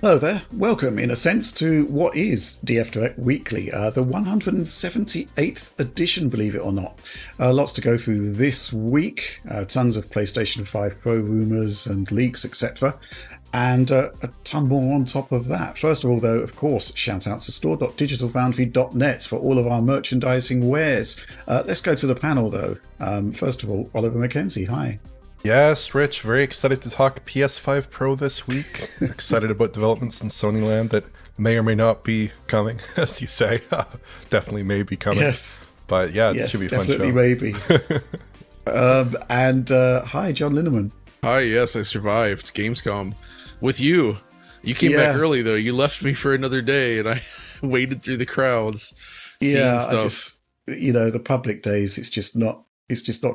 Hello there. Welcome, in a sense, to what is DF Direct Weekly, the 178th edition, believe it or not. Lots to go through this week. Tons of PlayStation 5 Pro rumours and leaks, etc. And a ton more on top of that. First of all, though, of course, shout out to store.digitalfoundry.net for all of our merchandising wares. Let's go to the panel, though. First of all, Oliver McKenzie, hi. Yes, Rich, very excited to talk PS5 Pro this week. Excited about developments in Sony land that may or may not be coming, as you say. Definitely may be coming. Yes. But yeah, it should be a fun show. Definitely maybe. Hi, John Linneman. Hi, yes, I survived Gamescom with you. You came back early, though. You left me for another day, and I waded through the crowds, seeing stuff. The public days, it's just not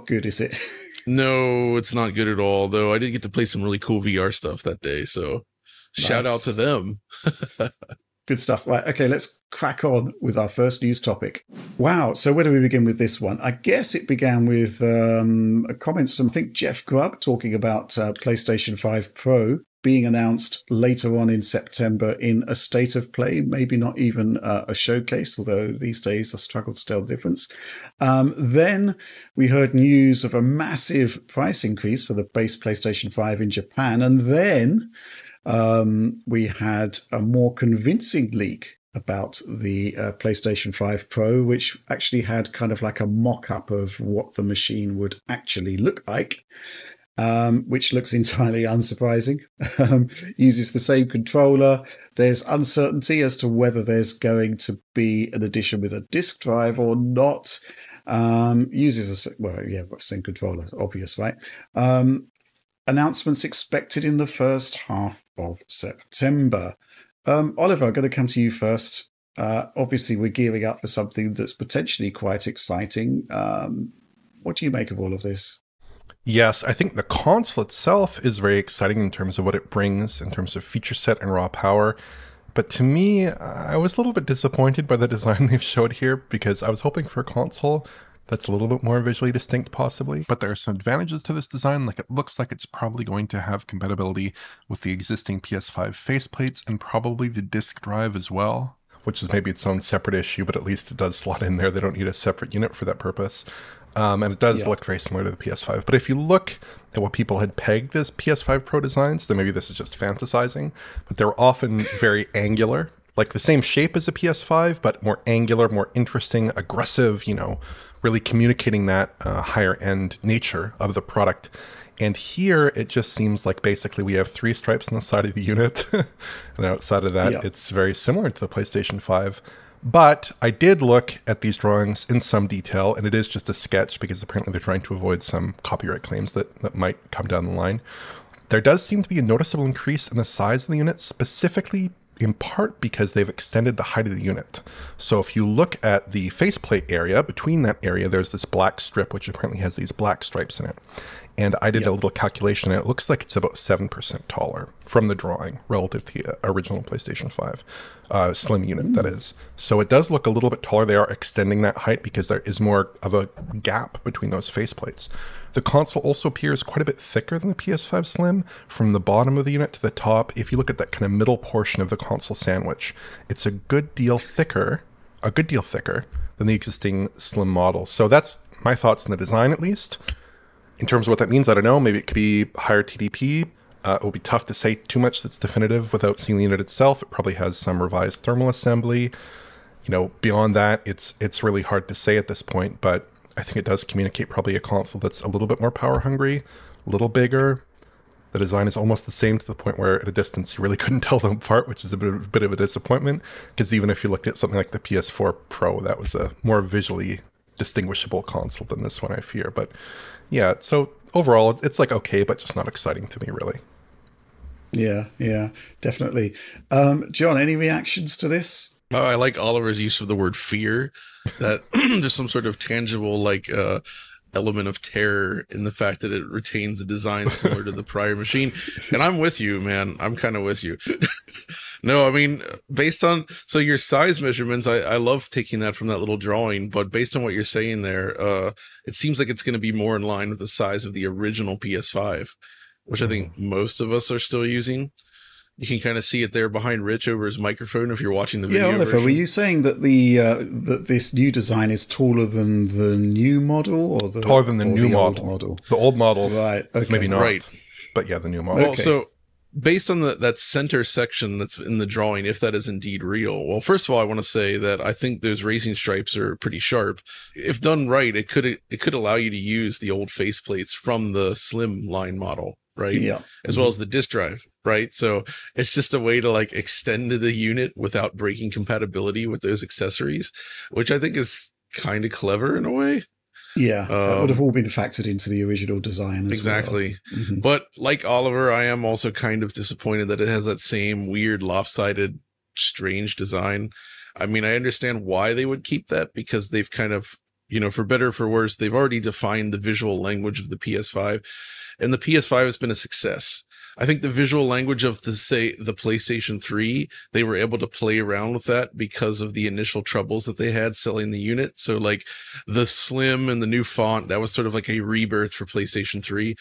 good, is it? No, it's not good at all, though. I did get to play some really cool VR stuff that day, so shout out to them. Good stuff. Right, okay, let's crack on with our first news topic. Wow, so where do we begin with this one? I guess it began with comments from, I think, Jeff Grubb talking about PlayStation 5 Pro being announced later on in September in a state of play, maybe not even a showcase, although these days I struggle to tell the difference. Then we heard news of a massive price increase for the base PlayStation 5 in Japan. And then we had a more convincing leak about the PlayStation 5 Pro, which actually had kind of like a mock-up of what the machine would actually look like. Which looks entirely unsurprising. Uses the same controller. There's uncertainty as to whether there's going to be an edition with a disk drive or not. Uses same controller, obvious, right? Announcements expected in the first half of September. Oliver, I'm going to come to you first. Obviously, we're gearing up for something that's potentially quite exciting. What do you make of all of this? Yes, I think the console itself is very exciting in terms of what it brings, in terms of feature set and raw power. But to me, I was a little bit disappointed by the design they've showed here because I was hoping for a console that's a little bit more visually distinct, possibly. But there are some advantages to this design, like it looks like it's probably going to have compatibility with the existing PS5 faceplates and probably the disk drive as well, which is maybe its own separate issue, but at least it does slot in there. They don't need a separate unit for that purpose. And it does look very similar to the PS5. But if you look at what people had pegged as PS5 Pro designs, then maybe this is just fantasizing, but they're often very angular, like the same shape as a PS5, but more angular, more interesting, aggressive, really communicating that higher end nature of the product. And here it just seems like basically we have three stripes on the side of the unit. And outside of that, it's very similar to the PlayStation 5. But I did look at these drawings in some detail, and it is just a sketch because apparently they're trying to avoid some copyright claims that might come down the line. There does seem to be a noticeable increase in the size of the unit, specifically in part because they've extended the height of the unit. So if you look at the faceplate area, between that area, there's this black strip, which apparently has these black stripes in it. And I did a little calculation, and it looks like it's about 7% taller from the drawing relative to the original PlayStation 5 slim unit, that is. So it does look a little bit taller. They are extending that height because there is more of a gap between those faceplates. The console also appears quite a bit thicker than the PS5 Slim from the bottom of the unit to the top. If you look at that kind of middle portion of the console sandwich, it's a good deal thicker than the existing Slim model. So that's my thoughts on the design, at least. In terms of what that means, I don't know. Maybe it could be higher TDP. It will be tough to say too much that's definitive without seeing the unit itself. It probably has some revised thermal assembly. Beyond that, it's really hard to say at this point, but I think it does communicate probably a console that's a little bit more power hungry, a little bigger. The design is almost the same to the point where at a distance you really couldn't tell them apart, which is a bit of a disappointment, because even if you looked at something like the PS4 Pro, that was a more visually distinguishable console than this one, I fear. But yeah, so overall, it's like okay, but just not exciting to me, really. Yeah, definitely. John, any reactions to this? Oh, I like Oliver's use of the word fear, that there's some sort of tangible, element of terror in the fact that it retains a design similar to the prior machine. And I'm with you, man. I'm kind of with you. No, I mean, based on, so your size measurements, I love taking that from that little drawing, but based on what you're saying there, it seems like it's going to be more in line with the size of the original PS5, which I think most of us are still using. You can kind of see it there behind Rich over his microphone if you're watching the video. Yeah, Oliver, version. were you saying that that this new design is taller than the new model, or taller than the new old model? The old model, right? Okay. Maybe not. Right. But yeah, the new model. Well, Okay. so based on that center section that's in the drawing, if that is indeed real, well, first of all, I want to say that I think those racing stripes are pretty sharp. If done right, it could allow you to use the old faceplates from the slim line model, right? Yeah. As well as the disk drive, right? So it's just a way to like extend the unit without breaking compatibility with those accessories, which I think is kind of clever in a way. Yeah, that would have all been factored into the original design as exactly. well. Mm-hmm. But like Oliver, I am also kind of disappointed that it has that same weird, lopsided, strange design. I mean, I understand why they would keep that, because they've kind of, you know, for better or for worse, they've already defined the visual language of the PS5, and the PS5 has been a success. I think the visual language of the PlayStation 3, they were able to play around with that because of the initial troubles that they had selling the unit. So like the slim and the new font, that was sort of like a rebirth for PlayStation 3.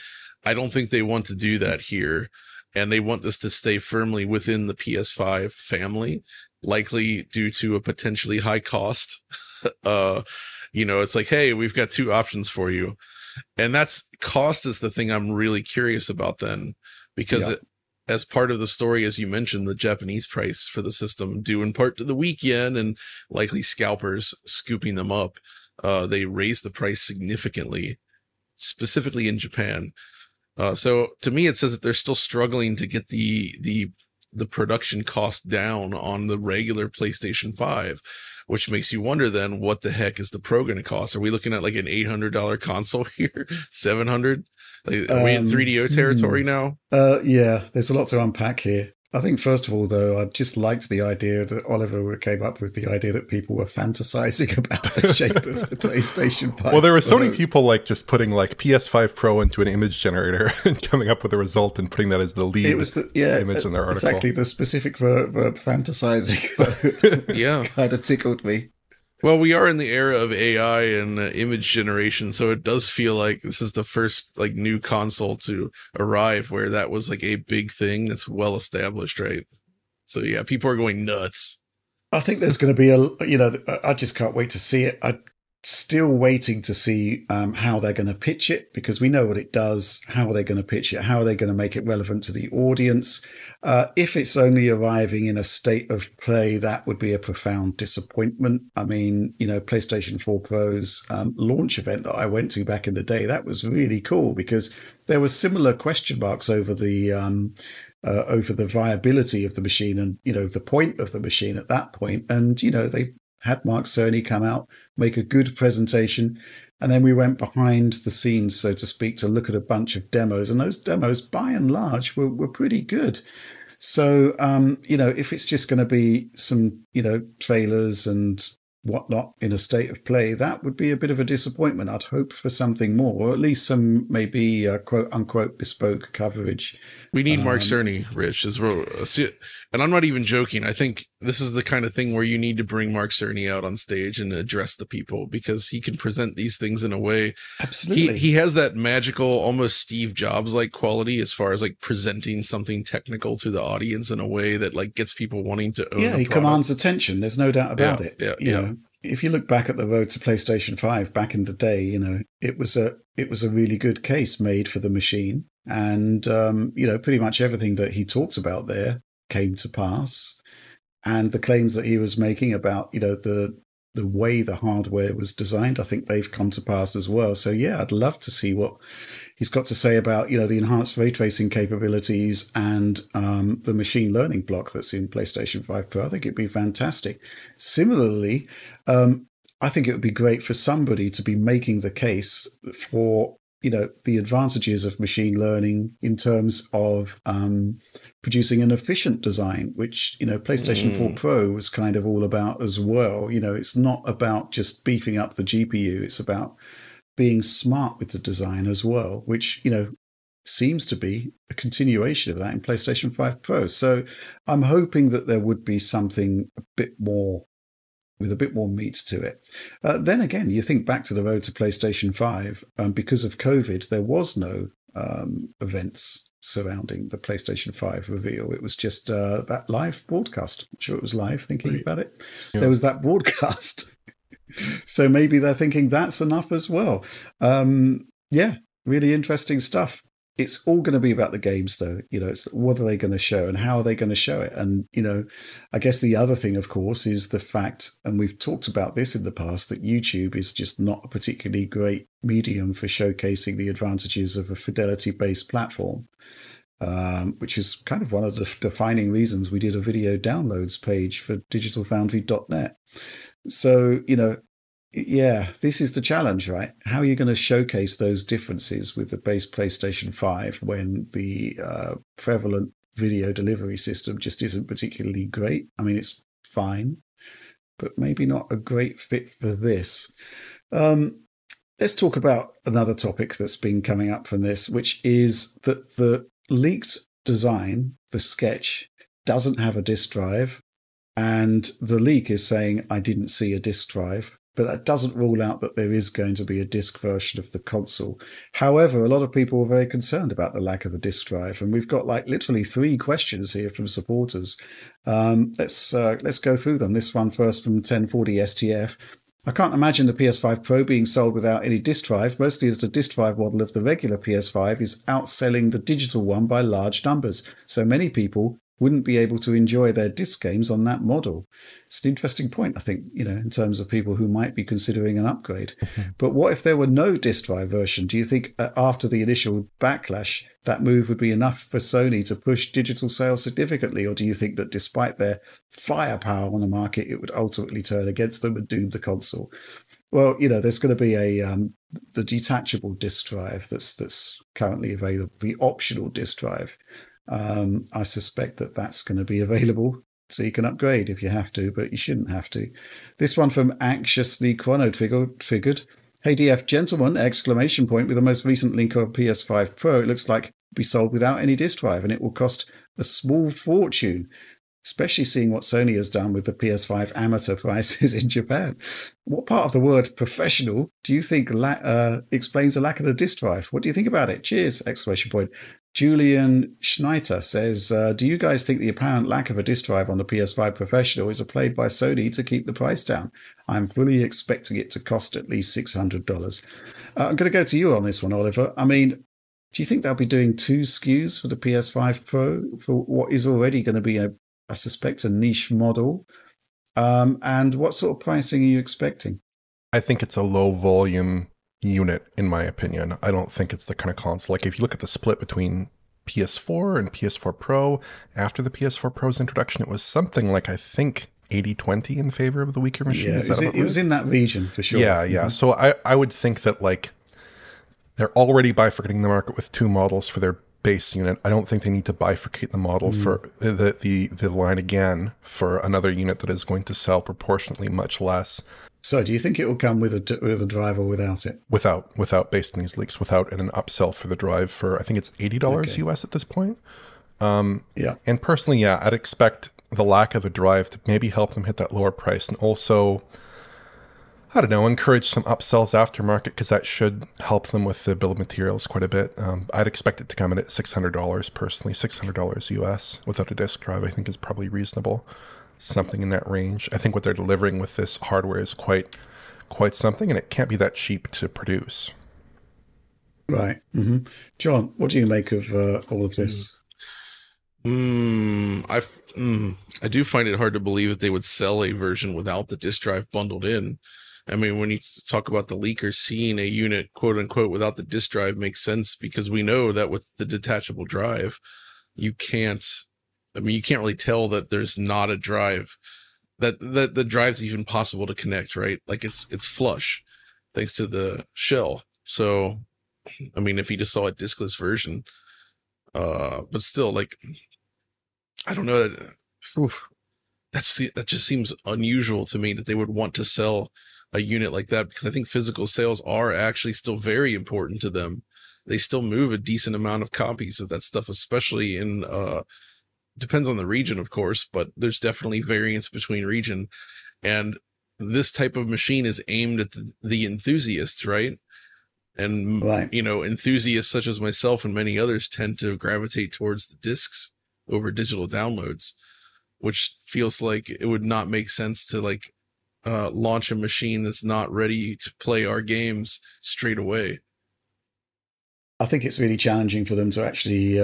I don't think they want to do that here. And they want this to stay firmly within the PS5 family, likely due to a potentially high cost. You know, it's like, hey, we've got two options for you. And that's cost is the thing I'm really curious about then. Because as part of the story, as you mentioned, the Japanese price for the system, due in part to the weak yen and likely scalpers scooping them up, they raised the price significantly, specifically in Japan. So to me, it says that they're still struggling to get the production cost down on the regular PlayStation 5, which makes you wonder then, what the heck is the Pro going to cost? Are we looking at like an $800 console here? $700? Like, are we in 3DO territory now? Yeah, there's a lot to unpack here. I think, first of all, though, I just liked the idea that Oliver came up with, the idea that people were fantasizing about the shape of the PlayStation 5. Well, there were so many people like just putting like PS5 Pro into an image generator and coming up with a result and putting that as the lead image in their article. Exactly, the specific verb fantasizing yeah, kind of tickled me. Well, we are in the era of AI and image generation, so it does feel like this is the first like new console to arrive where that was like a big thing that's well established, right? So yeah, people are going nuts. I think there's going to be I just can't wait to see it. I'm still waiting to see how they're going to pitch it, because we know what it does. How are they going to pitch it? How are they going to make it relevant to the audience? If it's only arriving in a state of play, that would be a profound disappointment. I mean, you know, PlayStation 4 Pro's launch event that I went to back in the day, that was really cool, because there were similar question marks over the viability of the machine and, you know, the point of the machine at that point. And, you know, they had Mark Cerny come out, make a good presentation, and then we went behind the scenes, so to speak, to look at a bunch of demos, and those demos, by and large, were pretty good. So, you know, if it's just going to be some, you know, trailers and whatnot in a state of play, that would be a bit of a disappointment. I'd hope for something more, or at least some maybe quote unquote bespoke coverage. We need Mark Cerny, Rich, as well. And I'm not even joking. I think this is the kind of thing where you need to bring Mark Cerny out on stage and address the people, because he can present these things in a way. Absolutely. He has that magical, almost Steve Jobs like quality as far as like presenting something technical to the audience in a way that like gets people wanting to own. Yeah, he commands attention. There's no doubt about it. Yeah, you know, if you look back at the road to PlayStation 5 back in the day, you know, it was a really good case made for the machine. And, you know, pretty much everything that he talked about there came to pass. And the claims that he was making about, you know, the way the hardware was designed, I think they've come to pass as well. So, yeah, I'd love to see what he's got to say about, you know, the enhanced ray tracing capabilities and the machine learning block that's in PlayStation 5 Pro. I think it'd be fantastic. Similarly, I think it would be great for somebody to be making the case for, you know, the advantages of machine learning in terms of producing an efficient design, which, you know, PlayStation 4 Pro was kind of all about as well. You know, it's not about just beefing up the GPU. It's about being smart with the design as well, which, you know, seems to be a continuation of that in PlayStation 5 Pro. So I'm hoping that there would be something a bit more, with a bit more meat to it. Then again, you think back to the road to PlayStation 5, because of COVID, there was no events surrounding the PlayStation 5 reveal. It was just that live broadcast. I'm sure it was live, thinking about it. Yeah. There was that broadcast. So maybe they're thinking that's enough as well. Yeah, really interesting stuff. It's all going to be about the games, though. It's what are they going to show and how are they going to show it? And, I guess the other thing, of course, is the fact, and we've talked about this in the past, that YouTube is just not a particularly great medium for showcasing the advantages of a fidelity-based platform, which is kind of one of the defining reasons we did a video downloads page for digitalfoundry.net. So, yeah, this is the challenge, right? How are you going to showcase those differences with the base PlayStation 5 when the prevalent video delivery system just isn't particularly great? I mean, it's fine, but maybe not a great fit for this. Let's talk about another topic that's been coming up from this, which is that the leaked design, the sketch, doesn't have a disk drive. And the leak is saying, I didn't see a disk drive. But that doesn't rule out that there is going to be a disk version of the console. However, a lot of people are very concerned about the lack of a disk drive. And we've got literally 3 questions here from supporters. Let's go through them. This one first from 1040 STF. I can't imagine the PS5 Pro being sold without any disk drive, mostly as the disk drive model of the regular PS5 is outselling the digital one by large numbers. So many people wouldn't be able to enjoy their disc games on that model. It's an interesting point, I think, in terms of people who might be considering an upgrade. But what if there were no disc drive version? Do you think after the initial backlash, that move would be enough for Sony to push digital sales significantly? Or do you think that despite their firepower on the market, it would ultimately turn against them and doom the console? Well, there's going to be the detachable disc drive that's currently available, the optional disc drive. I suspect that's going to be available, so you can upgrade if you have to, but you shouldn't have to. This one from Anxiously Chrono Triggered. Hey DF, gentlemen, exclamation point, with the most recent link of PS5 Pro, it looks like it will be sold without any disk drive, and it will cost a small fortune, especially seeing what Sony has done with the PS5 amateur prices in Japan. What part of the word professional do you think explains the lack of the disk drive? What do you think about it? Cheers! Exclamation point. Julian Schneider says, do you guys think the apparent lack of a disk drive on the PS5 Professional is a play by Sony to keep the price down? I'm fully expecting it to cost at least $600. I'm going to go to you on this one, Oliver. I mean, do you think they'll be doing 2 SKUs for the PS5 Pro for what is already going to be, I suspect, a niche model? And what sort of pricing are you expecting? I think it's a low volume unit, in my opinion. I don't think it's the kind of console. Like if you look at the split between PS4 and PS4 Pro, after the PS4 Pro's introduction, it was something like, I think, 80-20 in favor of the weaker machine. Yeah, it was in that region for sure. Yeah, yeah. Mm-hmm. So I would think that they're already bifurcating the market with 2 models for their base unit. I don't think they need to bifurcate the model for the line again for another unit that is going to sell proportionately much less. So do you think it will come with a drive or without it? Without, based on these leaks, without, and an upsell for the drive for, I think it's $80 US at this point. Yeah. And personally, yeah, I'd expect the lack of a drive to maybe help them hit that lower price, and also, I don't know, encourage some upsells aftermarket, because that should help them with the bill of materials quite a bit. I'd expect it to come in at $600 personally, $600 US without a disk drive. I think is probably reasonable. Something in that range. I think what they're delivering with this hardware is quite something, and it can't be that cheap to produce. Right. Mm-hmm. John, what do you make of all of this? I do find it hard to believe that they would sell a version without the disk drive bundled in. I mean, when you talk about the leakers seeing a unit, quote unquote, without the disk drive makes sense, because we know that with the detachable drive, you can't really tell that there's not a drive, that the drive's even possible to connect, right? Like it's flush thanks to the shell. So, I mean, if you just saw a diskless version, but still, like, I don't know, that just seems unusual to me that they would want to sell a unit like that, because I think physical sales are actually still very important to them. They still move a decent amount of copies of that stuff, especially in, depends on the region, of course, but there's definitely variance between region. And this type of machine is aimed at the enthusiasts, right? And, Right. you know, enthusiasts such as myself and many others tend to gravitate towards the discs over digital downloads, which feels like it would not make sense to like launch a machine that's not ready to play our games straight away. I think it's really challenging for them to actually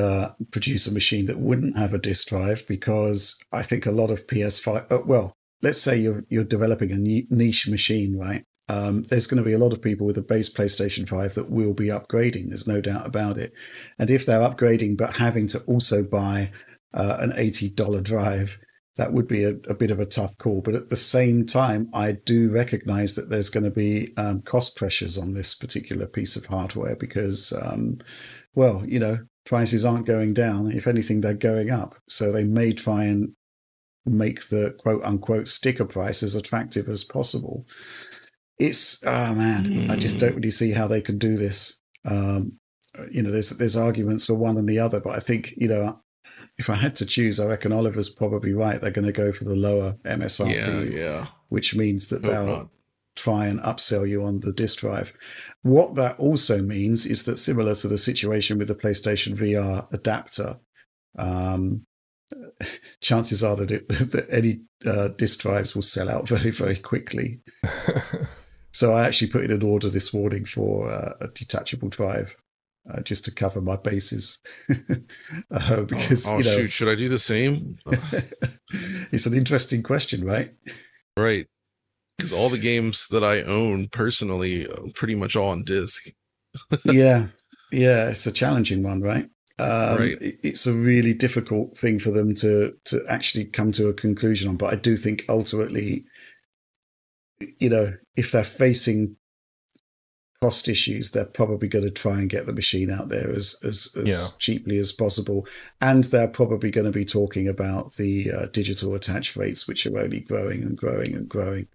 produce a machine that wouldn't have a disk drive, because I think a lot of PS5, well, let's say you're developing a niche machine, right? There's going to be a lot of people with a base PlayStation 5 that will be upgrading. There's no doubt about it. And if they're upgrading but having to also buy an $80 drive, that would be a bit of a tough call. But at the same time, I do recognize that there's going to be cost pressures on this particular piece of hardware because, well, you know, prices aren't going down. If anything, they're going up. So they may try and make the quote unquote sticker price as attractive as possible. It's, oh man, I just don't really see how they could do this. You know, there's arguments for one and the other, but I think, you know, if I had to choose, I reckon Oliver's probably right. They're going to go for the lower MSRP, which means that they'll try and upsell you on the disk drive. What that also means is that, similar to the situation with the PlayStation VR adapter, chances are that any disk drives will sell out very, very quickly. So I actually put in an order this morning for a detachable drive. Just to cover my bases, because you know, shoot, should I do the same? It's an interesting question, right? Right, because all the games that I own personally, are pretty much all on disc. yeah, it's a challenging one, right? Right. It's a really difficult thing for them to actually come to a conclusion on. But I do think ultimately, you know, if they're facing cost issues, they're probably going to try and get the machine out there as cheaply as possible, and they're probably going to be talking about the digital attach rates, which are only growing and growing and growing.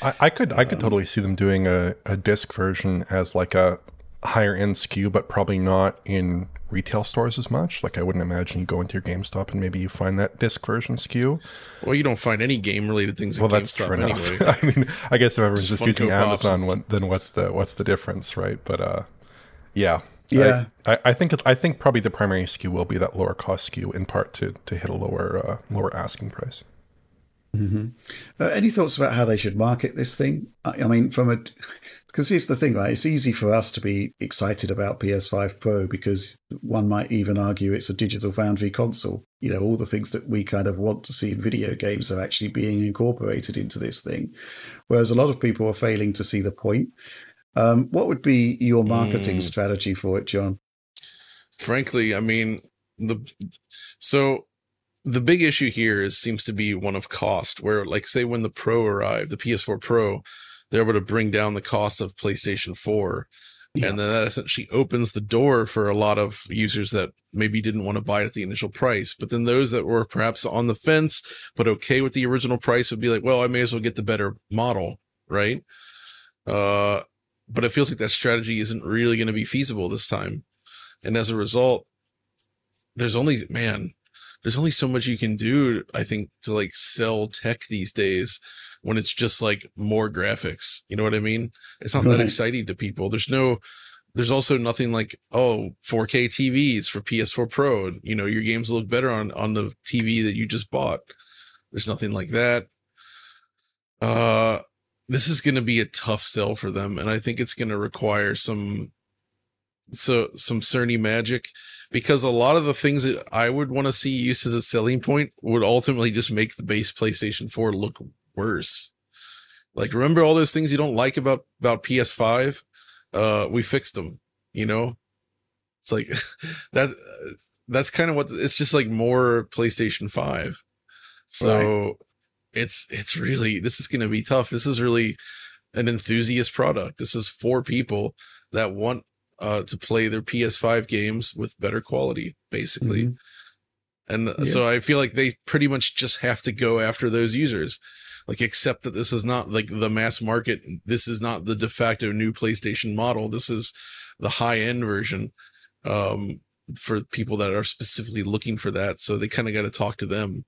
I could totally see them doing a disc version as like a higher end SKU, but probably not in retail stores as much. Like I wouldn't imagine you go into your GameStop and maybe you find that disc version SKU. Well, you don't find any game related things at GameStop anyway. I mean, I guess if everyone's just using Amazon, then what's the difference, right? But I think probably the primary SKU will be that lower cost SKU, in part to hit a lower asking price. Mm-hmm. Any thoughts about how they should market this thing? I mean, because here's the thing, right? It's easy for us to be excited about PS5 Pro because one might even argue it's a digital foundry console. You know, all the things that we kind of want to see in video games are actually being incorporated into this thing, whereas a lot of people are failing to see the point. What would be your marketing strategy for it, John? Frankly, I mean, the big issue here seems to be one of cost, where, like, say when the Pro arrived, the PS4 Pro, they're able to bring down the cost of PlayStation 4. Yeah. And then that essentially opens the door for a lot of users that maybe didn't want to buy it at the initial price. But then those that were perhaps on the fence, but okay with the original price, would be like, well, I may as well get the better model, right? But it feels like that strategy isn't really going to be feasible this time. And as a result, there's only so much you can do, I think, to like sell tech these days when it's just like more graphics. You know what I mean? It's not that exciting to people. There's also nothing like, 4K TVs for PS4 Pro. You know, your games will look better on the TV that you just bought. There's nothing like that. This is going to be a tough sell for them. And I think it's going to require some Cerny magic, because a lot of the things that I would want to see used as a selling point would ultimately just make the base PlayStation 4 look worse. Like, remember all those things you don't like about PS5? We fixed them, you know? It's like that's kind of what it's just like, more PlayStation 5. So it's really, this is going to be tough. This is really an enthusiast product. This is for people that want to play their PS5 games with better quality, basically. Mm-hmm. And so I feel like they pretty much just have to go after those users, like, accept that this is not like the mass market. This is not the de facto new PlayStation model. This is the high end version, for people that are specifically looking for that. So they kind of got to talk to them.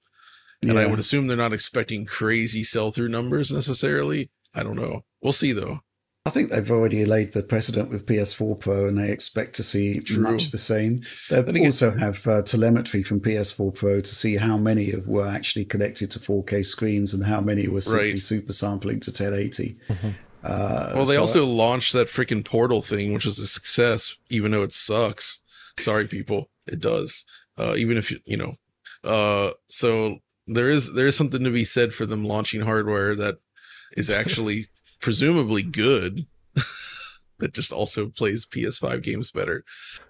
And I would assume they're not expecting crazy sell through numbers necessarily. I don't know. We'll see though. I think they've already laid the precedent with PS4 Pro, and they expect to see much the same. They also have telemetry from PS4 Pro to see how many were actually connected to 4K screens and how many were simply super sampling to 1080. Well, they also launched that freaking Portal thing, which was a success, even though it sucks. Sorry, people, it does. Even if so there is something to be said for them launching hardware that is actually presumably good, that just also plays PS5 games better.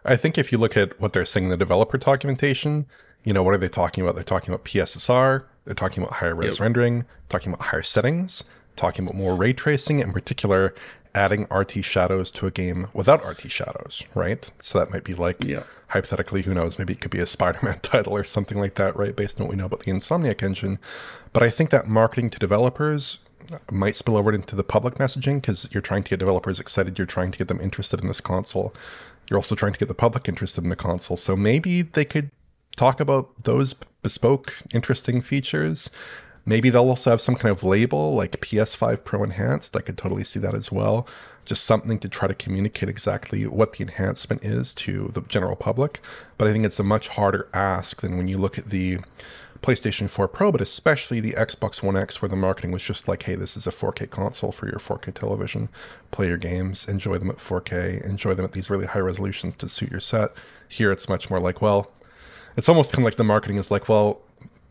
I think if you look at what they're saying in the developer documentation, what are they talking about? They're talking about PSSR, they're talking about higher res rendering, talking about higher settings, talking about more ray tracing, in particular, adding RT shadows to a game without RT shadows, right? So that might be like, hypothetically, who knows, maybe it could be a Spider-Man title or something like that, right? Based on what we know about the Insomniac engine. But I think that marketing to developers might spill over into the public messaging, because you're trying to get developers excited, you're trying to get them interested in this console. You're also trying to get the public interested in the console. So maybe they could talk about those bespoke, interesting features. Maybe they'll also have some kind of label like PS5 Pro Enhanced. I could totally see that as well. Just something to try to communicate exactly what the enhancement is to the general public. But I think it's a much harder ask than when you look at the PlayStation 4 Pro, but especially the Xbox One X, where the marketing was just like, hey, this is a 4K console for your 4K television. Play your games, enjoy them at 4K, enjoy them at these really high resolutions to suit your set. Here it's much more like, well, it's almost kind of like the marketing is like, well,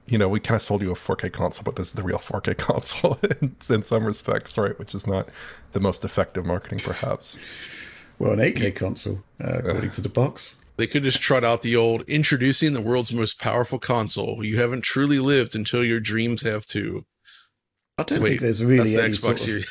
we kind of sold you a 4K console, but this is the real 4K console in some respects, right? Which is not the most effective marketing, perhaps. Well, an 8K console, according to the box. They could just trot out the old, introducing the world's most powerful console. You haven't truly lived until your dreams have too. I don't think there's really any Xbox Series.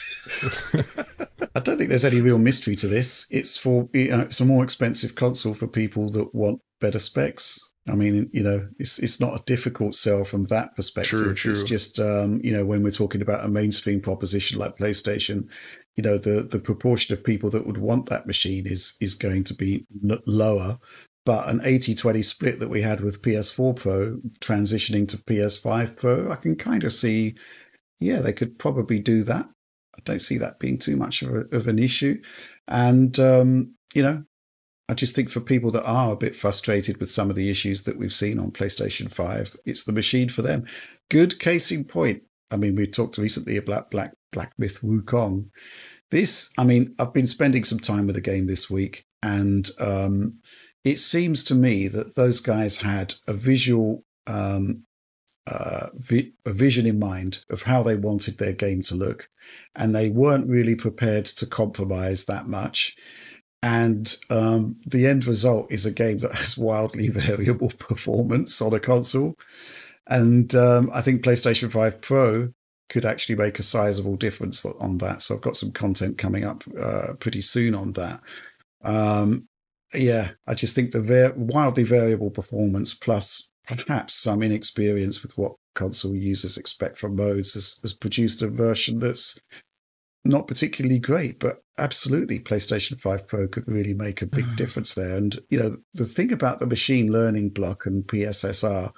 I don't think there's any real mystery to this. It's for it's a more expensive console for people that want better specs. I mean, it's not a difficult sell from that perspective. True. It's just, when we're talking about a mainstream proposition like PlayStation, the proportion of people that would want that machine is going to be lower. But an 80-20 split that we had with PS4 Pro transitioning to PS5 Pro, I can kind of see, they could probably do that. I don't see that being too much of an issue. And, I just think for people that are a bit frustrated with some of the issues that we've seen on PlayStation 5, it's the machine for them. Good case in point. I mean, we talked recently about Black Myth Wukong. I've been spending some time with the game this week, and it seems to me that those guys had a visual, a vision in mind of how they wanted their game to look, and they weren't really prepared to compromise that much. And the end result is a game that has wildly variable performance on a console. And I think PlayStation 5 Pro could actually make a sizable difference on that. So I've got some content coming up pretty soon on that. I just think the wildly variable performance plus perhaps some inexperience with what console users expect from modes has produced a version that's not particularly great, but absolutely PlayStation 5 Pro could really make a big difference there. And, the thing about the machine learning block and PSSR,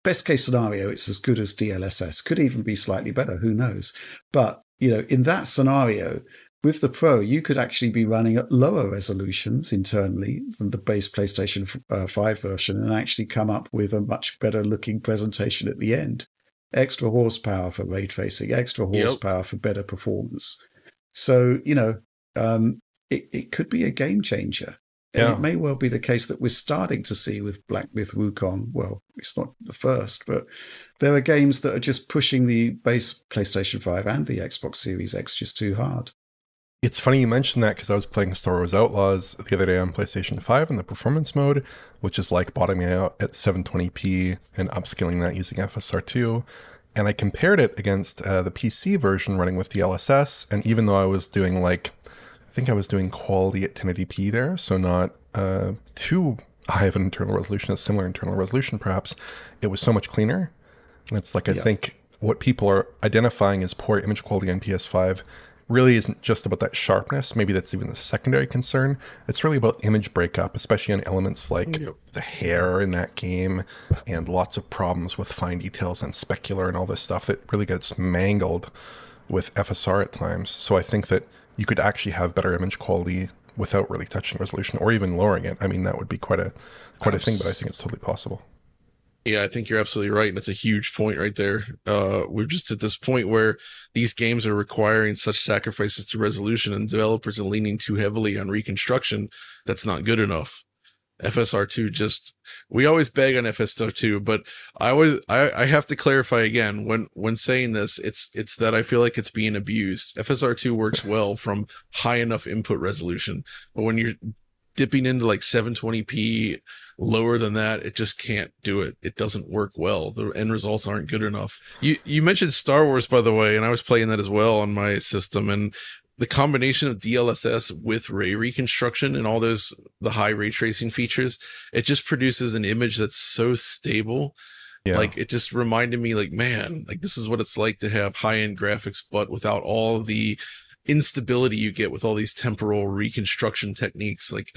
best case scenario, it's as good as DLSS, could even be slightly better, who knows? But, in that scenario, with the Pro, you could actually be running at lower resolutions internally than the base PlayStation 5 version and actually come up with a much better looking presentation at the end. Extra horsepower for ray tracing, extra horsepower for better performance. So, it could be a game changer. And it may well be the case that we're starting to see with Black Myth Wukong. Well, it's not the first, but there are games that are just pushing the base PlayStation 5 and the Xbox Series X just too hard. It's funny you mentioned that, because I was playing Star Wars Outlaws the other day on PlayStation 5 in the performance mode, which is like bottoming out at 720p and upscaling that using FSR2. And I compared it against the PC version running with the LSS. And even though I was doing I think I was doing quality at 1080p there, so not too high of an internal resolution, a similar internal resolution perhaps, it was so much cleaner. And it's like, I think what people are identifying as poor image quality on PS5 really isn't just about that sharpness. Maybe that's even the secondary concern. It's really about image breakup, especially on elements like the hair in that game and lots of problems with fine details and specular and all this stuff that really gets mangled with FSR at times. So I think that you could actually have better image quality without really touching resolution or even lowering it. I mean, that would be quite a thing, but I think it's totally possible. Yeah, I think you're absolutely right. And that's a huge point right there. We're just at this point where these games are requiring such sacrifices to resolution, and developers are leaning too heavily on reconstruction. That's not good enough. FSR2 we always beg on FSR2, but I have to clarify again when saying this, it's that I feel like it's being abused. FSR2 works well from high enough input resolution, but when you're dipping into like 720p, lower than that, it just can't do it. It doesn't work well. The end results aren't good enough. You mentioned Star Wars, by the way, and I was playing that as well on my system, and the combination of DLSS with ray reconstruction and all the high ray tracing features, it just produces an image that's so stable. Yeah. Like, it just reminded me, like, man, like, this is what it's like to have high-end graphics, but without all the instability you get with all these temporal reconstruction techniques. Like,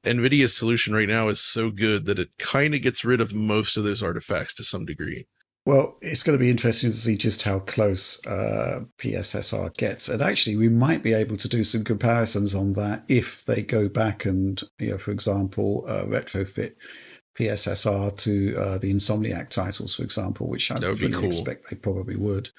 NVIDIA's solution right now is so good that it kind of gets rid of most of those artifacts to some degree. Well, it's going to be interesting to see just how close PSSR gets. And actually, we might be able to do some comparisons on that if they go back and, for example, retrofit PSSR to the Insomniac titles, for example, which I fully expect they probably would.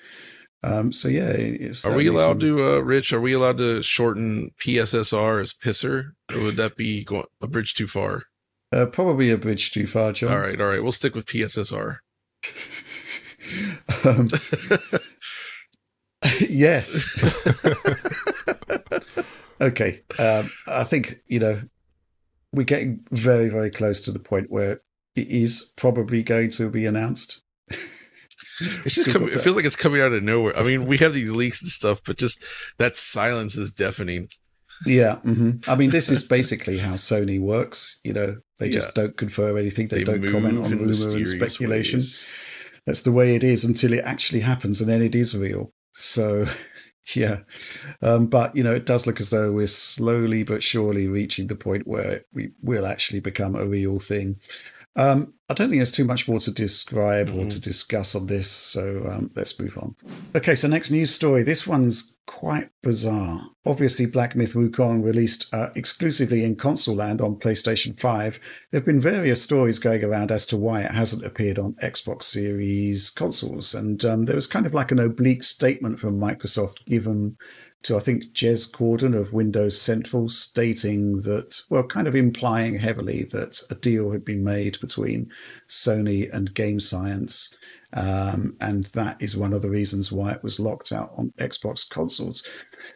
So yeah, are we allowed to, Rich? Are we allowed to shorten PSSR as pisser, or would that be a bridge too far? Probably a bridge too far, John. All right, we'll stick with PSSR. Yes. Okay. I think we're getting very, very close to the point where it is probably going to be announced. It's just it feels like it's coming out of nowhere. I mean, we have these leaks and stuff, but just that silence is deafening. Yeah. Mm-hmm. I mean, this is basically how Sony works. They just don't confirm anything. They don't comment on rumor and speculation. That's the way it is until it actually happens, and then it is real. So, yeah. But, it does look as though we're slowly but surely reaching the point where we will actually become a real thing. I don't think there's too much more to describe or to discuss on this, so let's move on. Okay, so next news story. This one's quite bizarre. Obviously, Black Myth Wukong released exclusively in console land on PlayStation 5. There have been various stories going around as to why it hasn't appeared on Xbox Series consoles, and there was kind of like an oblique statement from Microsoft given to, I think, Jez Corden of Windows Central, stating that, kind of implying heavily that a deal had been made between Sony and Game Science, and that is one of the reasons why it was locked out on Xbox consoles.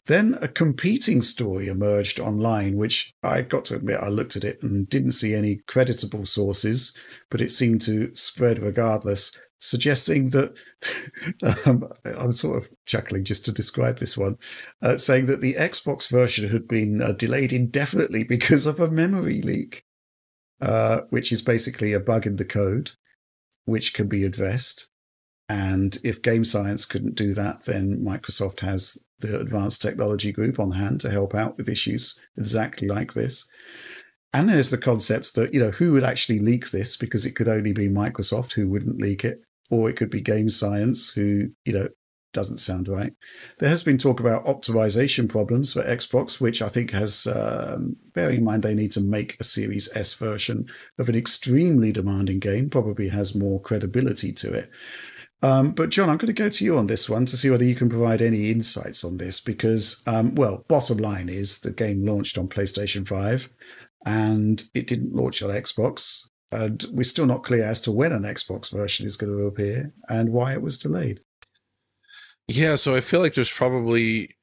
Then a competing story emerged online, which I got to admit, I looked at it and didn't see any creditable sources, but it seemed to spread regardless, suggesting that, I'm sort of chuckling just to describe this one, saying that the Xbox version had been delayed indefinitely because of a memory leak, which is basically a bug in the code, which can be addressed. And if Game Science couldn't do that, then Microsoft has the Advanced Technology Group on hand to help out with issues exactly like this. And there's the concepts that, who would actually leak this, because it could only be Microsoft who wouldn't leak it, or it could be Game Science who, doesn't sound right. There has been talk about optimization problems for Xbox, which I think has, bearing in mind they need to make a Series S version of an extremely demanding game, probably has more credibility to it. But John, I'm going to go to you on this one to see whether you can provide any insights on this, because, bottom line is the game launched on PlayStation 5 and it didn't launch on Xbox. And we're still not clear as to when an Xbox version is going to appear and why it was delayed. Yeah, so I feel like there's probably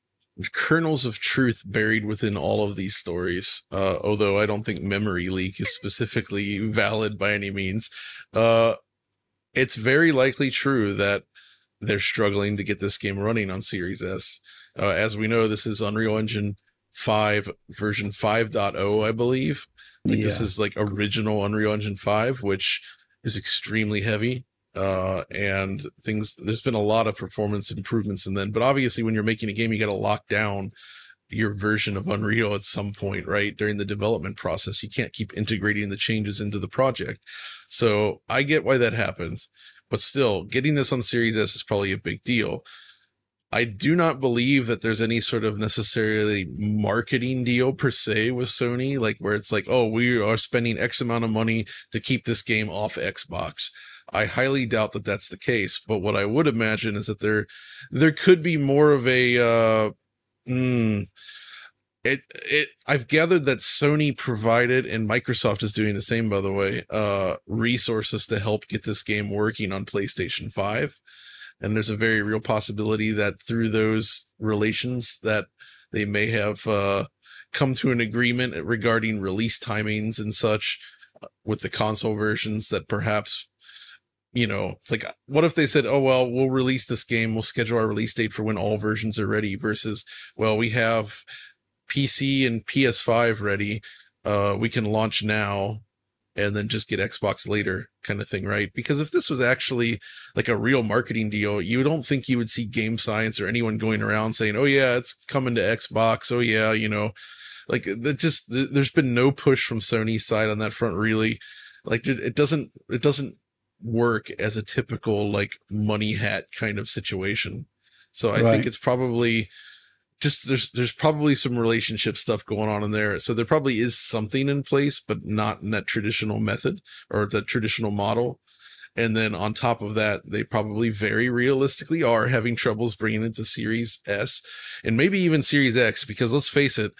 kernels of truth buried within all of these stories, although I don't think memory leak is specifically valid by any means. It's very likely true that they're struggling to get this game running on Series S. As we know, this is Unreal Engine 5 version 5.0, I believe. This is like original Unreal Engine 5, which is extremely heavy. And there's been a lot of performance improvements in them, but obviously when you're making a game, you got to lock down your version of Unreal at some point, right? During the development process, you can't keep integrating the changes into the project. So I get why that happens, but still getting this on Series S is probably a big deal. I do not believe that there's any sort of necessarily marketing deal per se with Sony, like where it's like, oh, we are spending X amount of money to keep this game off Xbox. I highly doubt that that's the case. But what I would imagine is that there could be more of a, I've gathered that Sony provided, and Microsoft is doing the same, by the way, resources to help get this game working on PlayStation 5. And there's a very real possibility that through those relations that they may have come to an agreement regarding release timings and such with the console versions, that perhaps, it's like, what if they said, oh, well, we'll release this game, we'll schedule our release date for when all versions are ready, versus, well, we have PC and PS5 ready, we can launch now and then just get Xbox later, kind of thing, right? Because if this was actually like a real marketing deal, you don't think you would see Game Science or anyone going around saying, oh yeah, it's coming to Xbox. Oh yeah, like that. Just, there's been no push from Sony's side on that front, really. Like it doesn't work as a typical like money hat kind of situation. So I think it's probably just, there's probably some relationship stuff going on in there. So there probably is something in place, but not in that traditional method or that traditional model. And then on top of that, they probably very realistically are having troubles bringing it to Series S and maybe even Series X, because let's face it,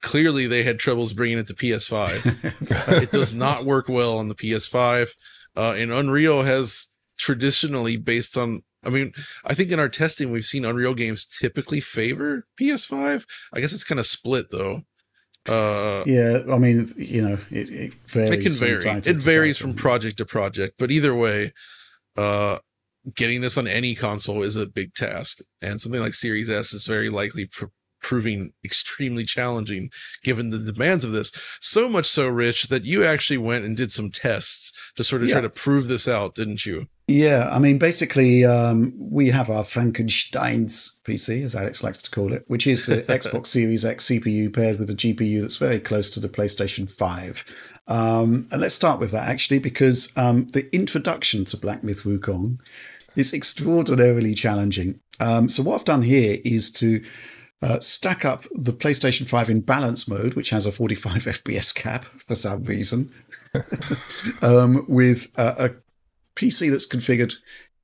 clearly they had troubles bringing it to PS5. It does not work well on the PS5. And Unreal has traditionally, based on, I think in our testing, we've seen Unreal games typically favor PS5. I guess it's kind of split though. Yeah, it varies. It can vary. It varies from project to project, but either way, getting this on any console is a big task, and something like Series S is very likely proving extremely challenging given the demands of this. So much so, Rich, that you actually went and did some tests to sort of try to prove this out, didn't you? Yeah, basically, we have our Frankenstein's PC, as Alex likes to call it, which is the Xbox Series X CPU paired with a GPU that's very close to the PlayStation 5. And let's start with that, actually, because the introduction to Black Myth Wukong is extraordinarily challenging. So what I've done here is to stack up the PlayStation 5 in balance mode, which has a 45 FPS cap for some reason, with a PC that's configured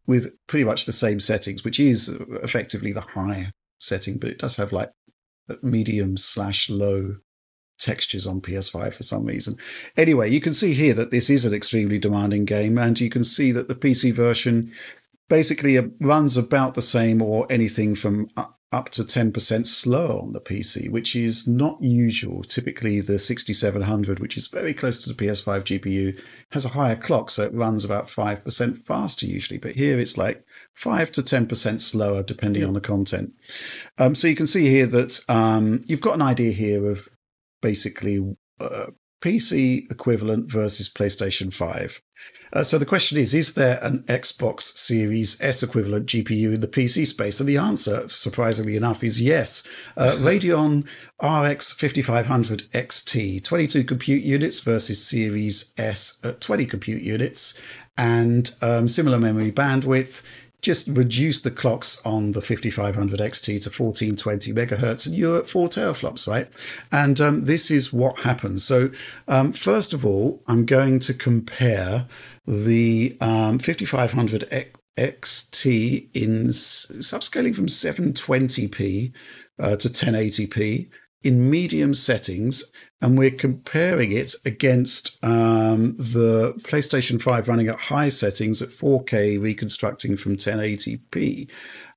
with pretty much the same settings, which is effectively the high setting, but it does have like medium/low textures on PS5 for some reason. Anyway, you can see here that this is an extremely demanding game, and you can see that the PC version basically runs about the same or anything from up to 10% slower on the PC, which is not usual. Typically, the 6700, which is very close to the PS5 GPU, has a higher clock, so it runs about 5% faster usually. But here it's like 5 to 10% slower, depending on the content. So you can see here that you've got an idea here of basically PC equivalent versus PlayStation 5. So the question is there an Xbox Series S equivalent GPU in the PC space? And the answer, surprisingly enough, is yes. Radeon RX 5500 XT, 22 compute units versus Series S at 20 compute units, and similar memory bandwidth. Just reduce the clocks on the 5500 XT to 1420 megahertz, and you're at 4 teraflops, right? And this is what happens. So first of all, I'm going to compare the 5500 XT in subscaling from 720p to 1080p in medium settings, and we're comparing it against the PlayStation 5 running at high settings at 4K, reconstructing from 1080p.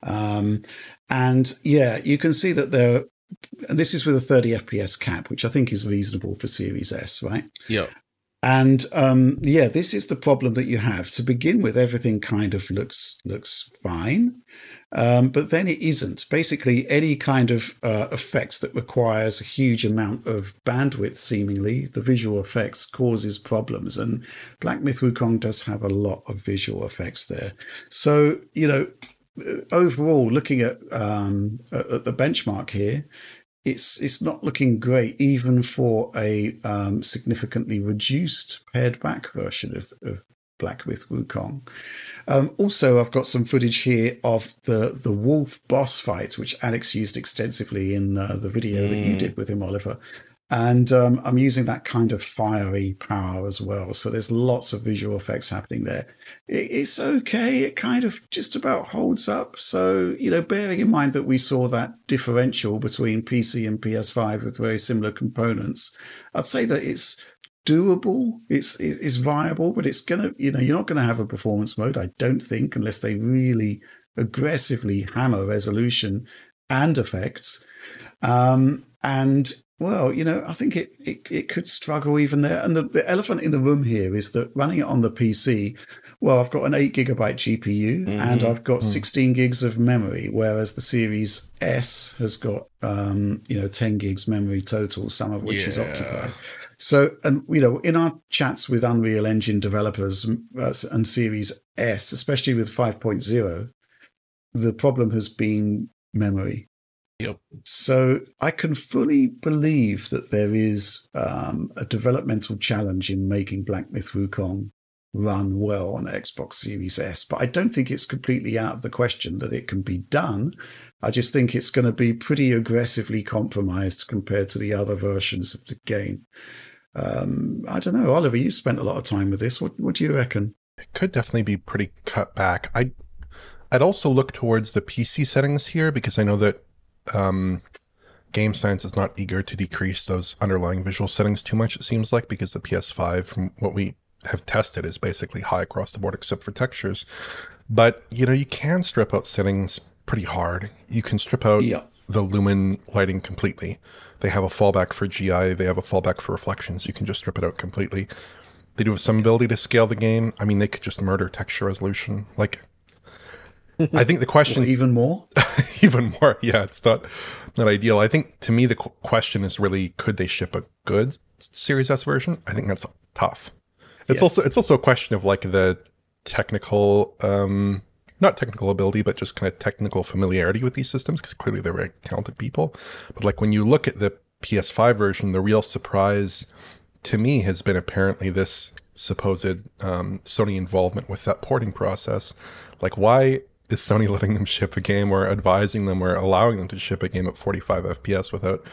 And yeah, you can see that and this is with a 30 FPS cap, which I think is reasonable for Series S, right? Yeah. And this is the problem that you have. To begin with, everything kind of looks fine, but then it isn't. Basically, any kind of effects that requires a huge amount of bandwidth, seemingly, the visual effects causes problems. And Black Myth Wukong does have a lot of visual effects there. So, overall, looking at the benchmark here, it's not looking great, even for a significantly reduced pared back version of Black Myth Wukong. Also, I've got some footage here of the wolf boss fight, which Alex used extensively in the video that you did with him, Oliver. And I'm using that kind of fiery power as well. So there's lots of visual effects happening there. It's okay. It kind of just about holds up. So, bearing in mind that we saw that differential between PC and PS5 with very similar components, I'd say that it's doable. It's viable, but it's going to, you're not going to have a performance mode, I don't think, unless they really aggressively hammer resolution and effects. Well, I think it could struggle even there. And the elephant in the room here is that running it on the PC, well, I've got an 8 gigabyte GPU and I've got 16 gigs of memory, whereas the Series S has got, 10 gigs memory total, some of which is occupied. So, and in our chats with Unreal Engine developers and Series S, especially with 5.0, the problem has been memory. Yep. So I can fully believe that there is a developmental challenge in making Black Myth Wukong run well on Xbox Series S, but I don't think it's completely out of the question that it can be done. I just think it's going to be pretty aggressively compromised compared to the other versions of the game. I don't know, Oliver, you've spent a lot of time with this. What do you reckon? It could definitely be pretty cut back. I'd also look towards the PC settings here, because I know that Game Science is not eager to decrease those underlying visual settings too much, it seems like, because the PS5, from what we have tested, is basically high across the board except for textures. But, you can strip out settings pretty hard. You can strip out the lumen lighting completely. They have a fallback for GI. They have a fallback for reflections. You can just strip it out completely. They do have some ability to scale the game. I mean, they could just murder texture resolution. I think the question... even more? Even more, yeah. It's not ideal. I think, to me, the question is really, could they ship a good Series S version? I think that's tough. It's also a question of the technical, not technical ability, but just kind of technical familiarity with these systems, because clearly they're very talented people. But when you look at the PS5 version, the real surprise to me has been apparently this supposed Sony involvement with that porting process. Why is Sony letting them ship a game, or advising them, or allowing them to ship a game at 45 FPS without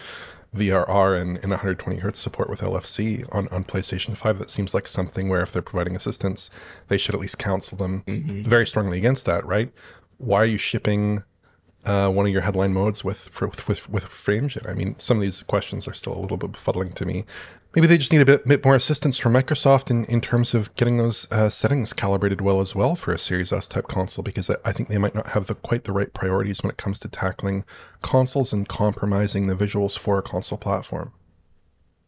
VRR and 120 hertz support with LFC on PlayStation 5? That seems like something where, if they're providing assistance, they should at least counsel them very strongly against that, right? Why are you shipping one of your headline modes with FrameJet? I mean, some of these questions are still a little bit befuddling to me. Maybe they just need a bit more assistance from Microsoft in terms of getting those settings calibrated well as well for a Series S type console, because I think they might not have quite the right priorities when it comes to tackling consoles and compromising the visuals for a console platform.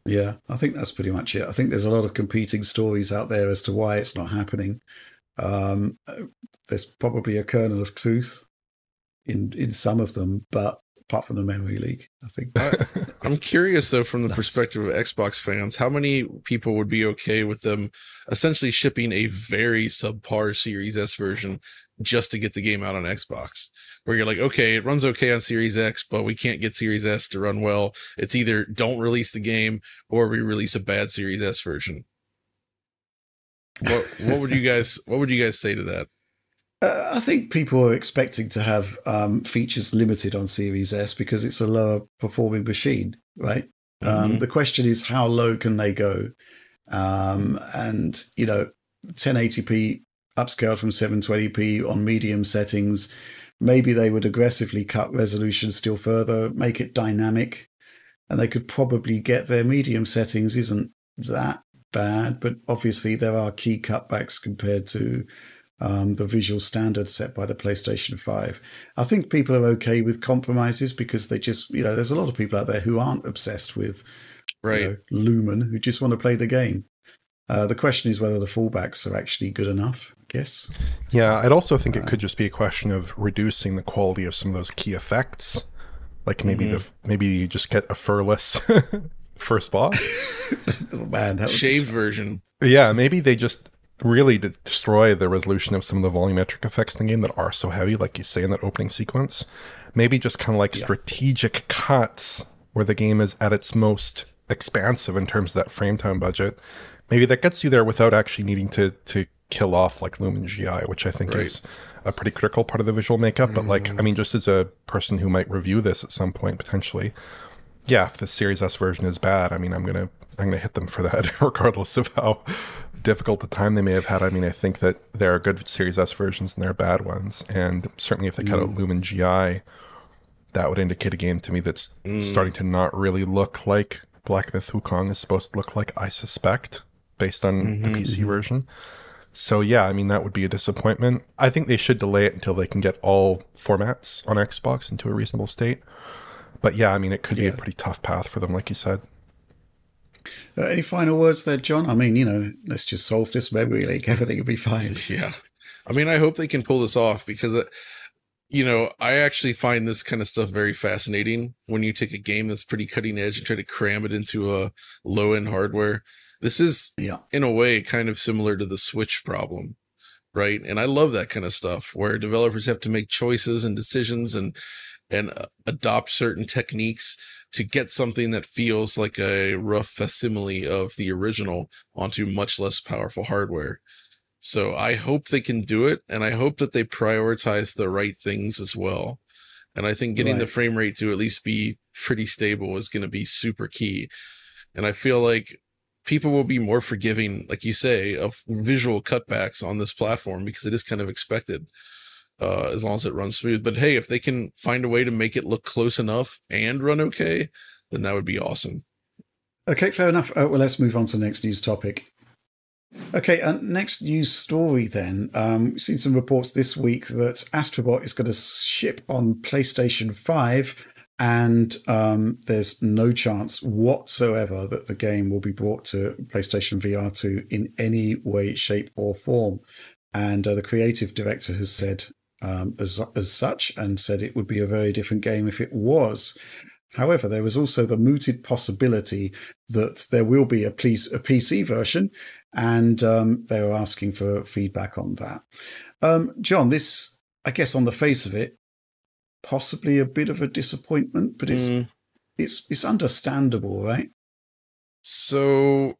Yeah, I think that's pretty much it. I think there's a lot of competing stories out there as to why it's not happening. There's probably a kernel of truth in some of them, but apart from the memory leak, I think. I'm curious, though, from the perspective of Xbox fans, how many people would be okay with them essentially shipping a very subpar Series S version just to get the game out on Xbox? Where you're like, okay, it runs okay on Series X, but we can't get Series S to run well. It's either don't release the game or we release a bad Series S version. What would you guys say to that? I think people are expecting to have features limited on Series S because it's a lower performing machine, right? The question is, how low can they go? And 1080p upscaled from 720p on medium settings. Maybe they would aggressively cut resolution still further, make it dynamic, and they could probably get their medium settings isn't that bad, but obviously there are key cutbacks compared to the visual standard set by the PlayStation 5. I think people are okay with compromises because they just, there's a lot of people out there who aren't obsessed with Lumen, who just want to play the game. The question is whether the fallbacks are actually good enough, I guess. Yeah, I'd also think it could just be a question of reducing the quality of some of those key effects. Like maybe maybe you just get a furless first boss. Oh, man, that shaved version. Yeah, maybe they just really destroy the resolution of some of the volumetric effects in the game that are so heavy, like you say in that opening sequence. Maybe just kind of like strategic cuts where the game is at its most expansive in terms of that frame time budget. Maybe that gets you there without actually needing to kill off like Lumen GI, which I think Right. is a pretty critical part of the visual makeup. But like, I mean, just as a person who might review this at some point potentially, yeah, if the Series S version is bad, I mean, I'm gonna hit them for that, regardless of how difficult the time they may have had. I mean, I think that there are good Series S versions and there are bad ones, and certainly if they cut out Lumen GI, that would indicate a game to me that's starting to not really look like Black Myth Wukong is supposed to look like, I suspect, based on the PC version. So yeah, I mean, that would be a disappointment. I think they should delay it until they can get all formats on Xbox into a reasonable state. But yeah, I mean, it could be a pretty tough path for them, like you said. Any final words there, John? I mean, you know, let's just solve this memory leak. Everything will be fine. Yeah. I mean, I hope they can pull this off because, you know, I actually find this kind of stuff very fascinating when you take a game that's pretty cutting edge and try to cram it into a low-end hardware. This is, in a way, kind of similar to the Switch problem, right? And I love that kind of stuff where developers have to make choices and decisions and adopt certain techniques to get something that feels like a rough facsimile of the original onto much less powerful hardware. So I hope they can do it, and I hope that they prioritize the right things as well. And I think getting the frame rate to at least be pretty stable is going to be super key. And I feel like people will be more forgiving, like you say, of visual cutbacks on this platform because it is kind of expected. As long as it runs smooth. But hey, if they can find a way to make it look close enough and run okay, then that would be awesome. Okay, fair enough. Well, let's move on to the next news topic. Okay, next news story then. We've seen some reports this week that Astro Bot is going to ship on PlayStation 5, and there's no chance whatsoever that the game will be brought to PlayStation VR 2 in any way, shape, or form. And the creative director has said as such, and said it would be a very different game if it was. However, there was also the mooted possibility that there will be a PC version, and they were asking for feedback on that. John, this, I guess on the face of it, possibly a bit of a disappointment, but it's understandable, right? So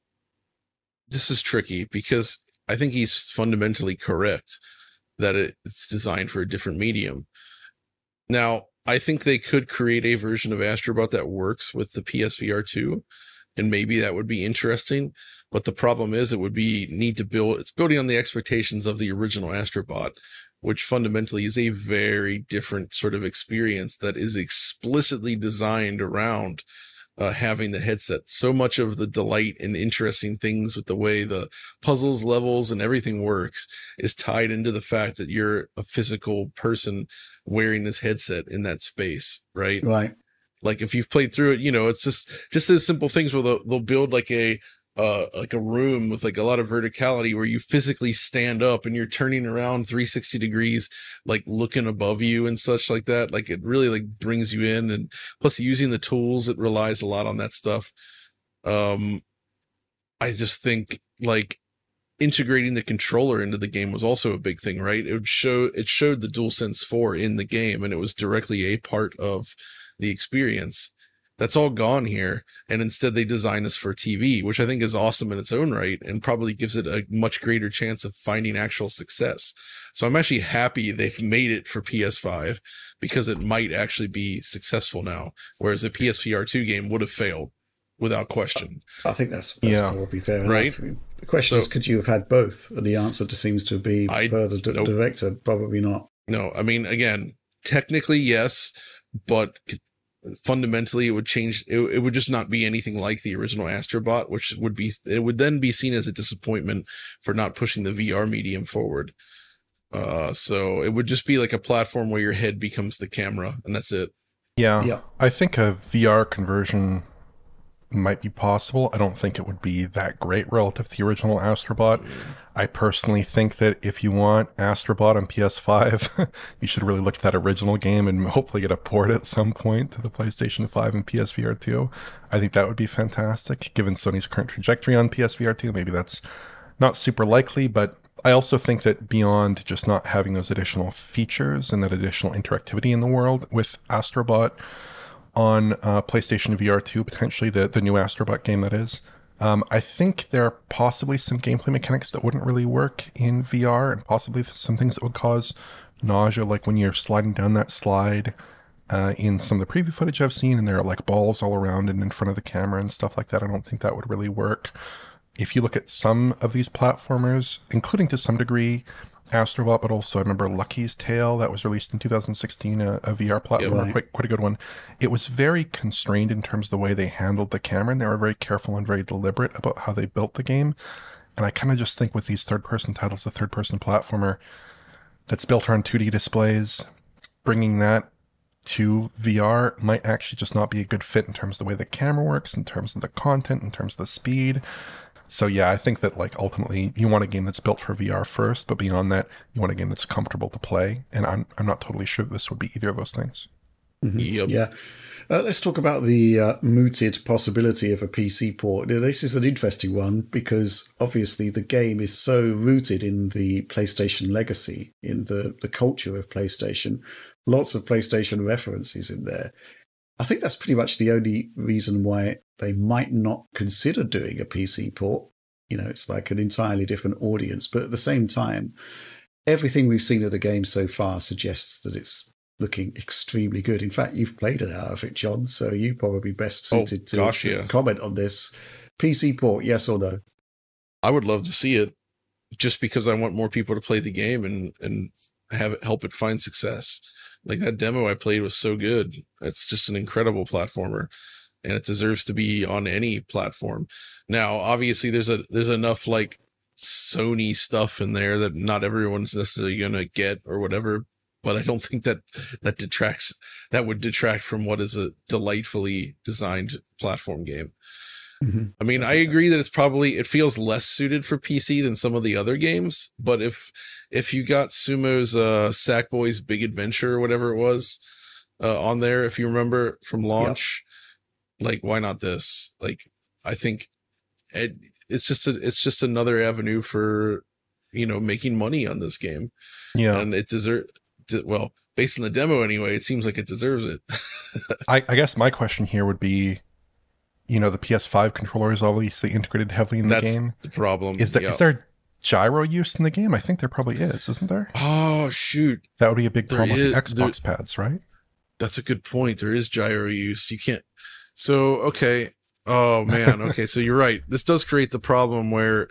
this is tricky because I think he's fundamentally correct that it's designed for a different medium. Now, I think they could create a version of Astro Bot that works with the PSVR 2, and maybe that would be interesting. But the problem is it's building on the expectations of the original Astro Bot, which fundamentally is a very different sort of experience that is explicitly designed around having the headset. So much of the delight and interesting things with the way the puzzles, levels, and everything works is tied into the fact that you're a physical person wearing this headset in that space, right? Right. Like if you've played through it, you know, it's just those simple things where they'll build like a room with like a lot of verticality where you physically stand up and you're turning around 360 degrees, like looking above you and such like that. Like it really like brings you in, and plus using the tools, it relies a lot on that stuff. I just think like integrating the controller into the game was also a big thing, right? It showed the DualSense 4 in the game, and it was directly a part of the experience. That's all gone here, and instead they designed this for TV, which I think is awesome in its own right and probably gives it a much greater chance of finding actual success. So I'm actually happy they've made it for PS5 because it might actually be successful now, whereas a PSVR 2 game would have failed without question. I think that's probably fair right? enough. The question is, could you have had both? And the answer seems to be per the director, probably not. No, I mean, again, technically yes, but fundamentally it would change. It would just not be anything like the original Astro Bot, which would then be seen as a disappointment for not pushing the VR medium forward. So it would just be like a platform where your head becomes the camera, and that's it. Yeah. I think a VR conversion might be possible. I don't think it would be that great relative to the original Astro Bot. I personally think that if you want Astro Bot on PS5, you should really look at that original game and hopefully get a port at some point to the PlayStation 5 and PSVR 2. I think that would be fantastic. Given Sony's current trajectory on PSVR 2, maybe that's not super likely, but I also think that beyond just not having those additional features and that additional interactivity in the world with Astro Bot on PlayStation VR 2, potentially the new Astro Bot game that is, I think there are possibly some gameplay mechanics that wouldn't really work in VR, and possibly some things that would cause nausea, like when you're sliding down that slide. In some of the preview footage I've seen, and there are like balls all around and in front of the camera and stuff like that. I don't think that would really work. If you look at some of these platformers, including to some degree Astro Bot, but also I remember Lucky's Tale that was released in 2016, a VR platformer, quite a good one. It was very constrained in terms of the way they handled the camera, and they were very careful and very deliberate about how they built the game. And I kind of just think with these third-person titles, the third-person platformer that's built around 2D displays, bringing that to VR might actually just not be a good fit in terms of the way the camera works, in terms of the content, in terms of the speed. So yeah, I think that like ultimately you want a game that's built for VR first, but beyond that, you want a game that's comfortable to play. And I'm not totally sure that this would be either of those things. Mm-hmm. Yep. Yeah. Let's talk about the mooted possibility of a PC port. This is an interesting one because obviously the game is so rooted in the PlayStation legacy, in the culture of PlayStation. Lots of PlayStation references in there. I think that's pretty much the only reason why they might not consider doing a PC port. You know, it's like an entirely different audience. But at the same time, everything we've seen of the game so far suggests that it's looking extremely good. In fact, you've played it out of it, John, so you're probably best suited to comment on this. PC port, yes or no? I would love to see it just because I want more people to play the game and have it help it find success. Like that demo I played was so good. It's just an incredible platformer, and it deserves to be on any platform. Now, obviously, there's enough like Sony stuff in there that not everyone's necessarily gonna get or whatever. But I don't think that would detract from what is a delightfully designed platform game. Mm-hmm. I mean, I agree that it feels less suited for PC than some of the other games. But if you got Sumo's Sackboy's Big Adventure or whatever it was on there, if you remember from launch, like why not this? Like I think it's just another avenue for making money on this game. Yeah, and it well, based on the demo anyway, it seems like it deserves it. I guess my question here would be, the PS5 controller is obviously integrated heavily in the game. That's the problem. Is there gyro use in the game? I think there probably is, isn't there? Oh, shoot. That would be a big problem with the Xbox pads, right? That's a good point. There is gyro use. You can't. So, okay. Oh, man. Okay, so you're right. This does create the problem where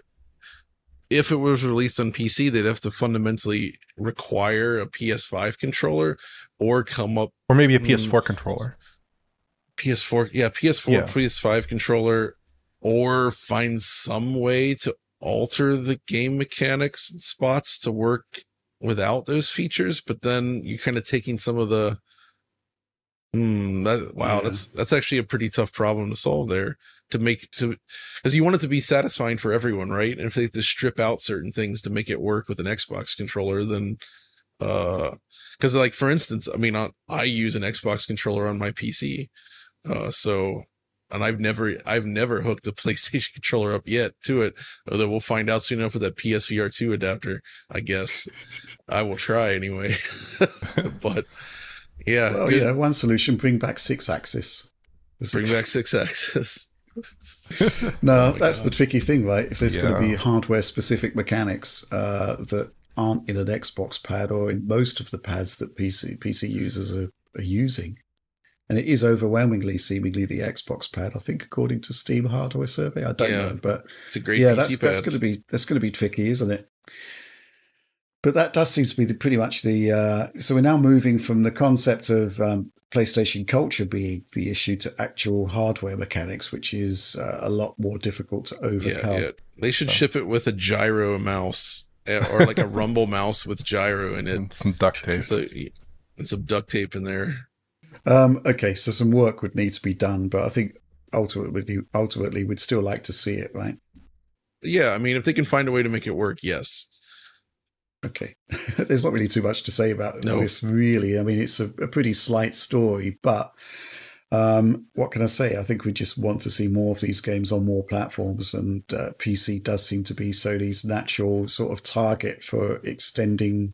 if it was released on PC, they'd have to fundamentally require a PS5 controller or come up... Or maybe a PS4 controller. PS4, PS5 controller, or find some way to alter the game mechanics and spots to work without those features. But then you're kind of taking some of the... That's actually a pretty tough problem to solve there. Because you want it to be satisfying for everyone, right? And if they have to strip out certain things to make it work with an Xbox controller, then because like for instance, I mean, I use an Xbox controller on my PC, and I've never hooked a PlayStation controller up yet to it. Although we'll find out soon enough with that PSVR 2 adapter. I guess I will try anyway. But yeah, well, one solution: bring back 6-axis. Bring back 6-axis. No, that's the tricky thing, right? If there's going to be hardware-specific mechanics that aren't in an Xbox pad or in most of the pads that PC users are using, and it is overwhelmingly, seemingly, the Xbox pad. I think, according to Steam Hardware Survey, I don't know, but it's a great PC pad. That's going to be tricky, isn't it? But that does seem to be pretty much the... so we're now moving from the concept of PlayStation culture being the issue to actual hardware mechanics, which is a lot more difficult to overcome. Yeah. They should ship it with a gyro mouse or like a rumble mouse with gyro in it. And some duct tape. And some duct tape in there. Okay, so some work would need to be done, but I think ultimately we'd still like to see it, right? Yeah, I mean, if they can find a way to make it work, yes. Okay. There's not really too much to say about this, really. I mean, it's a pretty slight story, but what can I say? I think we just want to see more of these games on more platforms, and PC does seem to be Sony's natural sort of target for extending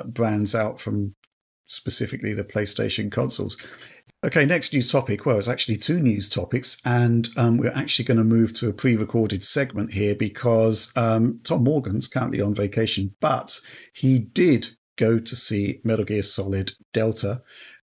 brands out from specifically the PlayStation consoles. Okay, next news topic. Well, it's actually two news topics, and we're actually going to move to a pre-recorded segment here because Tom Morgan's currently on vacation, but he did go to see Metal Gear Solid Delta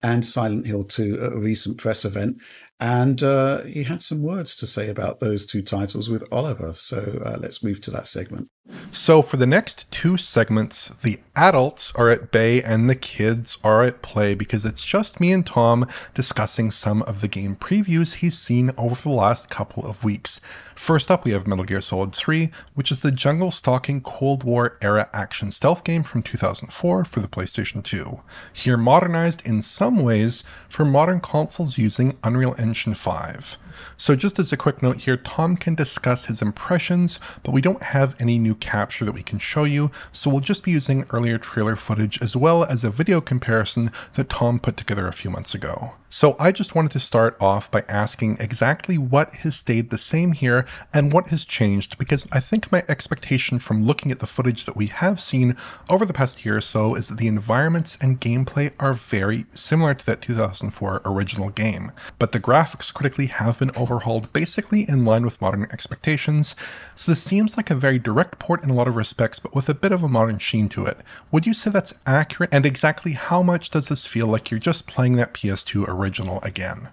and Silent Hill 2 at a recent press event, and he had some words to say about those two titles with Oliver. So let's move to that segment. So for the next two segments, the adults are at bay and the kids are at play because it's just me and Tom discussing some of the game previews he's seen over the last couple of weeks. First up, we have Metal Gear Solid 3, which is the jungle-stalking Cold War-era action stealth game from 2004 for the PlayStation 2. Here modernized in some ways for modern consoles using Unreal Engine 5. So just as a quick note here, Tom can discuss his impressions, but we don't have any new capture that we can show you, so we'll just be using earlier trailer footage as well as a video comparison that Tom put together a few months ago. So I just wanted to start off by asking exactly what has stayed the same here and what has changed, because I think my expectation from looking at the footage that we have seen over the past year or so is that the environments and gameplay are very similar to that 2004 original game, but the graphics critically have been overhauled basically in line with modern expectations, so this seems like a very direct port in a lot of respects, but with a bit of a modern sheen to it. Would you say that's accurate, and exactly how much does this feel like you're just playing that PS2 original again?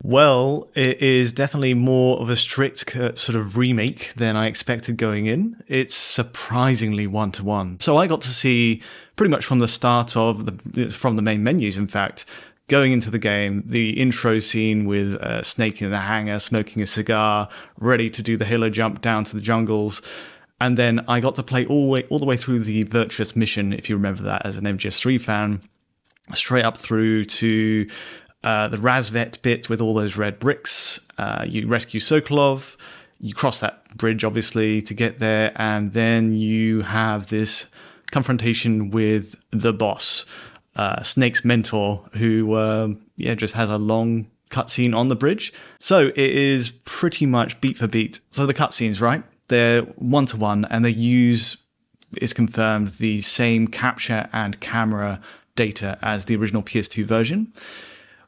Well, it is definitely more of a strict sort of remake than I expected going in. It's surprisingly one-to-one. So I got to see pretty much from the start of from the main menus, in fact, going into the game, the intro scene with Snake in the hangar, smoking a cigar, ready to do the halo jump down to the jungles. And then I got to play all the way through the Virtuous mission, if you remember that as an MGS3 fan, straight up through to the Razvet bit with all those red bricks. You rescue Sokolov, you cross that bridge, obviously, to get there, and then you have this confrontation with the boss, Snake's mentor, who just has a long cutscene on the bridge. So it is pretty much beat for beat. So the cutscenes, right? They're one-to-one, and they use, it's confirmed, the same capture and camera data as the original PS2 version,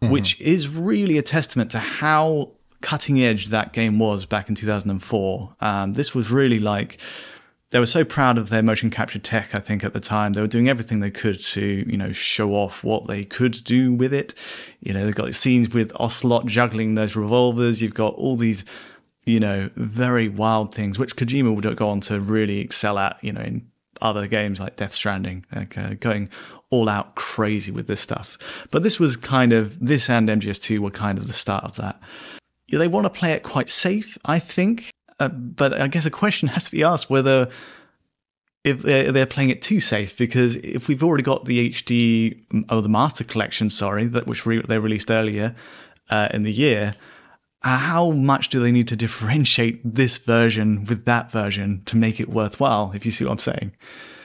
which is really a testament to how cutting edge that game was back in 2004. This was really like, they were so proud of their motion capture tech, I think, at the time. They were doing everything they could to, show off what they could do with it. They've got scenes with Ocelot juggling those revolvers. You've got all these, very wild things, which Kojima would go on to really excel at, in other games like Death Stranding, going all out crazy with this stuff. But this and MGS2 were kind of the start of that. They want to play it quite safe, I think. But I guess a question has to be asked whether if they're playing it too safe, because if we've already got the HD, the Master Collection, which they released earlier in the year, how much do they need to differentiate this version with that version to make it worthwhile, if you see what I'm saying?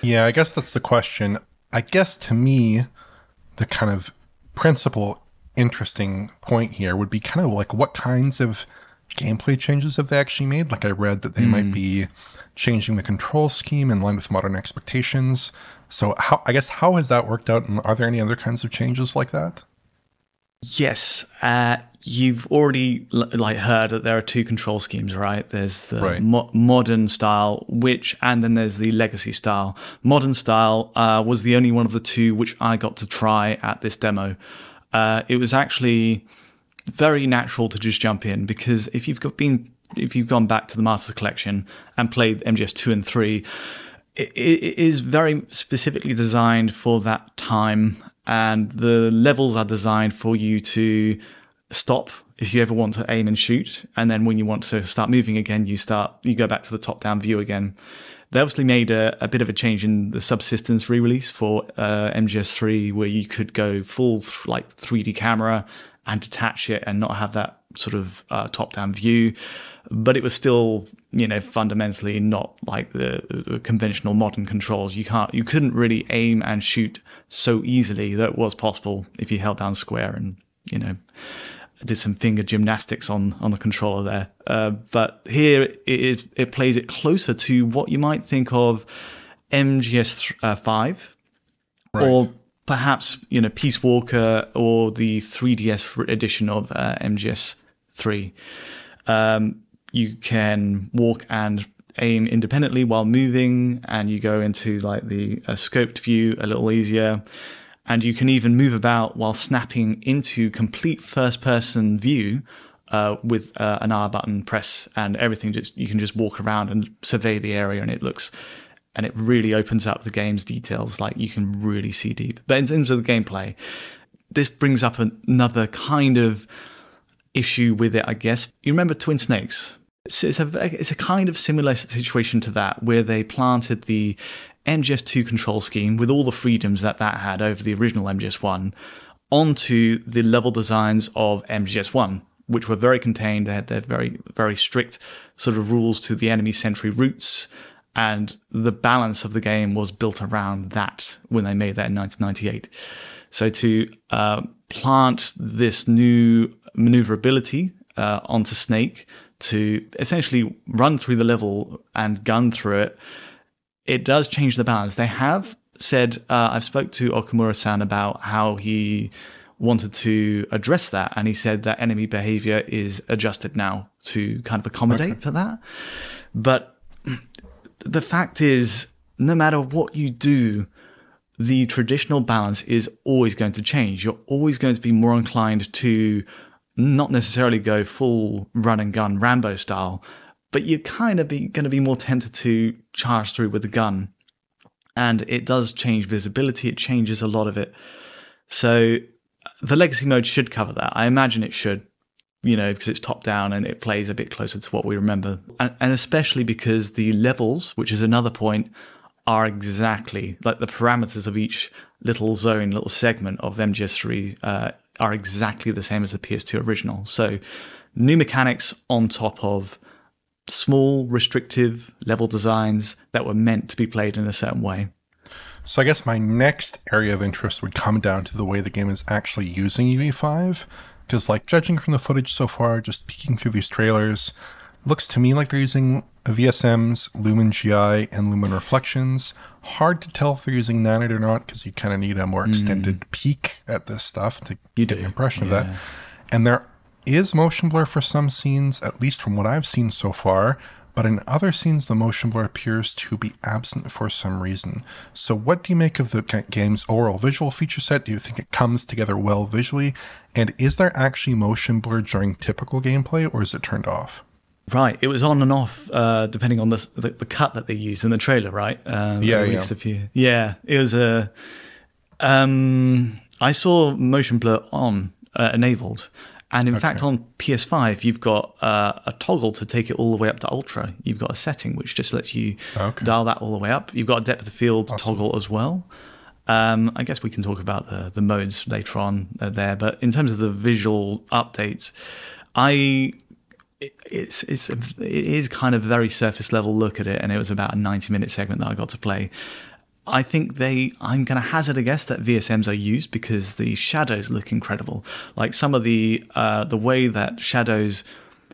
Yeah, I guess that's the question. I guess to me, the kind of principal interesting point here would be kind of like what kinds of gameplay changes have they actually made? Like I read that they might be changing the control scheme in line with modern expectations. So how has that worked out? And are there any other kinds of changes like that? Yes. You've already heard that there are two control schemes, right? There's the modern style, and then there's the legacy style. Modern style was the only one of the two which I got to try at this demo. It was actually very natural to just jump in, because if you've gone back to the Master Collection and played MGS 2 and 3, it is very specifically designed for that time, and the levels are designed for you to stop if you ever want to aim and shoot, and then when you want to start moving again, you go back to the top-down view again. They obviously made a bit of a change in the Subsistence re-release for MGS3, where you could go full 3D camera and detach it and not have that sort of top-down view. But it was still, fundamentally not like the conventional modern controls. You couldn't really aim and shoot so easily. That was possible if you held down square and, did some finger gymnastics on the controller there. But here it plays it closer to what you might think of MGS5 or perhaps, Peace Walker or the 3DS edition of MGS 3. You can walk and aim independently while moving, and you go into like the scoped view a little easier. And you can even move about while snapping into complete first-person view with an R button press, and everything. You can just walk around and survey the area, and it really opens up the game's details. Like, you can really see deep. But in terms of the gameplay, this brings up another kind of issue with it, I guess. You remember Twin Snakes? It's a kind of similar situation to that, where they planted the MGS2 control scheme with all the freedoms that had over the original MGS1 onto the level designs of MGS1, which were very contained. They had their very, very strict sort of rules to the enemy sentry routes, and the balance of the game was built around that when they made that in 1998. So to plant this new maneuverability onto Snake to essentially run through the level and gun through it, it does change the balance. They have said, I've spoke to Okamura-san about how he wanted to address that, and he said that enemy behavior is adjusted now to kind of accommodate for that. But the fact is, no matter what you do, the traditional balance is always going to change. You're always going to be more inclined to not necessarily go full run and gun Rambo style, but you're kind of going to be more tempted to charge through with the gun. And it does change visibility. It changes a lot of it. So the legacy mode should cover that. I imagine it should, because it's top down and it plays a bit closer to what we remember. And especially because the levels, which is another point, are exactly like the parameters of each little zone, little segment of MGS3 are exactly the same as the PS2 original. So new mechanics on top of small, restrictive level designs that were meant to be played in a certain way. So I guess my next area of interest would come down to the way the game is actually using UE5. Because, like, judging from the footage so far, just peeking through these trailers, looks to me like they're using VSMs, Lumen GI, and Lumen Reflections. Hard to tell if they're using Nanite or not, because you kind of need a more extended peek at this stuff to get an impression of that. And there is motion blur for some scenes, at least from what I've seen so far, but in other scenes the motion blur appears to be absent for some reason. So what do you make of the game's overall visual feature set? Do you think it comes together well visually? And is there actually motion blur during typical gameplay, or is it turned off? Right, it was on and off depending on the cut that they used in the trailer, right? Yeah, it was a... I saw motion blur on, enabled. And in fact, on PS5, you've got a toggle to take it all the way up to Ultra. You've got a setting which just lets you dial that all the way up. You've got a depth of field toggle as well. I guess we can talk about the modes later on there. But in terms of the visual updates, it is kind of a very surface level look at it, and it was about a 90-minute segment that I got to play. I think I'm going to hazard a guess that VSMs are used because the shadows look incredible. Like some of the way that shadows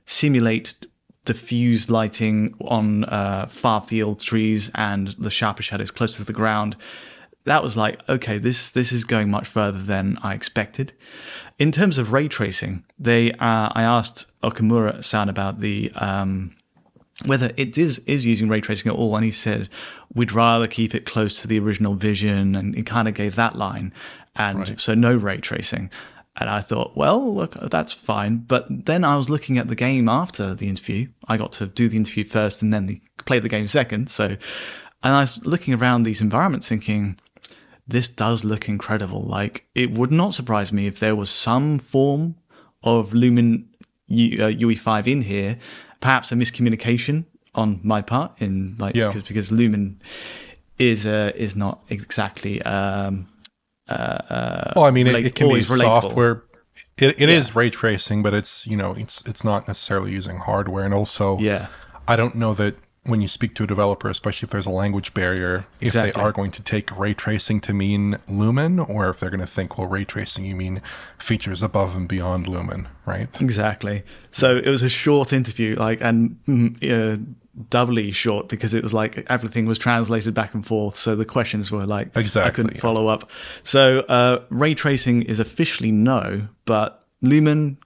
simulate diffused lighting on far field trees and the sharper shadows closer to the ground. That was like, okay, this is going much further than I expected. In terms of ray tracing, I asked Okamura-san about the whether it is using ray tracing at all, and he said we'd rather keep it close to the original vision, and he kind of gave that line, and so no ray tracing. And I thought, well, look, that's fine. But then I was looking at the game after the interview. I got to do the interview first and then play the game second. And I was looking around these environments thinking, this does look incredible. Like, it would not surprise me if there was some form of Lumen UE5 in here, perhaps a miscommunication on my part because Lumen is not exactly well, I mean, it can be software. It is ray tracing, but it's it's not necessarily using hardware. And also, I don't know that when you speak to a developer, especially if there's a language barrier, if they are going to take ray tracing to mean Lumen, or if they're going to think, well, ray tracing, you mean features above and beyond Lumen, right? Exactly. So it was a short interview, and doubly short because it was like everything was translated back and forth. So the questions were like, exactly, I couldn't follow up. So ray tracing is officially no, but Lumen ?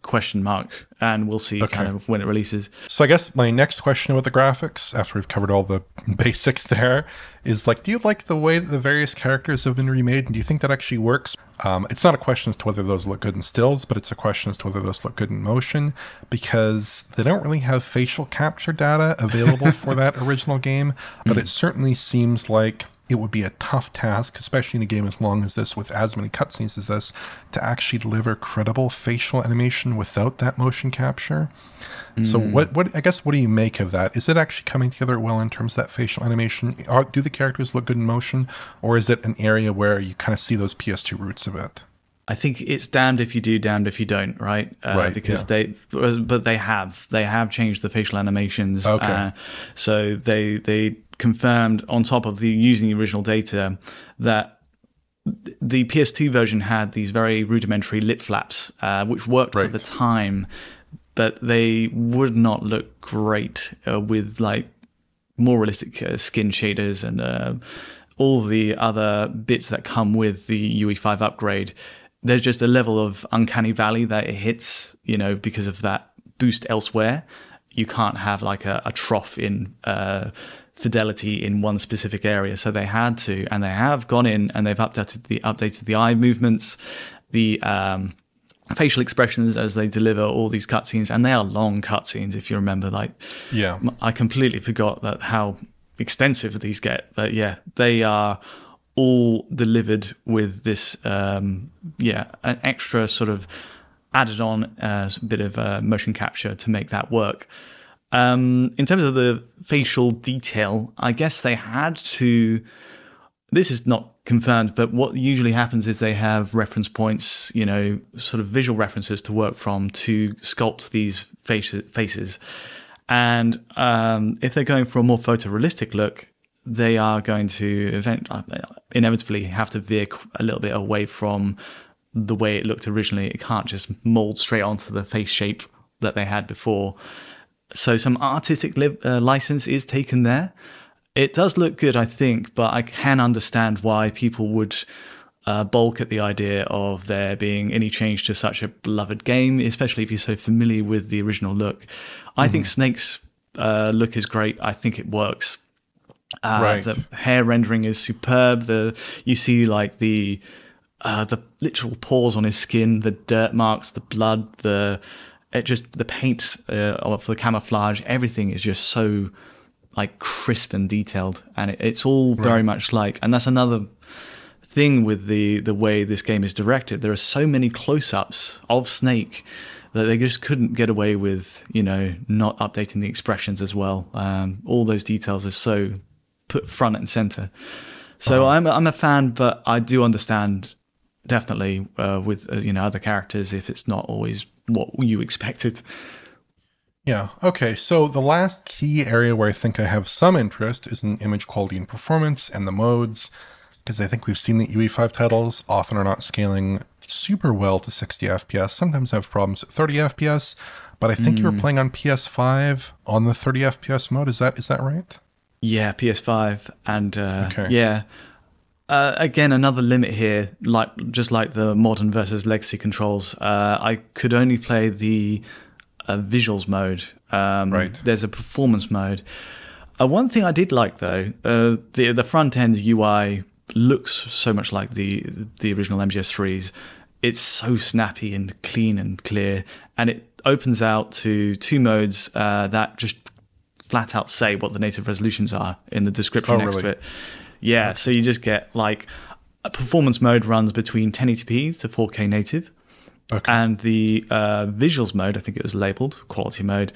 And we'll see kind of when it releases. So I guess my next question about the graphics, after we've covered all the basics there, is like, do you like the way that the various characters have been remade? And do you think that actually works? It's not a question as to whether those look good in stills, but it's a question as to whether those look good in motion, because they don't really have facial capture data available for that original game. But it certainly seems like it would be a tough task, especially in a game as long as this, with as many cutscenes as this, to actually deliver credible facial animation without that motion capture. So what I guess, what do you make of that? Is it actually coming together well in terms of that facial animation? Do the characters look good in motion, or is it an area where you kind of see those PS2 roots of it? I think it's damned if you do, damned if you don't, right? Right. Because they have changed the facial animations. Okay. So they confirmed on top of using the original data that the PS2 version had these very rudimentary lip flaps, which worked at the time, but they would not look great with like more realistic skin shaders and all the other bits that come with the UE5 upgrade. There's just a level of uncanny valley that it hits, because of that boost elsewhere. You can't have like a trough in fidelity in one specific area. So they had to, and they have gone in and they've updated the eye movements, the facial expressions as they deliver all these cutscenes, and they are long cutscenes. If you remember, I completely forgot that how extensive these get. But yeah, they are all delivered with this, an extra sort of added on bit of motion capture to make that work. In terms of the facial detail, I guess they had to. This is not confirmed, but what usually happens is they have reference points, sort of visual references to work from to sculpt these faces. And if they're going for a more photorealistic look, they are going to inevitably have to veer a little bit away from the way it looked originally. It can't just mold straight onto the face shape that they had before. So some artistic license is taken there. It does look good, I think, but I can understand why people would balk at the idea of there being any change to such a beloved game, especially if you're so familiar with the original look. I think Snake's look is great. I think it works. The hair rendering is superb. You see like the literal pores on his skin, the dirt marks, the blood, the paint of the camouflage. Everything is just so like crisp and detailed, and it's all very much like. And that's another thing with the way this game is directed. There are so many close-ups of Snake that they just couldn't get away with, not updating the expressions as well. All those details are so put front and center. So I'm a fan, but I do understand definitely with other characters if it's not always what you expected. Yeah. Okay. So the last key area where I think I have some interest is in image quality and performance and the modes, because I think we've seen that UE5 titles often are not scaling super well to 60 FPS. Sometimes have problems at 30 FPS, but I think you were playing on PS5 on the 30 FPS mode. Is that right? Yeah, PS5 and again, another limit here, just like the modern versus legacy controls. I could only play the visuals mode. There's a performance mode. One thing I did like though, the front end UI looks so much like the original MGS3s. It's so snappy and clean and clear, and it opens out to two modes that just flat out say what the native resolutions are in the description next to it. Yeah, so you just get like a performance mode runs between 1080p to 4K native, and the visuals mode, I think it was labeled quality mode,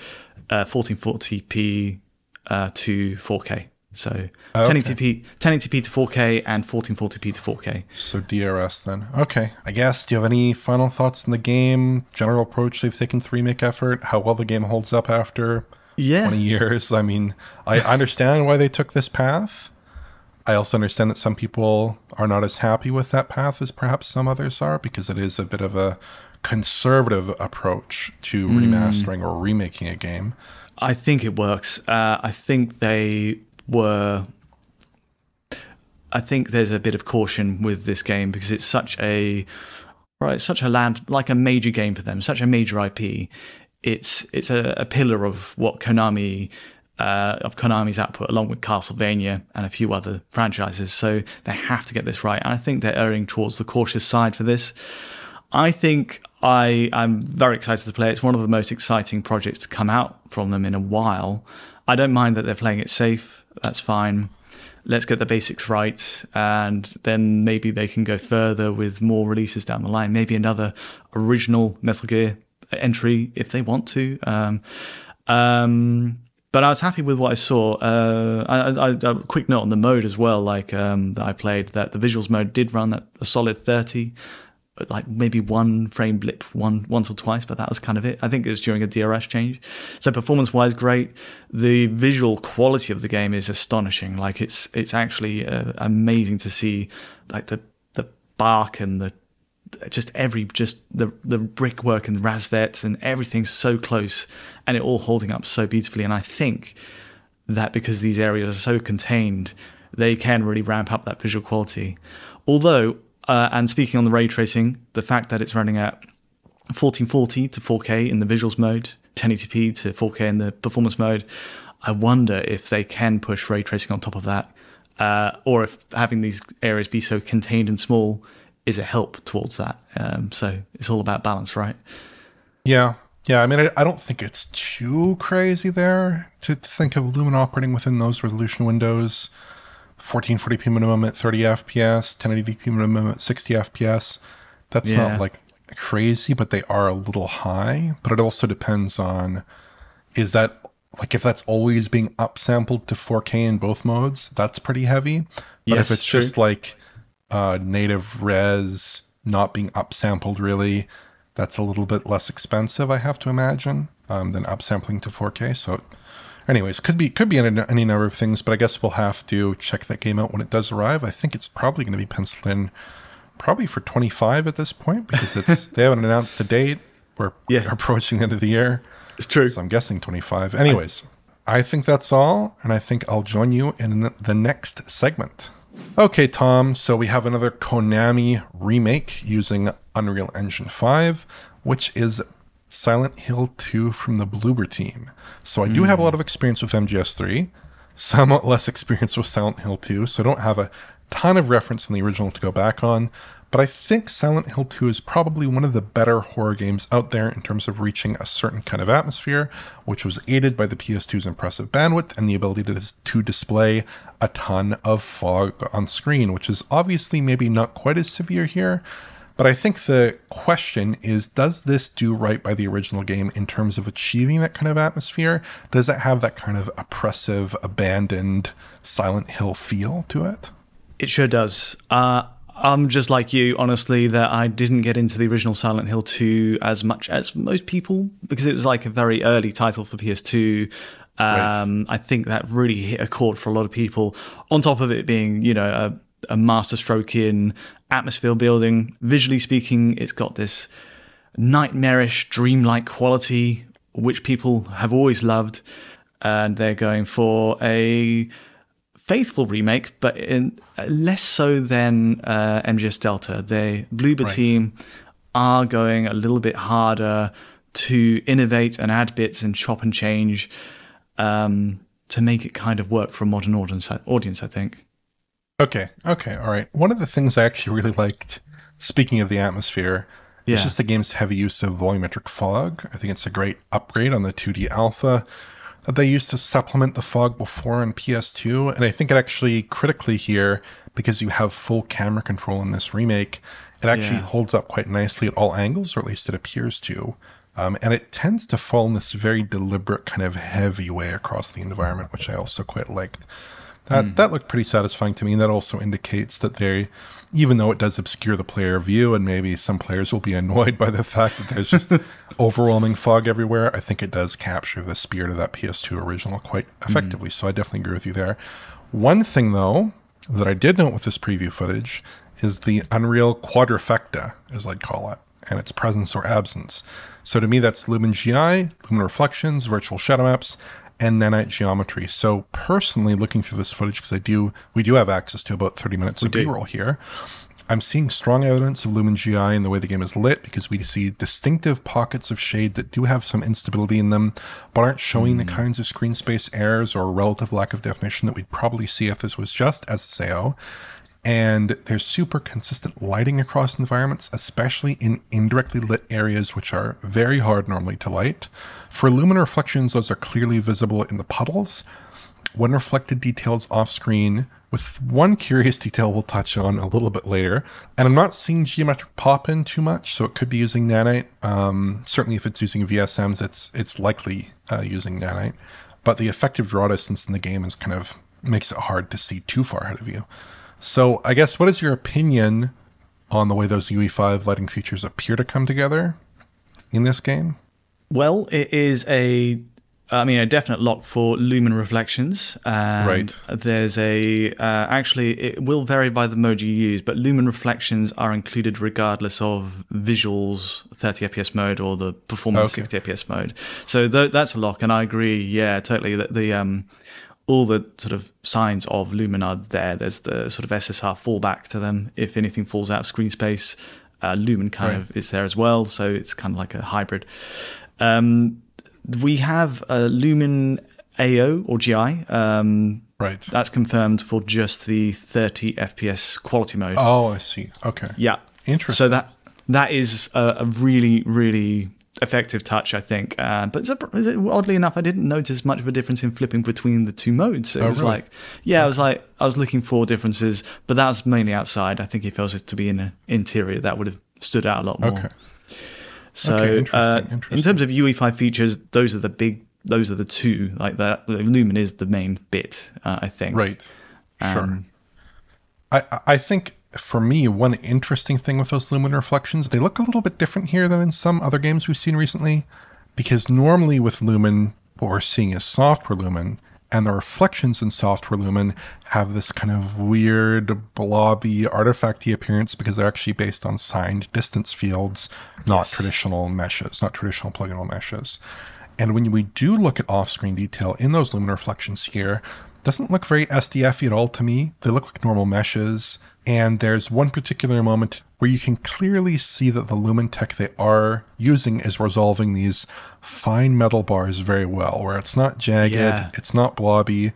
1440p to 4K. So 1080p to 4K and 1440p to 4K. So DRS then. Okay. I guess, do you have any final thoughts on the game? General approach they've taken to the remake effort? How well the game holds up after 20 years? I mean, I understand why they took this path. I also understand that some people are not as happy with that path as perhaps some others are, because it is a bit of a conservative approach to remastering or remaking a game. I think it works. I think there's a bit of caution with this game because it's such a major game for them, such a major IP. It's a pillar of what Konami's output, along with Castlevania and a few other franchises. So they have to get this right. And I think they're erring towards the cautious side for this. I think I'm very excited to play it. It's one of the most exciting projects to come out from them in a while. I don't mind that they're playing it safe. That's fine. Let's get the basics right, and then maybe they can go further with more releases down the line. Maybe another original Metal Gear entry if they want to. But I was happy with what I saw. A quick note on the mode as well, that I played, that the visuals mode did run at a solid 30, but like maybe one frame blip once or twice, but that was kind of it. I think it was during a DRS change. So performance-wise, great. The visual quality of the game is astonishing. Like it's actually amazing to see, like the bark and the brickwork and the rasvets and everything's so close and it all holding up so beautifully. And I think that because these areas are so contained, they can really ramp up that visual quality. Although, and speaking on the ray tracing, the fact that it's running at 1440 to 4K in the visuals mode, 1080p to 4K in the performance mode, I wonder if they can push ray tracing on top of that, or if having these areas be so contained and small is a help towards that. So it's all about balance, right? Yeah. I mean, I don't think it's too crazy there to think of Lumen operating within those resolution windows. 1440p minimum at 30 FPS, 1080p minimum at 60 FPS. That's not like crazy, but they are a little high. But it also depends on, is that, like, if that's always being upsampled to 4K in both modes, that's pretty heavy. But if it's just like native res not being upsampled really, that's a little bit less expensive, I have to imagine, than upsampling to 4K. So anyways, could be any number of things, but I guess we'll have to check that game out when it does arrive. I think it's probably going to be penciled in probably for 25 at this point, because they haven't announced a date. We're approaching the end of the year. It's true. So I'm guessing 25. Anyways, I think that's all, and I think I'll join you in the next segment. Okay, Tom, so we have another Konami remake using Unreal Engine 5, which is Silent Hill 2 from the Bloober team. So I do have a lot of experience with MGS 3, somewhat less experience with Silent Hill 2, so I don't have a ton of reference in the original to go back on, but I think Silent Hill 2 is probably one of the better horror games out there in terms of reaching a certain kind of atmosphere, which was aided by the PS2's impressive bandwidth and the ability to display a ton of fog on screen, which is obviously maybe not quite as severe here. But I think the question is, does this do right by the original game in terms of achieving that kind of atmosphere? Does it have that kind of oppressive, abandoned Silent Hill feel to it? It sure does. I'm just like you, honestly, that I didn't get into the original Silent Hill 2 as much as most people, because it was like a very early title for PS2. Right. I think that really hit a chord for a lot of people. On top of it being, you know, a masterstroke in atmosphere building. Visually speaking, it's got this nightmarish, dreamlike quality, which people have always loved. And they're going for a faithful remake, but less so than MGS Delta. The Bloober team are going a little bit harder to innovate and add bits and chop and change to make it kind of work for a modern audience, I think. Okay, all right. One of the things I actually really liked, speaking of the atmosphere, is just the game's heavy use of volumetric fog. I think it's a great upgrade on the 2D alpha that they used to supplement the fog before on PS2. And I think it actually, critically here, because you have full camera control in this remake, it actually holds up quite nicely at all angles, or at least it appears to. And it tends to fall in this very deliberate kind of heavy way across the environment, which I also quite liked. That looked pretty satisfying to me, and that also indicates that even though it does obscure the player view, and maybe some players will be annoyed by the fact that there's just overwhelming fog everywhere, I think it does capture the spirit of that PS2 original quite effectively. So I definitely agree with you there. One thing, though, that I did note with this preview footage is the Unreal Quadrifecta, as I'd call it. and its presence or absence. So to me, that's Lumen GI, Lumen Reflections, Virtual Shadow Maps, and Nanite Geometry. So personally, looking through this footage, because we do have access to about 30 minutes of B-roll here, I'm seeing strong evidence of Lumen GI in the way the game is lit, because we see distinctive pockets of shade that do have some instability in them, but aren't showing the kinds of screen space errors or relative lack of definition that we'd probably see if this was just SSAO. And there's super consistent lighting across environments, especially in indirectly lit areas, which are very hard normally to light. For Lumen Reflections, those are clearly visible in the puddles. When reflected details off screen, with one curious detail we'll touch on a little bit later. And I'm not seeing geometric pop-in too much, so it could be using Nanite. Certainly if it's using VSMs, it's likely using Nanite. But the effective draw distance in the game is kind of makes it hard to see too far ahead of you. So I guess, what is your opinion on the way those UE5 lighting features appear to come together in this game? Well, it is a definite lock for Lumen Reflections. And right. There's actually, it will vary by the mode you use, but Lumen Reflections are included regardless of visuals 30 FPS mode or the performance 60 FPS mode. So that's a lock, and I agree, yeah, totally, that the all the sort of signs of Lumen are there. There's the sort of SSR fallback to them. If anything falls out of screen space, Lumen kind of is there as well. So it's kind of like a hybrid. We have Lumen AO or GI. Right. That's confirmed for just the 30 FPS quality mode. Oh, I see. Okay. Yeah. Interesting. So that is a really, really effective touch, I think. But oddly enough, I didn't notice much of a difference in flipping between the two modes. It was really? like, yeah, I was looking for differences, but that was mainly outside. I think if I was to be in the interior, that would have stood out a lot more. Okay. So, Interesting. in terms of UE5 features, those are the two. Like that, Lumen is the main bit, I think. Right. Sure. I think, for me, one interesting thing with those Lumen Reflections, they look a little bit different here than in some other games we've seen recently, because normally with Lumen, what we're seeing is software Lumen, and the reflections in software Lumen have this kind of weird, blobby, artifacty appearance because they're actually based on signed distance fields, not traditional meshes, not traditional polygonal meshes. And when we do look at off-screen detail in those Lumen Reflections here, it doesn't look very SDF-y at all to me. They look like normal meshes. And there's one particular moment where you can clearly see that the Lumen tech they are using is resolving these fine metal bars very well, where it's not jagged, it's not blobby,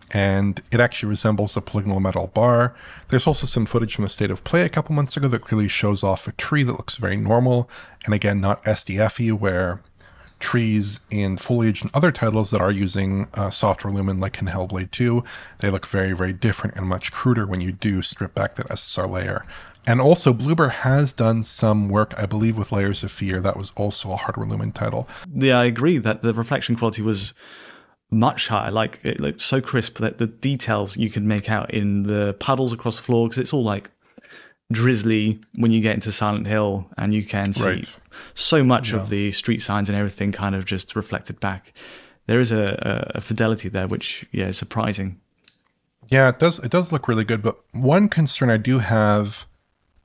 and it actually resembles a polygonal metal bar. There's also some footage from the State of Play a couple months ago that clearly shows off a tree that looks very normal, and again, not SDF-y, where trees and foliage and other titles that are using software Lumen, like in Hellblade 2, they look very, very different and much cruder when you do strip back that SSR layer. And also, Bloober has done some work, I believe, with Layers of Fear. That was also a hardware Lumen title. Yeah, I agree that the reflection quality was much higher. Like, it looked so crisp that the details you could make out in the puddles across the floor, because it's all like drizzly when you get into Silent Hill, and you can see so much of the street signs and everything kind of just reflected back. There is a fidelity there, which is surprising. Yeah, it does look really good. But one concern I do have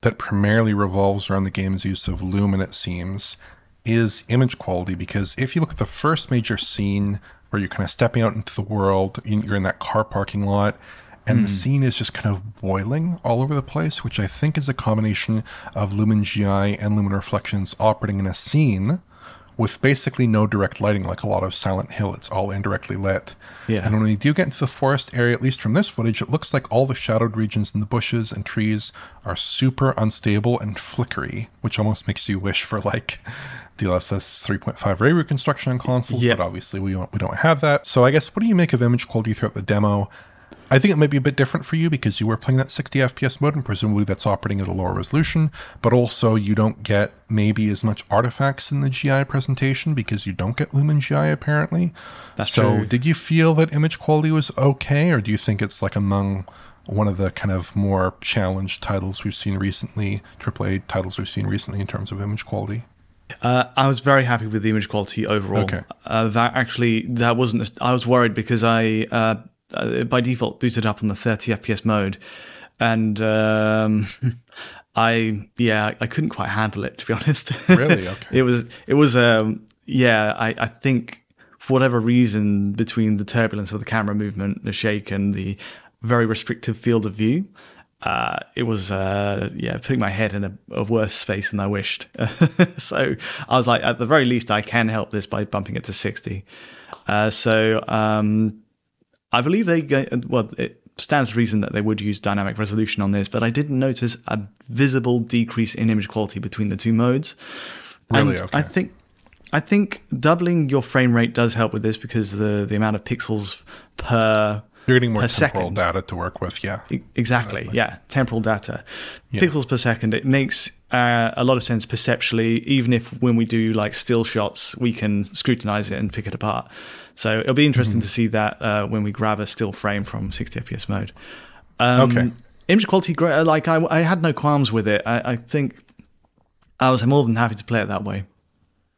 that primarily revolves around the game's use of Lumen, it seems, is image quality. Because if you look at the first major scene where you're kind of stepping out into the world, you're in that car parking lot, and the scene is just kind of boiling all over the place, which I think is a combination of Lumen GI and Lumen Reflections operating in a scene with basically no direct lighting, like a lot of Silent Hill. It's all indirectly lit. Yeah. And when we do get into the forest area, at least from this footage, it looks like all the shadowed regions in the bushes and trees are super unstable and flickery, which almost makes you wish for like DLSS 3.5 ray reconstruction on consoles, but obviously we don't have that. So I guess, what do you make of image quality throughout the demo? I think it might be a bit different for you because you were playing that 60 FPS mode, and presumably that's operating at a lower resolution, but also you don't get maybe as much artifacts in the GI presentation because you don't get Lumen GI apparently. That's true. So did you feel that image quality was okay, or do you think it's like among one of the kind of more challenged titles we've seen recently, AAA titles we've seen recently in terms of image quality? I was very happy with the image quality overall. Okay. That wasn't. I was worried because I by default booted up on the 30 FPS mode, and I couldn't quite handle it, to be honest. Really? Okay. I think for whatever reason, between the turbulence of the camera movement, the shake, and the very restrictive field of view, it was putting my head in a worse space than I wished. So I was like, at the very least, I can help this by bumping it to 60. I believe it stands to reason that they would use dynamic resolution on this, but I didn't notice a visible decrease in image quality between the two modes. Really? And Okay. I think doubling your frame rate does help with this, because the amount of pixels per You're getting more per temporal second. data to work with, yeah. Exactly, yeah. Temporal data. Yeah. Pixels per second. It makes a lot of sense perceptually, even if when we do like still shots, we can scrutinize it and pick it apart. So it'll be interesting to see that when we grab a still frame from 60 FPS mode. Okay. Image quality, great. Like I had no qualms with it. I think I was more than happy to play it that way.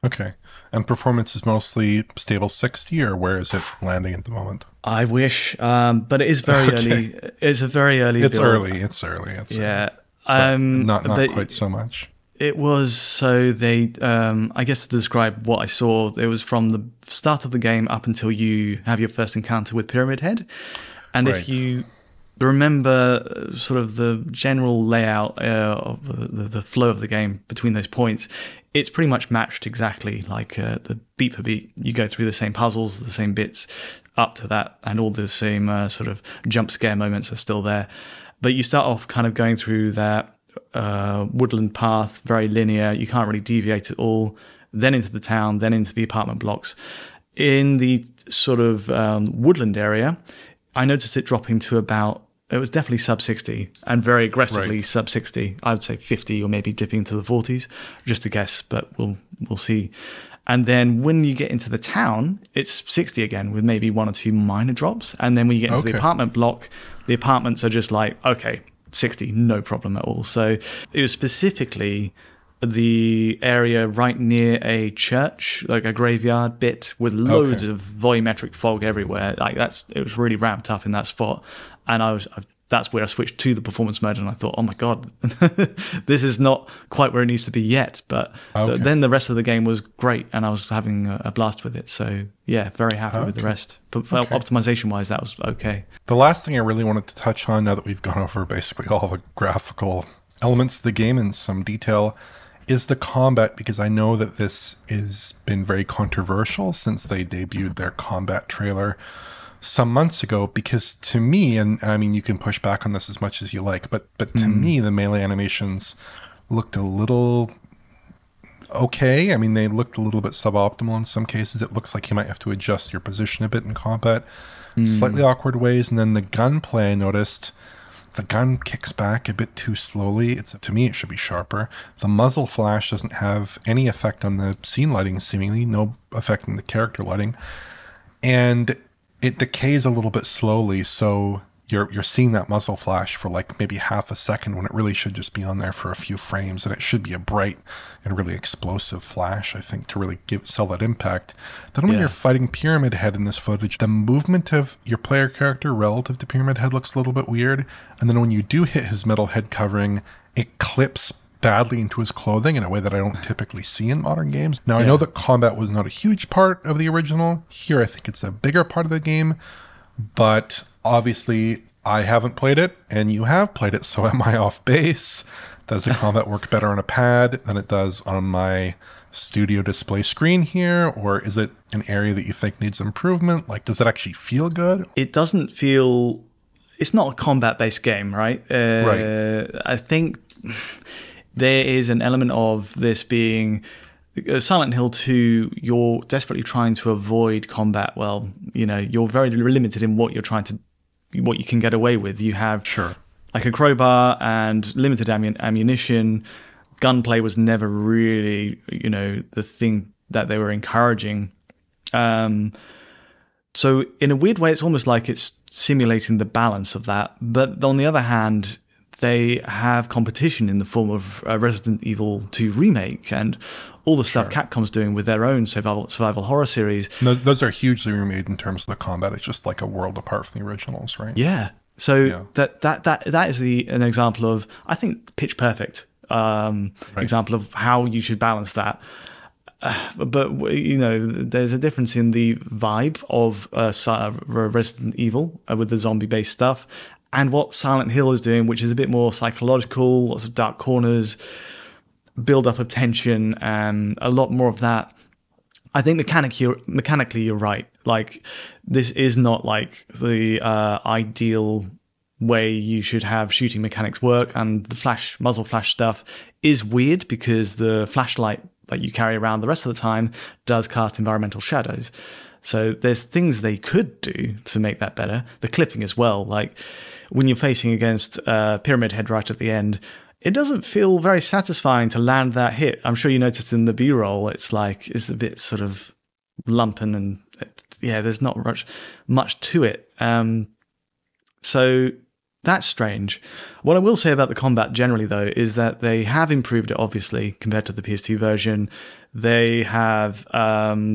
Okay. And performance is mostly stable 60, or where is it landing at the moment? I wish, but it is very early. It's a very early It's build. It's early. Yeah. Not quite so much. It was, so they, I guess to describe what I saw, it was from the start of the game up until you have your first encounter with Pyramid Head. And Right. if you remember sort of the general layout of the flow of the game between those points, it's pretty much matched exactly, like the beat for beat. You go through the same puzzles, the same bits up to that, and all the same sort of jump scare moments are still there. But you start off kind of going through that woodland path, very linear. You can't really deviate at all. Then into the town, then into the apartment blocks. In the sort of woodland area, I noticed it dropping to about, it was definitely sub 60 and very aggressively Right. sub 60. I would say 50 or maybe dipping into the 40s, just a guess, but we'll see. And then when you get into the town, it's 60 again with maybe one or two minor drops. And then when you get into the apartment block, the apartments are just like, okay, 60, no problem at all. So it was specifically the area right near a church, like a graveyard bit with loads of volumetric fog everywhere. Like it was really ramped up in that spot. And that's where I switched to the performance mode, and I thought, oh my God, this is not quite where it needs to be yet. But then the rest of the game was great, and I was having a blast with it. So yeah, very happy with the rest. But optimization wise, that was okay. The last thing I really wanted to touch on, now that we've gone over basically all the graphical elements of the game in some detail, is the combat, because I know that this has been very controversial since they debuted their combat trailer some months ago, because to me, and I mean, you can push back on this as much as you like, but to me, the melee animations looked a little okay. I mean, they looked a little bit suboptimal in some cases. It looks like you might have to adjust your position a bit in combat, slightly awkward ways. And then the gunplay, I noticed the gun kicks back a bit too slowly. To me, it should be sharper. The muzzle flash doesn't have any effect on the scene lighting, seemingly no effect on the character lighting, and it decays a little bit slowly, so you're seeing that muzzle flash for like maybe half a second when it really should just be on there for a few frames, and it should be a bright and really explosive flash, I think, to really sell that impact. Then when you're fighting Pyramid Head in this footage, the movement of your player character relative to Pyramid Head looks a little bit weird, and then when you do hit his metal head covering, it clips badly into his clothing in a way that I don't typically see in modern games. Now, I know that combat was not a huge part of the original. Here, I think it's a bigger part of the game, but obviously I haven't played it, and you have played it, so am I off base? Does the combat work better on a pad than it does on my studio display screen here, or is it an area that you think needs improvement? Like, does it actually feel good? It doesn't feel... It's not a combat-based game, right? Right. I think... There is an element of this being Silent Hill 2, you're desperately trying to avoid combat. Well, you know, you're very limited in what what you can get away with. You have like a crowbar and limited ammunition. Gunplay was never really, you know, the thing that they were encouraging. So in a weird way, it's almost like it's simulating the balance of that. But on the other hand, they have competition in the form of Resident Evil 2 remake and all the stuff Capcom's doing with their own survival horror series. Those are hugely remade in terms of the combat. It's just like a world apart from the originals, right? Yeah. So that is an example of, I think, pitch perfect example of how you should balance that. But there's a difference in the vibe of Resident Evil with the zombie-based stuff, and what Silent Hill is doing, which is a bit more psychological, lots of dark corners, build up of tension, and a lot more of that. I think mechanically you're right. Like, this is not like the ideal way you should have shooting mechanics work, and the muzzle flash stuff is weird because the flashlight that you carry around the rest of the time does cast environmental shadows. So there's things they could do to make that better. The clipping as well, like when you're facing against Pyramid Head right at the end, it doesn't feel very satisfying to land that hit. I'm sure you noticed in the B-roll, it's a bit sort of lumping, and there's not much to it. So that's strange. What I will say about the combat generally, though, is that they have improved it, obviously, compared to the PS2 version. They have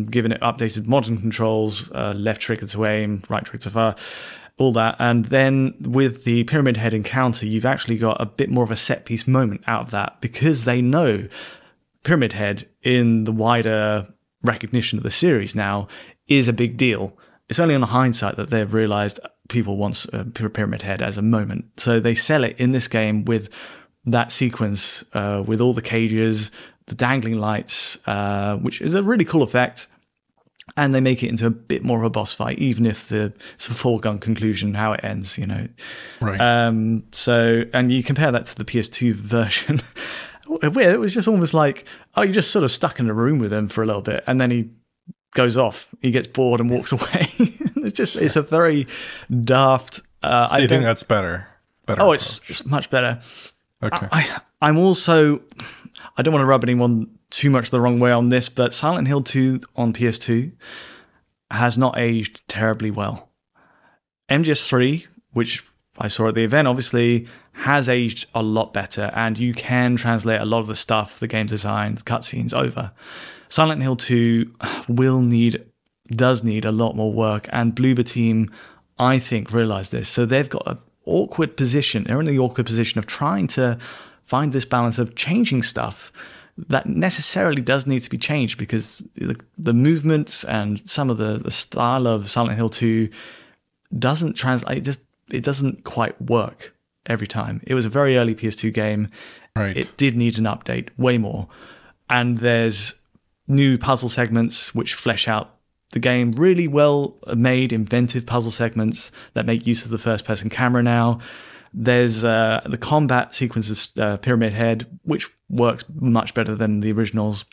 given it updated modern controls, left trigger to aim, right trigger to fire, all that. And then with the Pyramid Head encounter, you've actually got a bit more of a set-piece moment out of that, because they know Pyramid Head, in the wider recognition of the series now, is a big deal. It's only on the hindsight that they've realized people want Pyramid Head as a moment. So they sell it in this game with that sequence, with all the cages, the dangling lights, which is a really cool effect. And they make it into a bit more of a boss fight, even if it's a foregone conclusion how it ends, Right. And you compare that to the PS2 version, where it was just almost like, you're just sort of stuck in a room with him for a little bit, and then he goes off, he gets bored and walks away. It's a very daft. So you think that's better? Oh, it's much better. Okay. I'm also, I don't want to rub anyone too much the wrong way on this, but Silent Hill 2 on PS2 has not aged terribly well. MGS 3, which I saw at the event, obviously has aged a lot better, and you can translate a lot of the stuff, the game design, the cutscenes over. Silent Hill 2 does need a lot more work, and Bloober Team, I think, realized this. So they've got an awkward position. They're in the awkward position of trying to find this balance of changing stuff that necessarily does need to be changed, because the movements and some of the style of Silent Hill 2 doesn't translate. It doesn't quite work every time. It was a very early PS2 game. Right. It did need an update, way more. And there's new puzzle segments which flesh out the game, really well made, inventive puzzle segments that make use of the first-person camera now. There's the combat sequences, Pyramid Head, which works much better than the originals.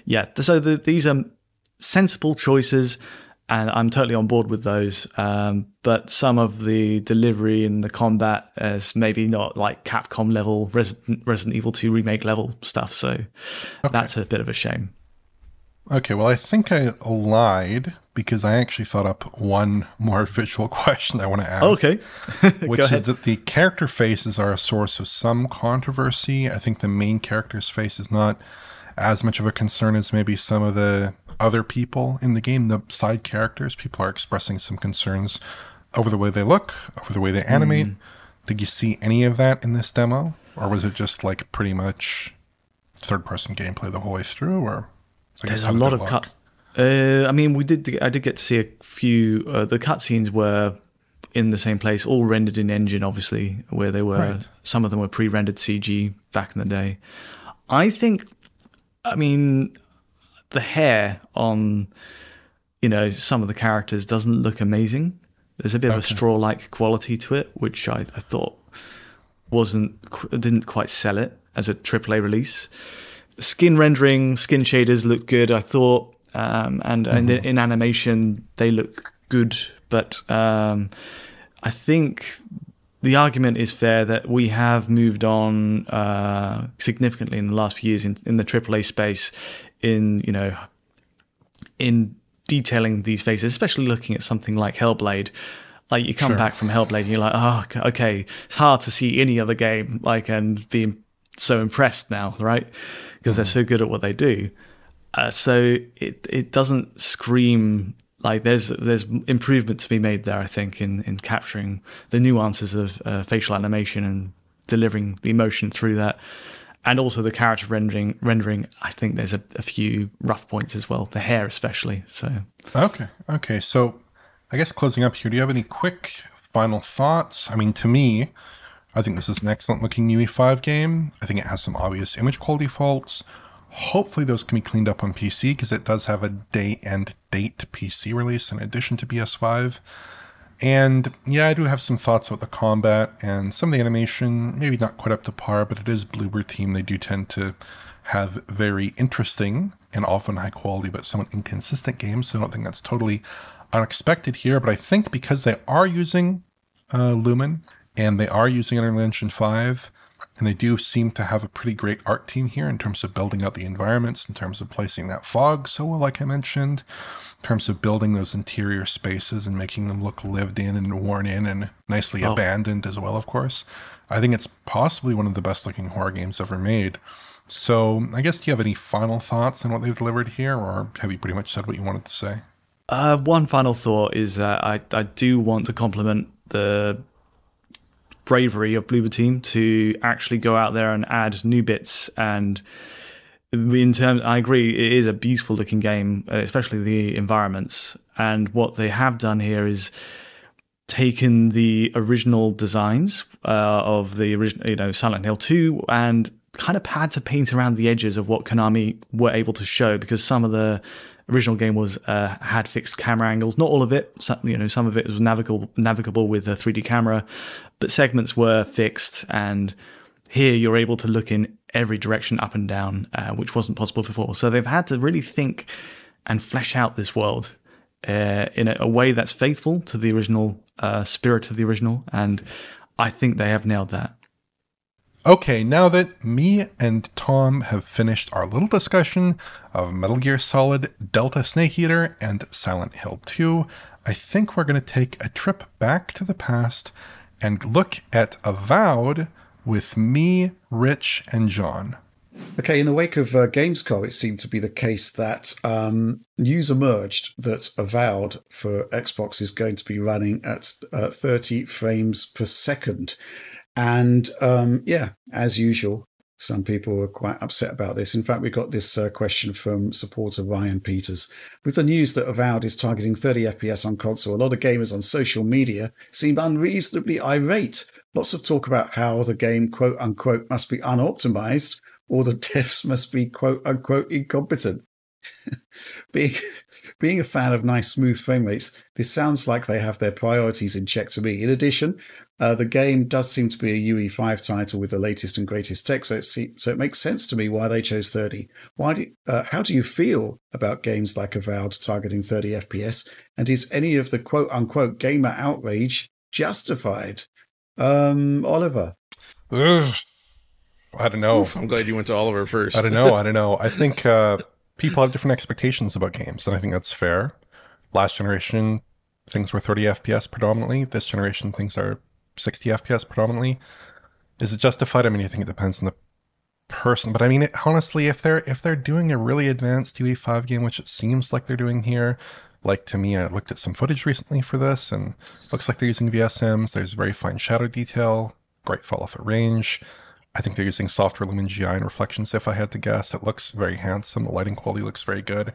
Yeah, so these are sensible choices, and I'm totally on board with those. But some of the delivery and the combat is maybe not like Capcom level, Resident Evil 2 remake level stuff. So that's a bit of a shame. Okay, well, I think I lied, because I actually thought up one more visual question I want to ask. Okay. Which is that the character faces are a source of some controversy. I think the main character's face is not as much of a concern as maybe some of the other people in the game. The side characters, people are expressing some concerns over the way they look, over the way they animate. Did you see any of that in this demo? Or was it just like pretty much third-person gameplay the whole way through? Or there's a lot of cuts. I mean, I did get to see a few. The cutscenes were in the same place, all rendered in engine, obviously, where they were. Right. Some of them were pre-rendered CG back in the day. I think, I mean, the hair on, some of the characters doesn't look amazing. There's a bit of a straw-like quality to it, which I thought didn't quite sell it as a AAA release. Skin rendering, skin shaders look good, I thought, and in animation they look good, but I think the argument is fair that we have moved on significantly in the last few years in the AAA space in detailing these faces, especially looking at something like Hellblade. Like, you come back from Hellblade and you're like, oh, okay, it's hard to see any other game and be so impressed now, right? Because they're so good at what they do. So it doesn't scream like there's improvement to be made there, I think, in capturing the nuances of facial animation and delivering the emotion through that. And also the character rendering, I think there's a few rough points as well, the hair especially. So Okay. So I guess closing up here, do you have any quick final thoughts? I mean, to me, I think this is an excellent looking UE5 game. I think it has some obvious image quality faults. Hopefully those can be cleaned up on PC, because it does have a day and date PC release in addition to PS5. And yeah, I do have some thoughts about the combat and some of the animation, maybe not quite up to par, but it is Bloober Team. They do tend to have very interesting and often high quality, but somewhat inconsistent games. So I don't think that's totally unexpected here. But I think because they are using Lumen and they are using Unreal Engine 5, and they do seem to have a pretty great art team here in terms of building out the environments, in terms of placing that fog so well, like I mentioned, in terms of building those interior spaces and making them look lived in and worn in and nicely abandoned as well, of course. I think it's possibly one of the best looking horror games ever made. So I guess, do you have any final thoughts on what they've delivered here, or have you pretty much said what you wanted to say? One final thought is that I do want to compliment the bravery of Bloober Team to actually go out there and add new bits. And in terms, I agree, it is a beautiful looking game, especially the environments. And what they have done here is taken the original designs of the original, Silent Hill 2, and kind of had to paint around the edges of what Konami were able to show, because some of the original game was had fixed camera angles. Not all of it. Some of it was navigable with a 3D camera, but segments were fixed. And here you're able to look in every direction, up and down, which wasn't possible before. So they've had to really think and flesh out this world in a way that's faithful to the original spirit of the original. And I think they have nailed that. Okay, now that me and Tom have finished our little discussion of Metal Gear Solid, Delta Snake Eater, and Silent Hill 2, I think we're going to take a trip back to the past and look at Avowed with me, Rich, and John. Okay, in the wake of Gamescom, it seemed to be the case that news emerged that Avowed for Xbox is going to be running at 30 frames per second. And as usual, some people were quite upset about this. In fact, we got this question from supporter Ryan Peters. With the news that Avowed is targeting 30 FPS on console, a lot of gamers on social media seem unreasonably irate. Lots of talk about how the game, quote unquote, must be unoptimized, or the devs must be, quote unquote, incompetent. Being a fan of nice, smooth frame rates, this sounds like they have their priorities in check to me. In addition, the game does seem to be a UE5 title with the latest and greatest tech, so it makes sense to me why they chose 30. How do you feel about games like Avowed targeting 30 FPS? And is any of the quote-unquote gamer outrage justified? Oliver? Ugh. I don't know. Oof, I'm glad you went to Oliver first. I don't know. I think people have different expectations about games, and I think that's fair. Last generation, things were 30 FPS predominantly. This generation, things are 60 FPS predominantly. Is it justified? I mean, I think it depends on the person. But I mean, honestly, if they're doing a really advanced UE5 game, which it seems like they're doing here, like to me, I looked at some footage recently for this, and looks like they're using VSMs. There's very fine shadow detail, great fall off at range. I think they're using software lumen GI and reflections, if I had to guess. It looks very handsome. The lighting quality looks very good.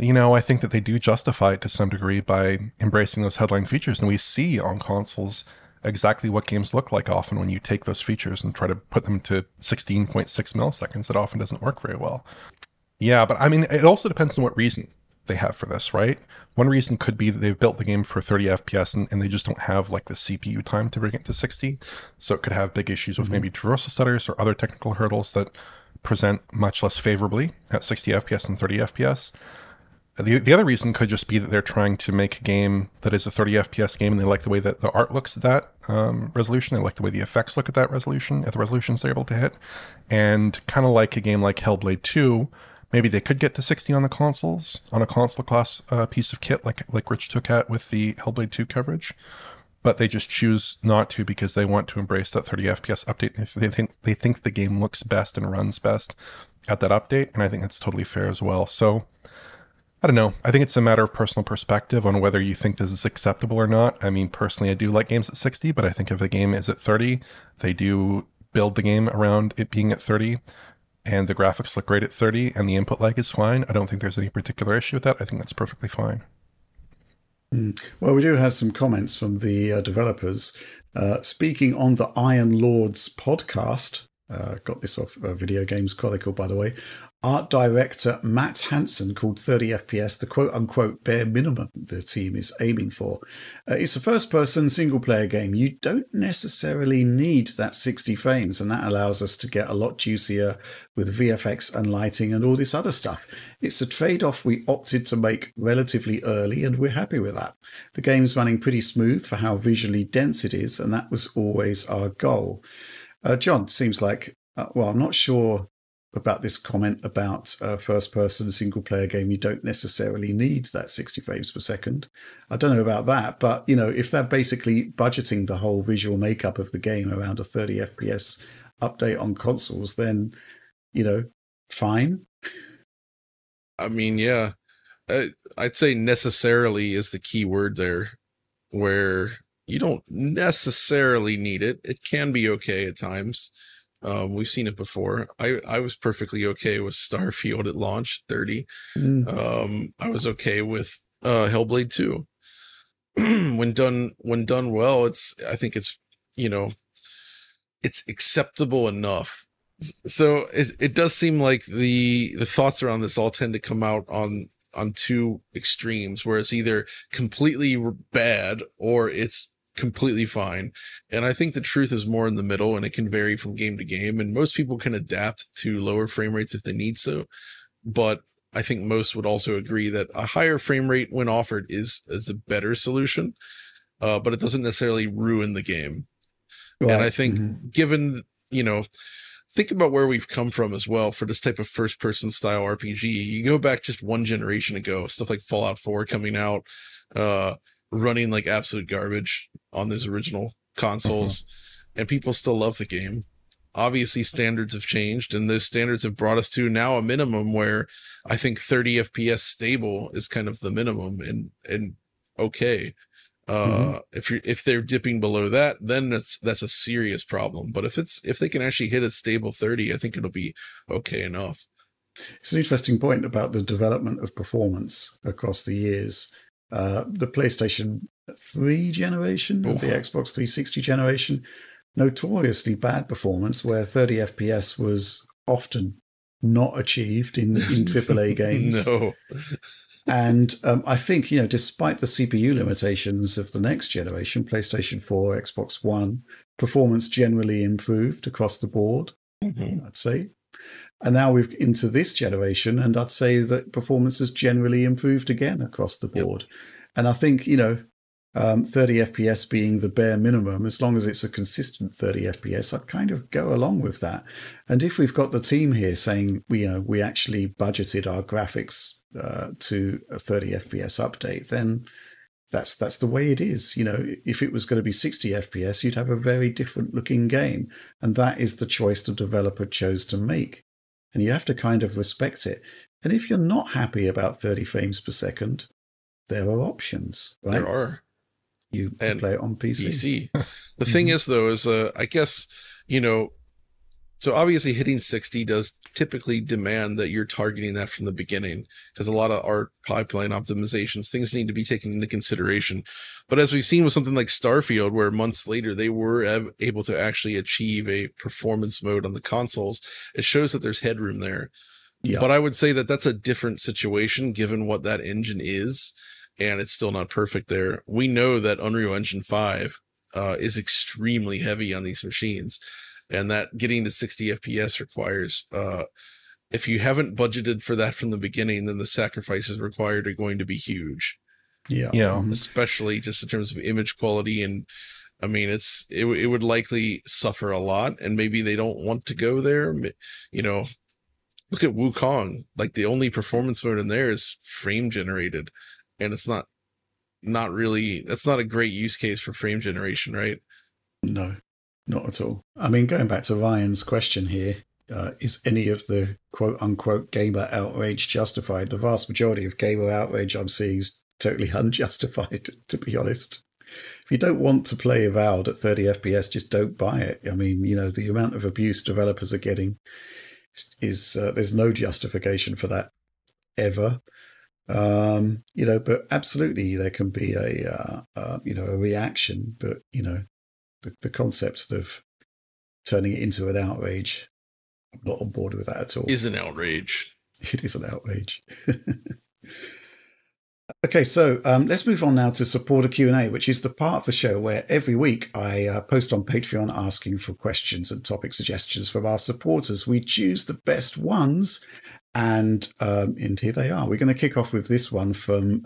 I think that they do justify it to some degree by embracing those headline features. And we see on consoles exactly what games look like often when you take those features and try to put them to 16.6 milliseconds. It often doesn't work very well. Yeah, but I mean, it also depends on what reason they have for this, right? One reason could be that they've built the game for 30 FPS and they just don't have like the CPU time to bring it to 60. So it could have big issues with maybe traversal stutters or other technical hurdles that present much less favorably at 60 FPS than 30 FPS. The other reason could just be that they're trying to make a game that is a 30 FPS game and they like the way that the art looks at that resolution. They like the way the effects look at that resolution, at the resolutions they're able to hit. And kind of like a game like Hellblade 2, maybe they could get to 60 on the consoles, on a console class piece of kit like Rich took at with the Hellblade 2 coverage. But they just choose not to because they want to embrace that 30 FPS update. They think the game looks best and runs best at that update. And I think that's totally fair as well. So I don't know. I think it's a matter of personal perspective on whether you think this is acceptable or not. I mean, personally, I do like games at 60, but I think if a game is at 30, they do build the game around it being at 30, and the graphics look great at 30, and the input lag is fine. I don't think there's any particular issue with that. I think that's perfectly fine. Well, we do have some comments from the developers. Speaking on the Iron Lords podcast, got this off Video Games Chronicle, by the way. Art director Matt Hansen called 30 FPS the quote-unquote bare minimum the team is aiming for. It's a first-person single-player game. You don't necessarily need that 60 frames, and that allows us to get a lot juicier with VFX and lighting and all this other stuff. It's a trade-off we opted to make relatively early, and we're happy with that. The game's running pretty smooth for how visually dense it is, and that was always our goal. John, seems like, well, I'm not sure about this comment about first-person single-player game. You don't necessarily need that 60 frames per second. I don't know about that, but, you know, if they're basically budgeting the whole visual makeup of the game around a 30 FPS update on consoles, then, you know, fine. I mean, yeah, I'd say necessarily is the key word there, where you don't necessarily need it. It can be okay at times. We've seen it before. I was perfectly okay with Starfield at launch 30. I was okay with Hellblade 2. when done well, I think it's, you know, it's acceptable enough. So it does seem like the thoughts around this all tend to come out on two extremes, where it's either completely bad or it's completely fine. And I think the truth is more in the middle, and it can vary from game to game, and most people can adapt to lower frame rates if they need so. But I think most would also agree that a higher frame rate when offered is a better solution, but it doesn't necessarily ruin the game. Right. And I think given, you know, think about where we've come from as well for this type of first person style RPG. You go back just one generation ago, stuff like Fallout 4 coming out, running like absolute garbage on those original consoles, and people still love the game. Obviously standards have changed, and those standards have brought us to now a minimum where I think 30 FPS stable is kind of the minimum, and okay. If they're dipping below that, then that's a serious problem. But if they can actually hit a stable 30, I think it'll be okay enough. It's an interesting point about the development of performance across the years. The PlayStation 3 generation, the Xbox 360 generation, notoriously bad performance, where 30 FPS was often not achieved in AAA games. No. And I think, you know, despite the CPU limitations of the next generation, PlayStation 4, Xbox One, performance generally improved across the board, I'd say. And now we're into this generation, and I'd say that performance has generally improved again across the board. Yep. And I think, you know, 30 FPS being the bare minimum, as long as it's a consistent 30 FPS, I'd kind of go along with that. And if we've got the team here saying, we actually budgeted our graphics to a 30 FPS update, then that's the way it is. You know, if it was going to be 60 FPS, you'd have a very different looking game. And that is the choice the developer chose to make. And you have to kind of respect it. And if you're not happy about 30 frames per second, there are options, right? There are. You can play it on PC. The thing is, though, is I guess, you know, so obviously hitting 60 does typically demand that you're targeting that from the beginning, because a lot of our pipeline optimizations, things need to be taken into consideration. But as we've seen with something like Starfield, where months later they were able to actually achieve a performance mode on the consoles, it shows that there's headroom there. Yeah. But I would say that that's a different situation given what that engine is, and it's still not perfect there. We know that Unreal Engine 5 is extremely heavy on these machines, and that getting to 60 FPS requires, if you haven't budgeted for that from the beginning, then the sacrifices required are going to be huge. Yeah. Especially just in terms of image quality. And I mean, it would likely suffer a lot, and maybe they don't want to go there. You know, look at Wukong. Like, the only performance mode in there is frame generated, and it's not really, that's not a great use case for frame generation, right? No, not at all. I mean, going back to Ryan's question here, is any of the quote unquote gamer outrage justified? The vast majority of gamer outrage I'm seeing is totally unjustified, to be honest. If you don't want to play Avowed at 30 FPS, just don't buy it. I mean, the amount of abuse developers are getting is there's no justification for that ever. But absolutely there can be a reaction, but the concept of turning it into an outrage, I'm not on board with that at all. Is an outrage. It is an outrage. Okay, so let's move on now to Supporter Q&A, which is the part of the show where every week I post on Patreon asking for questions and topic suggestions from our supporters. We choose the best ones, and here they are. We're going to kick off with this one from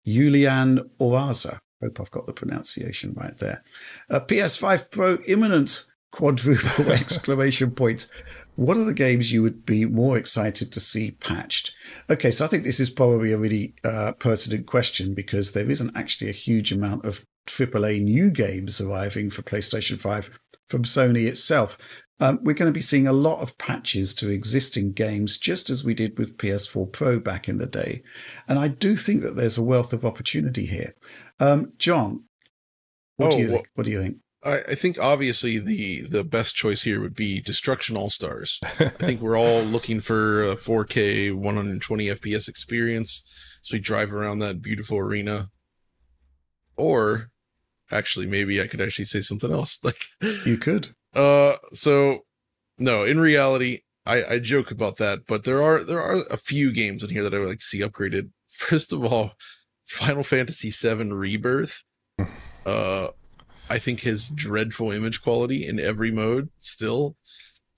Julian Oraza. Hope I've got the pronunciation right there. PS5 Pro imminent, quadruple exclamation point. What are the games you would be more excited to see patched? Okay, so I think this is probably a really pertinent question because there isn't actually a huge amount of AAA new games arriving for PlayStation 5 from Sony itself. We're going to be seeing a lot of patches to existing games, just as we did with PS4 Pro back in the day. And I do think that there's a wealth of opportunity here. John, what do you think? I think obviously the best choice here would be Destruction All-Stars. I think we're all looking for a 4K 120 FPS experience as we drive around that beautiful arena. Or actually, maybe I could actually say something else. Like you could. So no, in reality, I joke about that, but there are a few games in here that I would like to see upgraded. First of all, Final Fantasy VII Rebirth. I think has dreadful image quality in every mode still.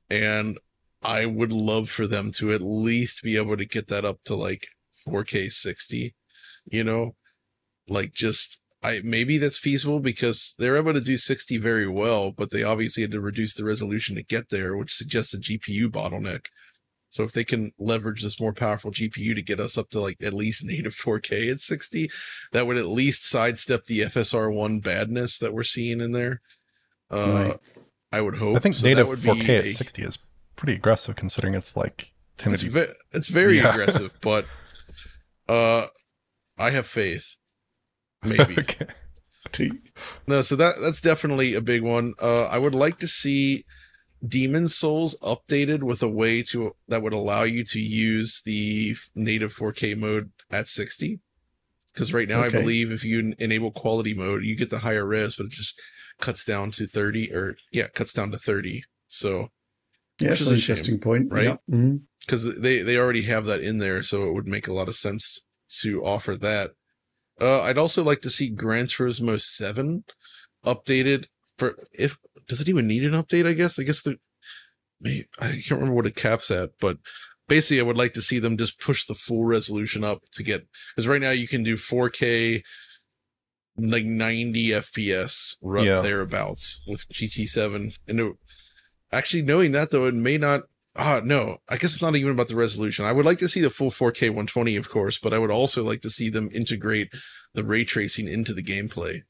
And I would love for them to at least be able to get that up to like 4K 60, maybe that's feasible because they're able to do 60 very well, but they obviously had to reduce the resolution to get there, which suggests a GPU bottleneck. So if they can leverage this more powerful GPU to get us up to like at least native 4K at 60, that would at least sidestep the FSR1 badness that we're seeing in there. Right. I would hope. I think native 4K at 60 is pretty aggressive considering it's like 1080. It's very aggressive, but I have faith. Maybe. Okay. No, so that's definitely a big one. I would like to see Demon's Souls updated with a way that would allow you to use the native 4K mode at 60. Because right now, I believe if you enable quality mode, you get the higher res, but it just cuts down to 30 cuts down to 30. So yeah, that's an interesting point, right? Because they already have that in there, so it would make a lot of sense to offer that. I'd also like to see Gran Turismo 7 updated does it even need an update? I guess I can't remember what it caps at, but basically I would like to see them just push the full resolution up to get, because right now you can do 4K, like 90 FPS thereabouts with GT7. And actually knowing that though, it may not, no, I guess it's not even about the resolution. I would like to see the full 4K 120, of course, but I would also like to see them integrate the ray tracing into the gameplay.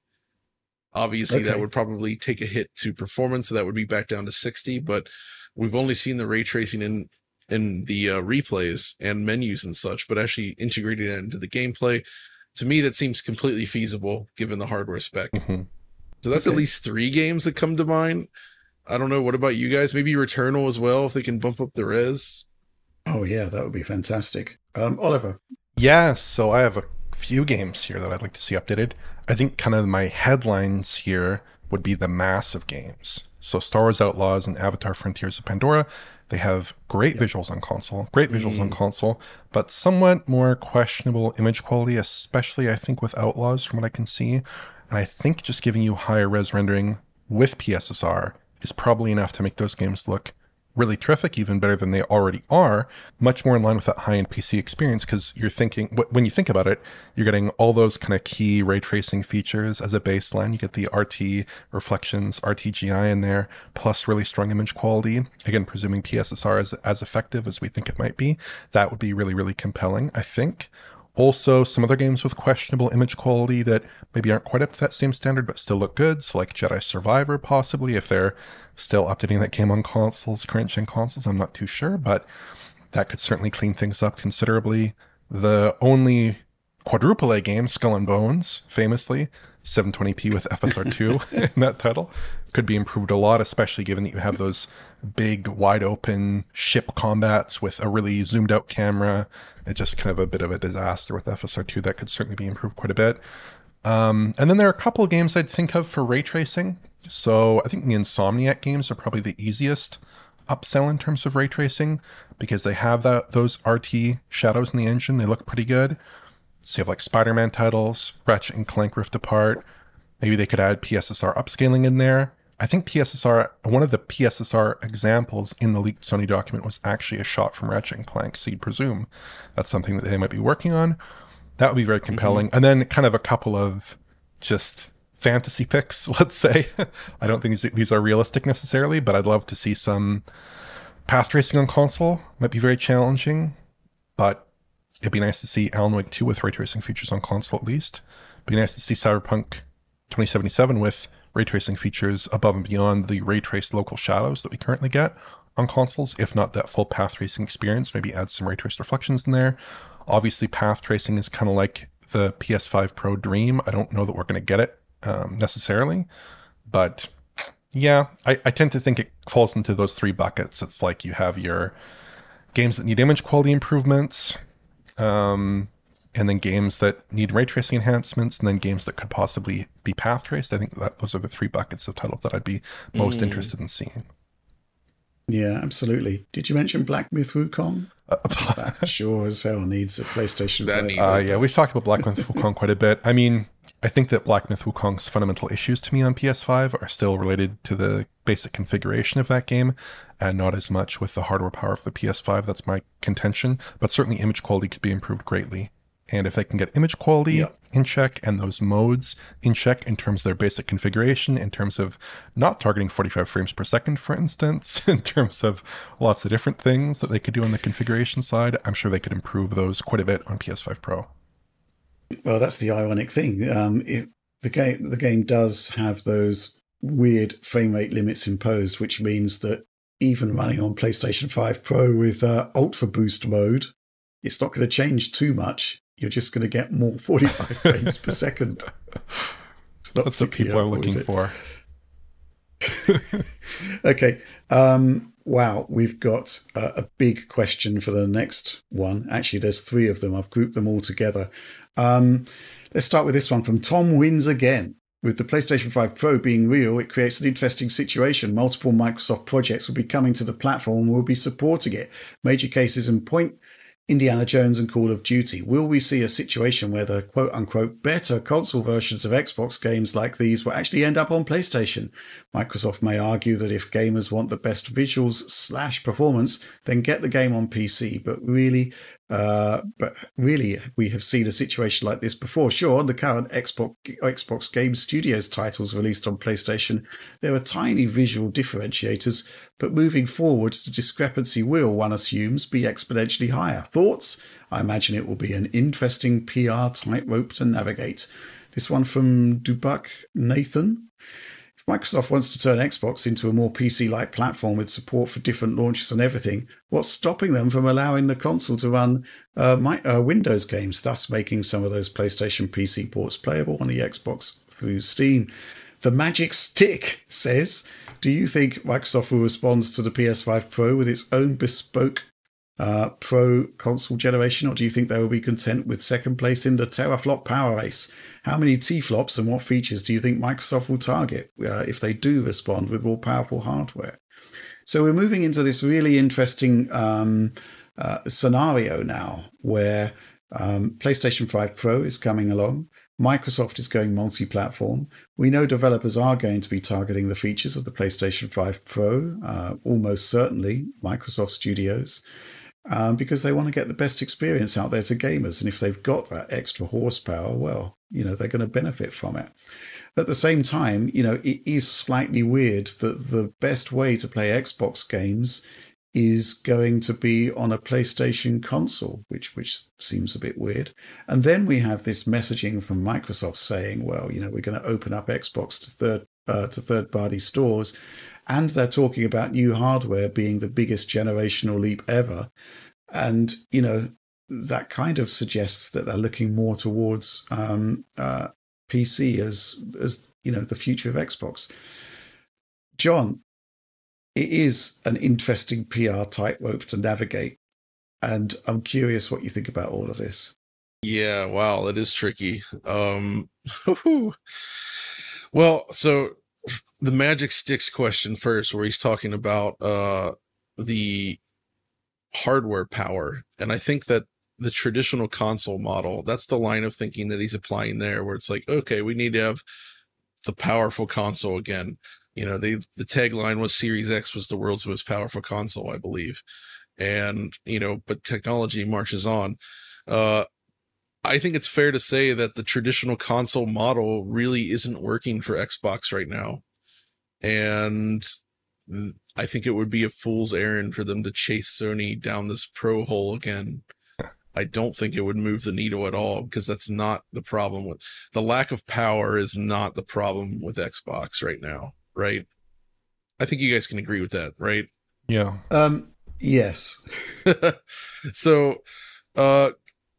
Obviously, that would probably take a hit to performance, so that would be back down to 60, but we've only seen the ray tracing in the replays and menus and such, but actually integrating it into the gameplay, to me, that seems completely feasible given the hardware spec. Mm-hmm. So that's at least 3 games that come to mind. I don't know. What about you guys? Maybe Returnal as well, if they can bump up the res. Oh, yeah, that would be fantastic. Oliver. Yeah, so I have a few games here that I'd like to see updated. I think kind of my headlines here would be the massive games. So Star Wars Outlaws and Avatar Frontiers of Pandora, they have great visuals on console, but somewhat more questionable image quality, especially I think with Outlaws from what I can see. And I think just giving you higher res rendering with PSSR is probably enough to make those games look really terrific, even better than they already are, much more in line with that high-end PC experience, because you're thinking, when you think about it, you're getting all those kind of key ray tracing features as a baseline. You get the RT reflections, RTGI in there, plus really strong image quality. Again, presuming PSSR is as effective as we think it might be. That would be really, really compelling, I think. Also, some other games with questionable image quality that maybe aren't quite up to that same standard, but still look good. So like Jedi Survivor, possibly, if they're still updating that game on consoles, current-gen consoles, I'm not too sure, but that could certainly clean things up considerably. The only quadruple A game, Skull and Bones, famously, 720p with FSR2 in that title, could be improved a lot, especially given that you have those big, wide-open ship combats with a really zoomed-out camera. It's just kind of a bit of a disaster with FSR2. That could certainly be improved quite a bit. And then there are a couple of games I'd think of for ray tracing. So I think the Insomniac games are probably the easiest upsell in terms of ray tracing because they have those RT shadows in the engine. They look pretty good. So you have like Spider-Man titles, Ratchet and Clank Rift Apart. Maybe they could add PSSR upscaling in there. I think one of the PSSR examples in the leaked Sony document was actually a shot from Ratchet and Clank. So you'd presume that's something that they might be working on. That would be very compelling. Mm-hmm. And then kind of a couple of just fantasy picks, let's say. I don't think these are realistic necessarily, but I'd love to see some path tracing on console. Might be very challenging, but it'd be nice to see Alan Wake 2 with ray tracing features on console at least. It'd be nice to see Cyberpunk 2077 with ray tracing features above and beyond the ray traced local shadows that we currently get on consoles, if not that full path tracing experience. Maybe add some ray traced reflections in there. Obviously, path tracing is kind of like the PS5 Pro dream. I don't know that we're going to get it necessarily, but yeah, I tend to think it falls into those three buckets. It's like you have your games that need image quality improvements, and then games that need ray tracing enhancements, and then games that could possibly be path traced. I think that those are the three buckets of titles that I'd be most interested in seeing. Yeah, absolutely. Did you mention Black Myth Wukong? That sure as hell needs a PlayStation. Yeah, we've talked about Black Myth Wukong quite a bit. I mean, I think that Black Myth Wukong's fundamental issues to me on PS5 are still related to the basic configuration of that game and not as much with the hardware power of the PS5. That's my contention. But certainly image quality could be improved greatly. And if they can get image quality in check and those modes in check in terms of their basic configuration, in terms of not targeting 45 frames per second, for instance, in terms of lots of different things that they could do on the configuration side, I'm sure they could improve those quite a bit on PS5 Pro. Well, that's the ironic thing. The game does have those weird frame rate limits imposed, which means that even running on PlayStation 5 Pro with Ultra Boost mode, it's not going to change too much. You're just going to get more 45 frames per second. That's what people are looking for. Okay. Wow, we've got a big question for the next one. Actually, there's three of them. I've grouped them all together. Let's start with this one from Tom Wins Again. With the PlayStation 5 Pro being real, it creates an interesting situation. Multiple Microsoft projects will be coming to the platform and will be supporting it. Major cases in point: Indiana Jones and Call of Duty. Will we see a situation where the quote-unquote better console versions of Xbox games like these will actually end up on PlayStation? Microsoft may argue that if gamers want the best visuals / performance, then get the game on PC. But really, we have seen a situation like this before. Sure, on the current Xbox Game Studios titles released on PlayStation, there are tiny visual differentiators, but moving forward, the discrepancy will, one assumes, be exponentially higher. Thoughts? I imagine it will be an interesting PR tightrope to navigate. This one from Dubak Nathan. If Microsoft wants to turn Xbox into a more PC-like platform with support for different launches and everything, what's stopping them from allowing the console to run Windows games, thus making some of those PlayStation PC ports playable on the Xbox through Steam? The Magic Stick says, do you think Microsoft will respond to the PS5 Pro with its own bespoke Pro console generation, or do you think they will be content with second place in the teraflop power race? How many T-flops and what features do you think Microsoft will target if they do respond with more powerful hardware? So we're moving into this really interesting scenario now where PlayStation 5 Pro is coming along. Microsoft is going multi-platform. We know developers are going to be targeting the features of the PlayStation 5 Pro, almost certainly Microsoft Studios, because they want to get the best experience out there to gamers. And if they've got that extra horsepower, well, they're going to benefit from it. At the same time, it is slightly weird that the best way to play Xbox games is going to be on a PlayStation console, which seems a bit weird. And then we have this messaging from Microsoft saying, well, we're going to open up Xbox to third-party stores, and they're talking about new hardware being the biggest generational leap ever. And that kind of suggests that they're looking more towards PC as the future of Xbox. John, it is an interesting PR tightrope to navigate, and I'm curious what you think about all of this. Yeah, wow, it is tricky. Well, so the Magic Sticks question first, where he's talking about the hardware power, and I think that the traditional console model, that's the line of thinking that he's applying there, where it's like, okay, we need to have the powerful console again. The tagline was Series X was the world's most powerful console, I believe. And, but technology marches on. I think it's fair to say that the traditional console model really isn't working for Xbox right now. And I think it would be a fool's errand for them to chase Sony down this pro hole again. I don't think it would move the needle at all, because that's not the problem with the lack of power is not the problem with Xbox right now. Right. I think you guys can agree with that, right? Yeah. Yes. So,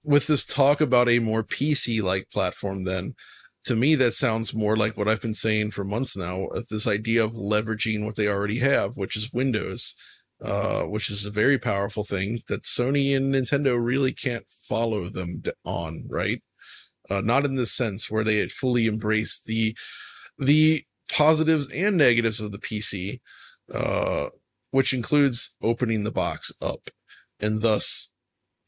with this talk about a more PC-like platform, then, to me, that sounds more like what I've been saying for months now, this idea of leveraging what they already have, which is Windows, which is a very powerful thing that Sony and Nintendo really can't follow them on, right? Not in this sense where they fully embrace the positives and negatives of the PC, which includes opening the box up. And thus,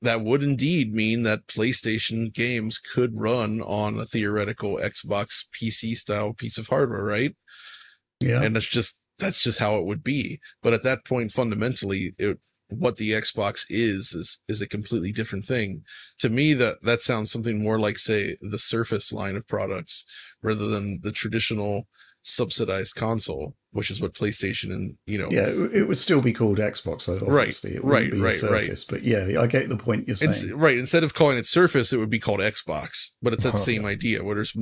that would indeed mean that PlayStation games could run on a theoretical Xbox PC style piece of hardware, right? Yeah. And that's just how it would be. But at that point, fundamentally, what the Xbox is a completely different thing. To me, that sounds something more like, say, the Surface line of products, rather than the traditional subsidized console, which is what PlayStation and yeah, it would still be called Xbox, though, obviously. It wouldn't be Surface, but yeah, I get the point you're saying. Right, instead of calling it Surface, it would be called Xbox, but it's that same idea where there's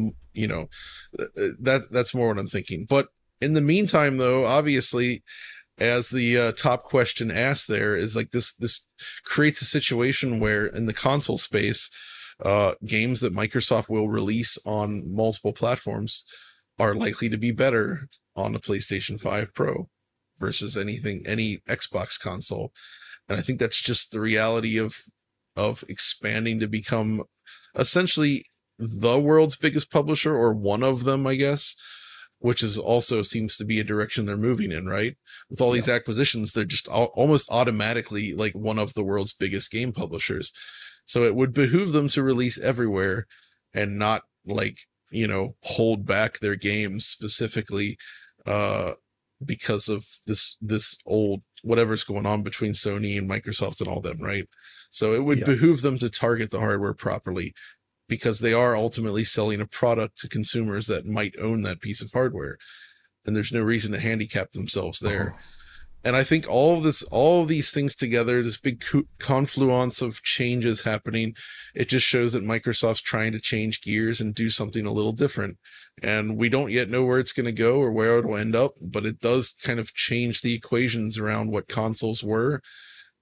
that's more what I'm thinking. But in the meantime, though, obviously, as the top question asked there is like this creates a situation where in the console space, games that Microsoft will release on multiple platforms are likely to be better on the PlayStation 5 Pro versus any Xbox console. And I think that's just the reality of expanding to become essentially the world's biggest publisher, or one of them, I guess, which is also seems to be a direction they're moving in, right? With all these acquisitions, they're just almost automatically like one of the world's biggest game publishers. So it would behoove them to release everywhere and not hold back their games specifically because of this old whatever's going on between Sony and Microsoft and all them, right? So it would behoove them to target the hardware properly, because they are ultimately selling a product to consumers that might own that piece of hardware, and there's no reason to handicap themselves there. And I think all of these things together, this big confluence of changes happening, it just shows that Microsoft's trying to change gears and do something a little different. And we don't yet know where it's going to go or where it'll end up, but it does kind of change the equations around what consoles were.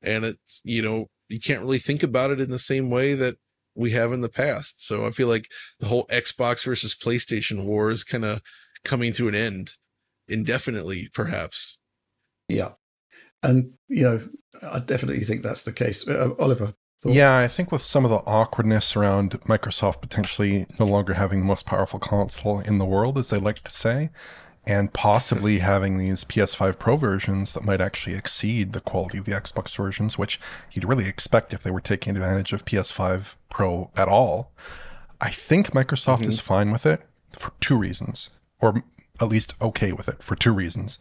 And it's, you can't really think about it in the same way that we have in the past. So I feel like the whole Xbox versus PlayStation war is kind of coming to an end indefinitely, perhaps. Yeah. And, I definitely think that's the case. Oliver? Thoughts? Yeah, I think with some of the awkwardness around Microsoft potentially no longer having the most powerful console in the world, as they like to say, and possibly having these PS5 Pro versions that might actually exceed the quality of the Xbox versions, which you'd really expect if they were taking advantage of PS5 Pro at all. I think Microsoft is fine with it for two reasons, or at least okay with it for two reasons.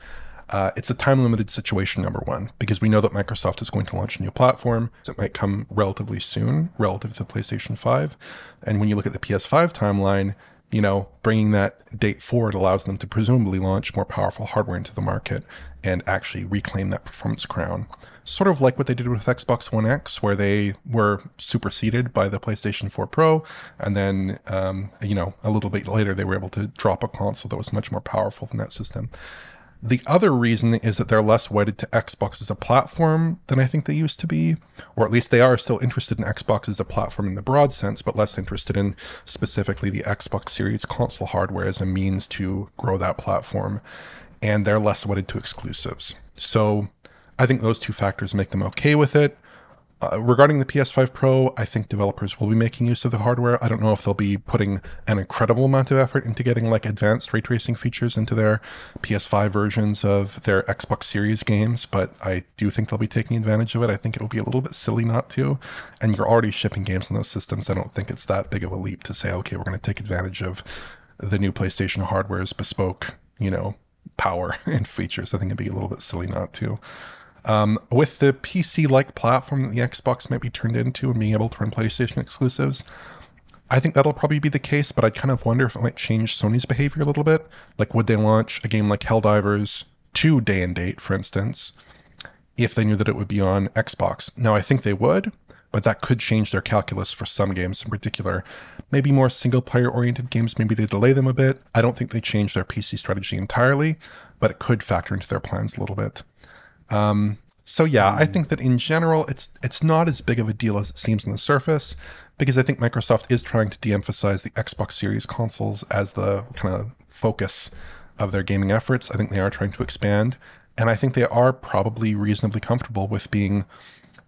It's a time-limited situation, number one, because we know that Microsoft is going to launch a new platform. It might come relatively soon, relative to the PlayStation 5. And when you look at the PS5 timeline, bringing that date forward allows them to presumably launch more powerful hardware into the market and actually reclaim that performance crown. Sort of like what they did with Xbox One X, where they were superseded by the PlayStation 4 Pro. And then, a little bit later, they were able to drop a console that was much more powerful than that system. The other reason is that they're less wedded to Xbox as a platform than I think they used to be, or at least they are still interested in Xbox as a platform in the broad sense, but less interested in specifically the Xbox Series console hardware as a means to grow that platform, and they're less wedded to exclusives. So I think those two factors make them okay with it. Regarding the PS5 Pro, I think developers will be making use of the hardware. I don't know if they'll be putting an incredible amount of effort into getting like advanced ray tracing features into their PS5 versions of their Xbox Series games, but I do think they'll be taking advantage of it. I think it'll be a little bit silly not to. And you're already shipping games on those systems. I don't think it's that big of a leap to say, okay, we're going to take advantage of the new PlayStation hardware's bespoke, power and features. I think it'd be a little bit silly not to. With the PC-like platform that the Xbox might be turned into and being able to run PlayStation exclusives, I think that'll probably be the case, but I kind of wonder if it might change Sony's behavior a little bit. Like, would they launch a game like Helldivers 2 day and date, for instance, if they knew that it would be on Xbox? Now, I think they would, but that could change their calculus for some games in particular. Maybe more single-player oriented games, maybe they delay them a bit. I don't think they change their PC strategy entirely, but it could factor into their plans a little bit. So yeah, I think that in general, it's not as big of a deal as it seems on the surface, because I think Microsoft is trying to de-emphasize the Xbox Series consoles as the kind of focus of their gaming efforts. I think they are trying to expand, and I think they are probably reasonably comfortable with being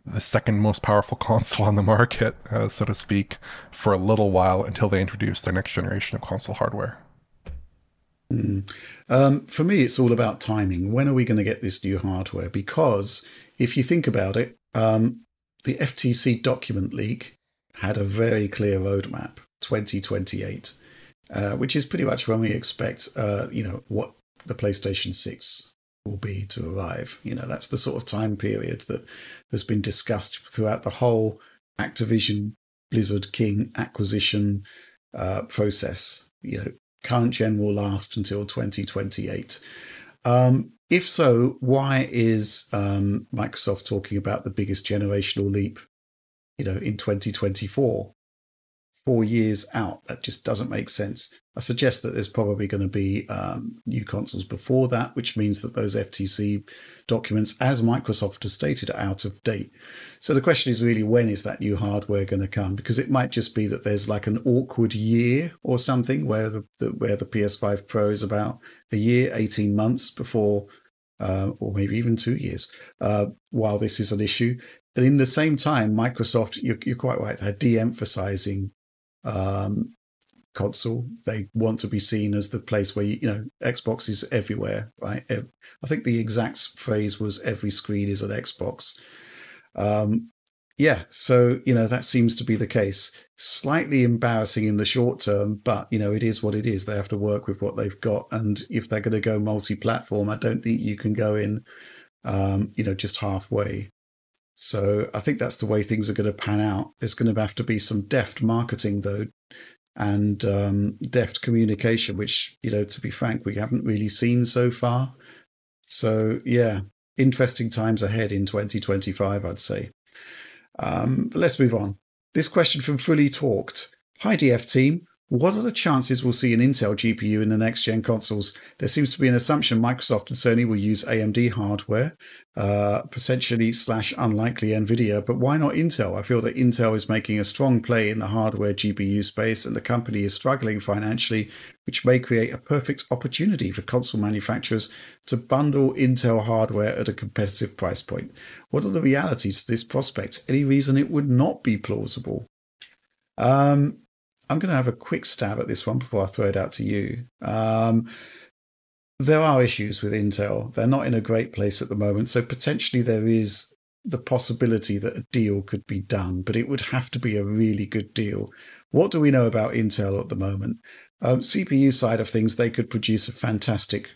the second most powerful console on the market, so to speak, for a little while until they introduce their next generation of console hardware. For me, it's all about timing. When are we going to get this new hardware? Because if you think about it, the FTC document leak had a very clear roadmap, 2028, which is pretty much when we expect, what the PlayStation 6 will be to arrive. That's the sort of time period that has been discussed throughout the whole Activision Blizzard King acquisition process. Current gen will last until 2028. If so, why is Microsoft talking about the biggest generational leap, in 2024? 4 years out. That just doesn't make sense. I suggest that there's probably going to be new consoles before that, which means that those FTC documents, as Microsoft has stated, are out of date. So the question is really, when is that new hardware going to come? Because it might just be that there's like an awkward year or something where the PS5 Pro is about a year, 18 months before, or maybe even 2 years, while this is an issue. And in the same time, Microsoft, you're quite right, they're de-emphasizing console. They want to be seen as the place where Xbox is everywhere, right? I think the exact phrase was every screen is an Xbox. So that seems to be the case. Slightly embarrassing in the short term, but it is what it is. They have to work with what they've got, and if they're going to go multi-platform, I don't think you can go in just halfway. So I think that's the way things are going to pan out. There's going to have to be some deft marketing, though, and deft communication, which, to be frank, we haven't really seen so far. So, yeah, interesting times ahead in 2025, I'd say. But let's move on. This question from Fully Talked. Hi, DF team. What are the chances we'll see an Intel GPU in the next-gen consoles? There seems to be an assumption Microsoft and Sony will use AMD hardware, potentially / unlikely NVIDIA, but why not Intel? I feel that Intel is making a strong play in the hardware GPU space, and the company is struggling financially, which may create a perfect opportunity for console manufacturers to bundle Intel hardware at a competitive price point. What are the realities to this prospect? Any reason it would not be plausible? I'm going to have a quick stab at this one before I throw it out to you. There are issues with Intel. They're not in a great place at the moment, so potentially there is the possibility that a deal could be done, but it would have to be a really good deal. What do we know about Intel at the moment? CPU side of things, they could produce a fantastic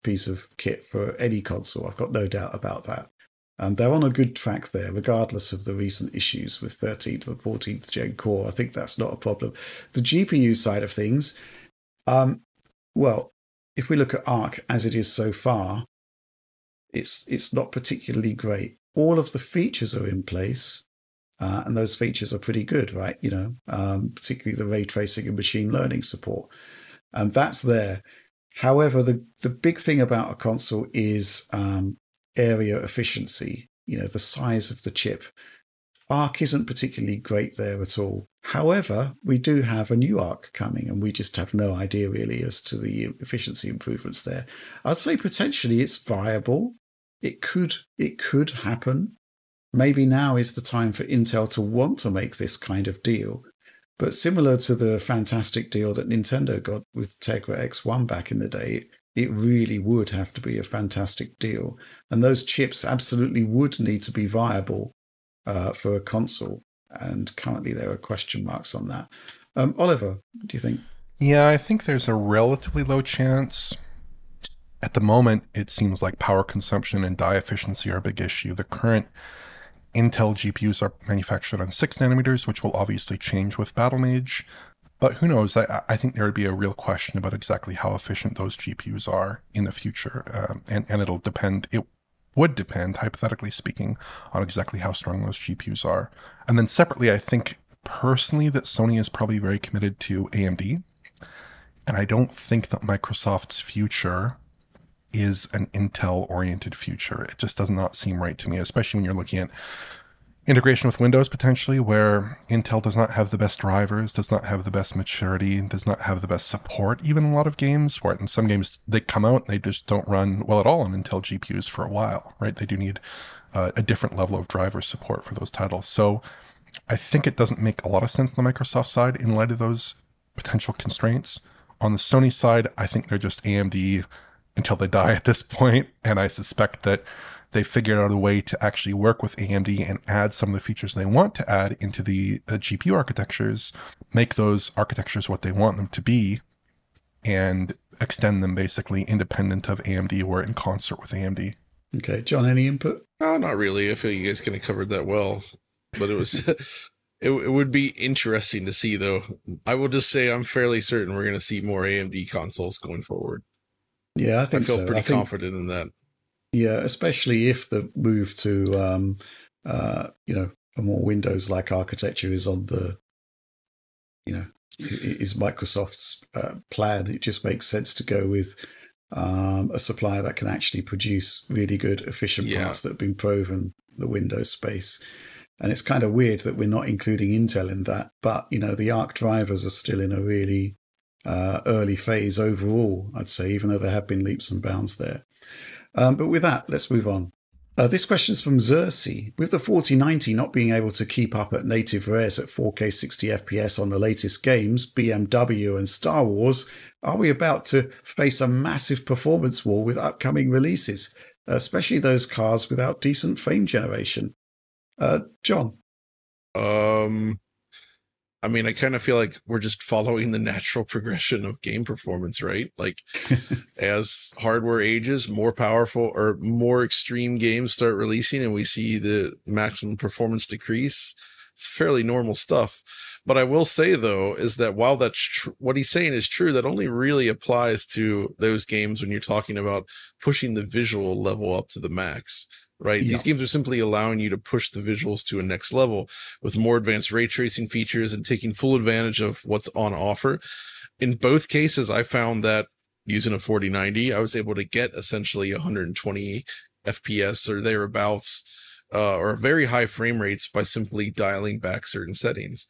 piece of kit for any console. I've got no doubt about that. They're on a good track there, regardless of the recent issues with 13th and 14th gen core. I think that's not a problem. The GPU side of things, well, if we look at Arc as it is so far, it's not particularly great. All of the features are in place, and those features are pretty good, right? Particularly the ray tracing and machine learning support, and that's there. However, the big thing about a console is area efficiency, the size of the chip. Arc isn't particularly great there at all. However, we do have a new Arc coming, and we just have no idea really as to the efficiency improvements there. I'd say potentially it's viable. It could happen. Maybe now is the time for Intel to want to make this kind of deal. But similar to the fantastic deal that Nintendo got with Tegra X1 back in the day, it really would have to be a fantastic deal. And those chips absolutely would need to be viable for a console. And currently there are question marks on that. Oliver, what do you think? Yeah, I think there's a relatively low chance. At the moment, it seems like power consumption and die efficiency are a big issue. The current Intel GPUs are manufactured on 6 nanometers, which will obviously change with Battle Mage. But who knows? I think there would be a real question about exactly how efficient those GPUs are in the future. And it'll depend. It would depend, hypothetically speaking, on exactly how strong those GPUs are. And then separately, I think personally that Sony is probably very committed to AMD. And I don't think that Microsoft's future is an Intel-oriented future. It just does not seem right to me, especially when you're looking at integration with Windows potentially, where Intel does not have the best drivers, does not have the best maturity, does not have the best support, even in a lot of games, where in some games they come out and they just don't run well at all on Intel GPUs for a while, right? They do need a different level of driver support for those titles. So I think it doesn't make a lot of sense on the Microsoft side in light of those potential constraints. On the Sony side, I think they're just AMD until they die at this point, and I suspect that they figured out a way to actually work with AMD and add some of the features they want to add into the GPU architectures, make those architectures what they want them to be, and extend them basically independent of AMD or in concert with AMD. Okay, John, any input? No, not really. I feel you guys kind of covered that well, but it was it would be interesting to see, though. I will just say I'm fairly certain we're going to see more AMD consoles going forward. Yeah, I think so. I feel pretty confident in that. Yeah, especially if the move to a more Windows-like architecture is on the, is Microsoft's plan. It just makes sense to go with a supplier that can actually produce really good, efficient parts that have been proven in the Windows space. And it's kind of weird that we're not including Intel in that. But, the Arc drivers are still in a really early phase overall, I'd say, even though there have been leaps and bounds there. But with that, let's move on. This question is from Xerxes. With the 4090 not being able to keep up at native res at 4K 60 FPS on the latest games, BMW and Star Wars, are we about to face a massive performance war with upcoming releases, especially those cars without decent frame generation? John? I mean, I kind of feel like we're just following the natural progression of game performance, right? Like, as hardware ages, more powerful or more extreme games start releasing and we see the maximum performance decrease. It's fairly normal stuff. But I will say, though, is that while that's what he's saying is true, that only really applies to those games when you're talking about pushing the visual level up to the max. Right. Yeah. These games are simply allowing you to push the visuals to a next level with more advanced ray tracing features and taking full advantage of what's on offer. In both cases, I found that using a 4090, I was able to get essentially 120 FPS or thereabouts, or very high frame rates by simply dialing back certain settings.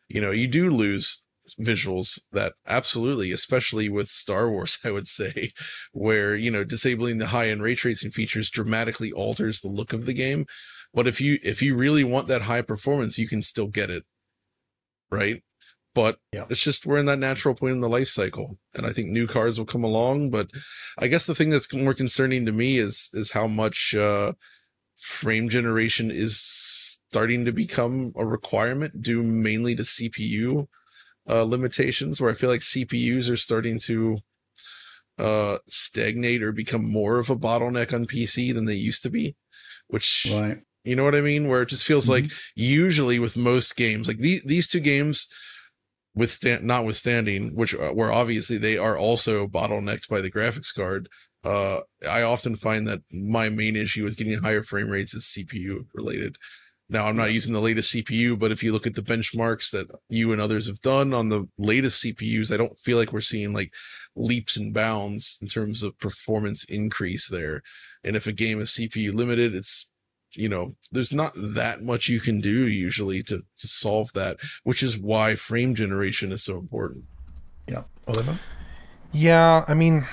You do lose visuals that absolutely, especially with Star Wars, I would say, where, disabling the high-end ray tracing features dramatically alters the look of the game. But if you really want that high performance, you can still get it, right? But It's just we're in that natural point in the life cycle, and I think new cars will come along. But I guess the thing that's more concerning to me is how much frame generation is starting to become a requirement due mainly to CPU limitations, where I feel like CPUs are starting to stagnate or become more of a bottleneck on PC than they used to be, which, Right. you know what I mean? Where it just feels like usually with most games, like these two games, notwithstanding, which where obviously they are also bottlenecked by the graphics card. I often find that my main issue with getting higher frame rates is CPU related. Now, I'm not using the latest CPU, but if you look at the benchmarks that you and others have done on the latest CPUs, I don't feel like we're seeing like leaps and bounds in terms of performance increase there. And if a game is CPU limited, it's, you know, there's not that much you can do usually to solve that, which is why frame generation is so important. Yeah. Oliver? Yeah, I mean,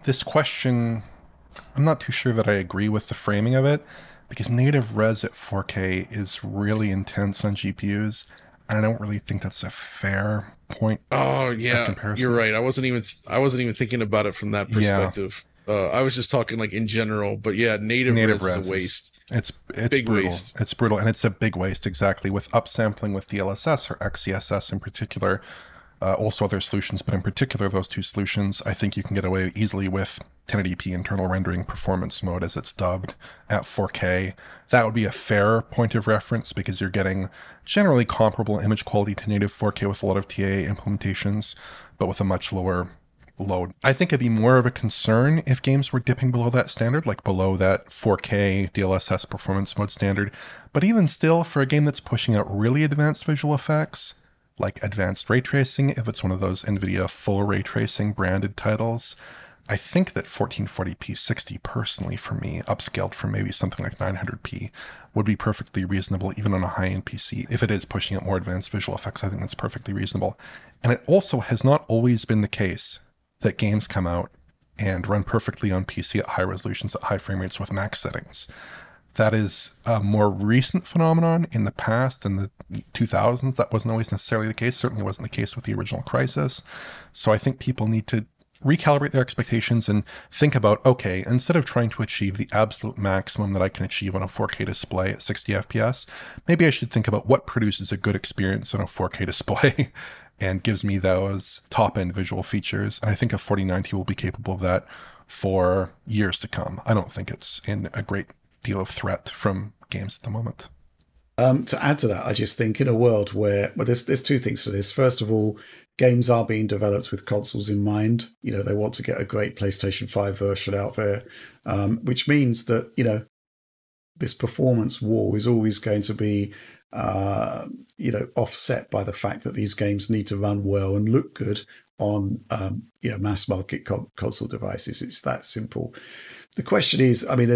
this question, I'm not too sure that I agree with the framing of it, because native res at 4K is really intense on GPUs, and I don't really think that's a fair point. Oh yeah, comparison. You're right. I wasn't even thinking about it from that perspective. Yeah. I was just talking like in general, but yeah, native res is a waste. It's big brutal. Waste. It's brutal, and it's a big waste, exactly, with upsampling with DLSS or XeSS in particular. Also other solutions, but in particular those two solutions, I think you can get away easily with 1080p internal rendering performance mode, as it's dubbed, at 4K. That would be a fair point of reference because you're getting generally comparable image quality to native 4K with a lot of TA implementations, but with a much lower load. I think it'd be more of a concern if games were dipping below that standard, like below that 4K DLSS performance mode standard. But even still, for a game that's pushing out really advanced visual effects, like advanced ray tracing, if it's one of those NVIDIA full ray tracing branded titles, I think that 1440p 60 personally for me, upscaled from maybe something like 900p, would be perfectly reasonable even on a high-end PC. If it is pushing out more advanced visual effects, I think that's perfectly reasonable. And it also has not always been the case that games come out and run perfectly on PC at high resolutions at high frame rates with max settings. That is a more recent phenomenon. In the past, in the 2000s, that wasn't always necessarily the case. Certainly wasn't the case with the original Crysis. So I think people need to recalibrate their expectations and think about, okay, instead of trying to achieve the absolute maximum that I can achieve on a 4K display at 60 FPS, maybe I should think about what produces a good experience on a 4K display and gives me those top-end visual features. And I think a 4090 will be capable of that for years to come. I don't think it's in a great deal of threat from games at the moment. To add to that, I just think in a world where, well, there's two things to this. First of all, games are being developed with consoles in mind. You know, they want to get a great PlayStation 5 version out there, which means that, you know, this performance war is always going to be, you know, offset by the fact that these games need to run well and look good on, you know, mass market console devices. It's that simple. The question is, I mean,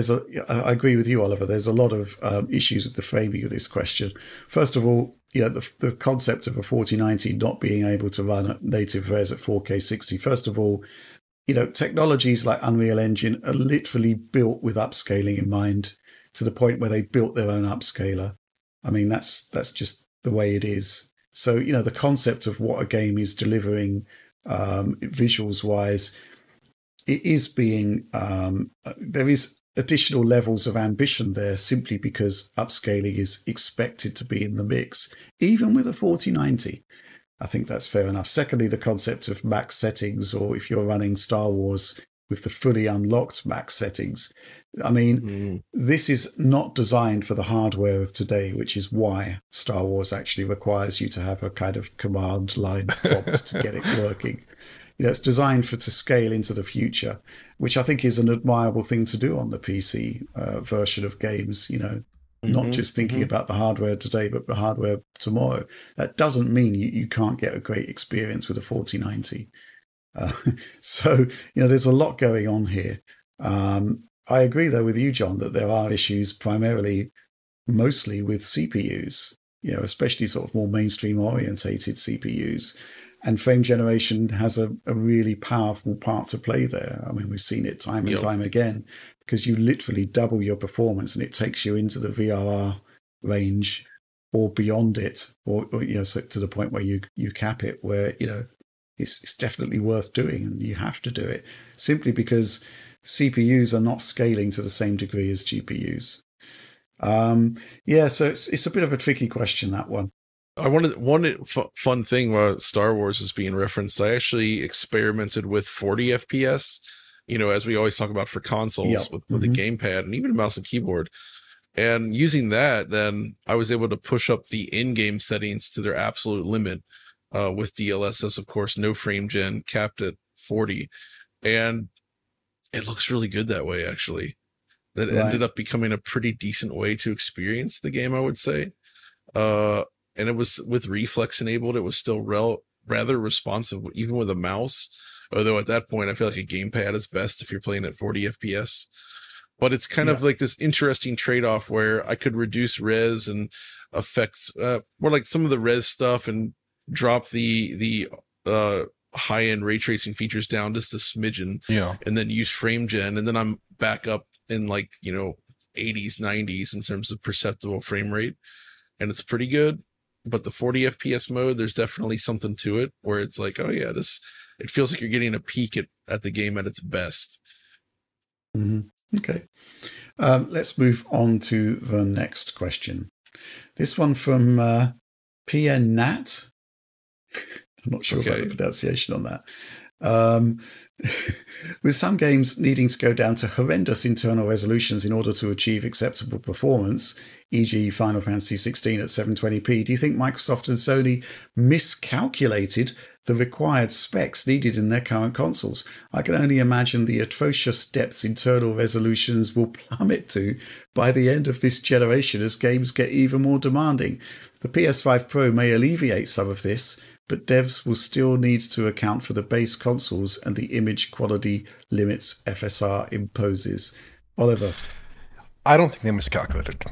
I agree with you, Oliver. There's a lot of issues with the framing of this question. First of all, you know, the concept of a 4090 not being able to run at native res at 4K 60. First of all, you know, technologies like Unreal Engine are literally built with upscaling in mind, to the point where they built their own upscaler. I mean, that's just the way it is. So, you know, the concept of what a game is delivering visuals wise, it is being, there is additional levels of ambition there simply because upscaling is expected to be in the mix, even with a 4090. I think that's fair enough. Secondly, the concept of max settings, or if you're running Star Wars with the fully unlocked max settings. I mean, this is not designed for the hardware of today, which is why Star Wars actually requires you to have a kind of command line prompt to get it working. You know, it's designed to scale into the future, which I think is an admirable thing to do on the PC version of games, you know, not just thinking about the hardware today, but the hardware tomorrow. That doesn't mean you can't get a great experience with a 4090. So, you know, there's a lot going on here. I agree, though, with you, John, that there are issues mostly with CPUs, you know, especially sort of more mainstream orientated CPUs. And frame generation has a really powerful part to play there. I mean, we've seen it time and time again, because you literally double your performance and it takes you into the VRR range or beyond it, or you know, so to the point where you cap it, where, you know, it's definitely worth doing, and you have to do it simply because CPUs are not scaling to the same degree as GPUs. Yeah, so it's a bit of a tricky question, that one. I wanted one fun thing while Star Wars is being referenced. I actually experimented with 40 FPS, you know, as we always talk about for consoles with the gamepad and even a mouse and keyboard. And using that, then I was able to push up the in-game settings to their absolute limit with DLSS, of course, no frame gen, capped at 40. And it looks really good that way, actually. That ended up becoming a pretty decent way to experience the game, I would say. And it was with reflex enabled. It was still rather responsive, even with a mouse. Although at that point, I feel like a gamepad is best if you're playing at 40 FPS. But it's kind of like this interesting trade-off where I could reduce res and effects, more like some of the res stuff, and drop the high-end ray tracing features down just a smidgen, and then use frame gen, and then I'm back up in 80s, 90s in terms of perceptible frame rate, and it's pretty good. But the 40 FPS mode, there's definitely something to it where it's like, oh yeah, it feels like you're getting a peek at the game at its best. Mm-hmm. Okay. Let's move on to the next question. This one from PN Nat. I'm not sure about the pronunciation on that. With some games needing to go down to horrendous internal resolutions in order to achieve acceptable performance, e.g. Final Fantasy XVI at 720p, do you think Microsoft and Sony miscalculated the required specs needed in their current consoles? I can only imagine the atrocious depths internal resolutions will plummet to by the end of this generation as games get even more demanding. The PS5 Pro may alleviate some of this, but devs will still need to account for the base consoles and the image quality limits FSR imposes. Oliver? I don't think they miscalculated,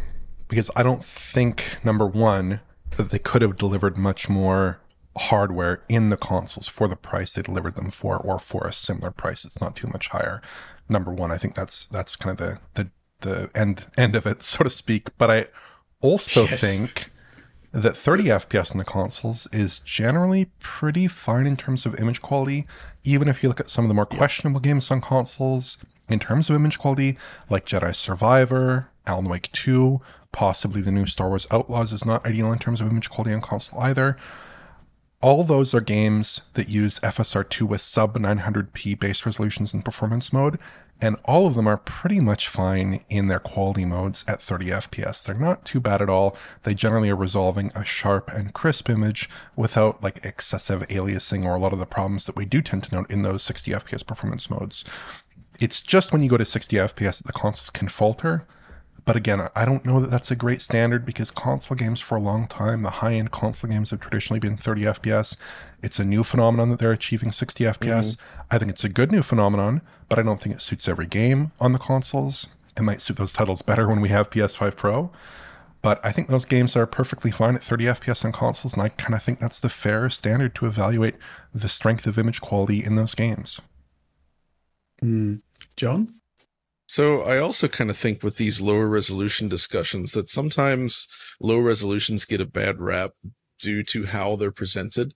because I don't think, number one, that they could have delivered much more hardware in the consoles for the price they delivered them for, or for a similar price. It's not too much higher. Number one, I think that's kind of the end of it, so to speak. But I also think that 30 FPS in the consoles is generally pretty fine in terms of image quality. Even if you look at some of the more questionable games on consoles in terms of image quality, like Jedi Survivor, Alan Wake 2, possibly the new Star Wars Outlaws is not ideal in terms of image quality on console either. All those are games that use FSR2 with sub 900p base resolutions in performance mode, and all of them are pretty much fine in their quality modes at 30 FPS. They're not too bad at all. They generally are resolving a sharp and crisp image without excessive aliasing or a lot of the problems that we do tend to note in those 60 FPS performance modes. It's just when you go to 60 FPS that the consoles can falter. But again, I don't know that that's a great standard, because console games for a long time, the high-end console games have traditionally been 30 FPS. It's a new phenomenon that they're achieving 60 FPS. I think it's a good new phenomenon, but I don't think it suits every game on the consoles. It might suit those titles better when we have PS5 Pro. But I think those games are perfectly fine at 30 FPS on consoles, and I kind of think that's the fair standard to evaluate the strength of image quality in those games. John? So I also kind of think with these lower resolution discussions that sometimes low resolutions get a bad rap due to how they're presented.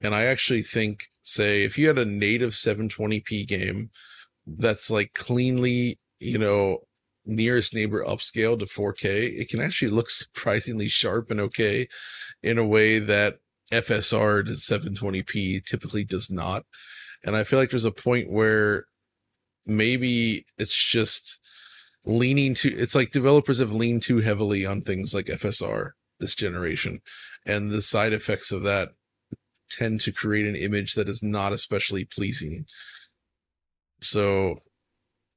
And I actually think, say, if you had a native 720p game that's cleanly, nearest neighbor upscale to 4K, it can actually look surprisingly sharp and okay in a way that FSR to 720p typically does not. And I feel like there's a point where maybe it's just it's like developers have leaned too heavily on things like FSR this generation, and the side effects of that tend to create an image that is not especially pleasing. So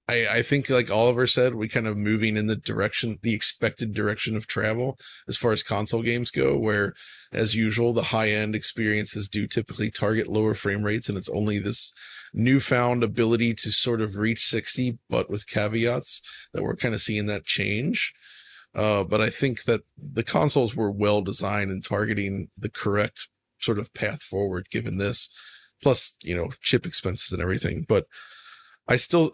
I think, like Oliver said, we kind of moving in the expected direction of travel as far as console games go, where, as usual, the high-end experiences do typically target lower frame rates, and it's only this newfound ability to sort of reach 60, but with caveats, that we're kind of seeing that change. But I think that the consoles were well designed in targeting the correct sort of path forward, given this, plus, chip expenses and everything. But I still,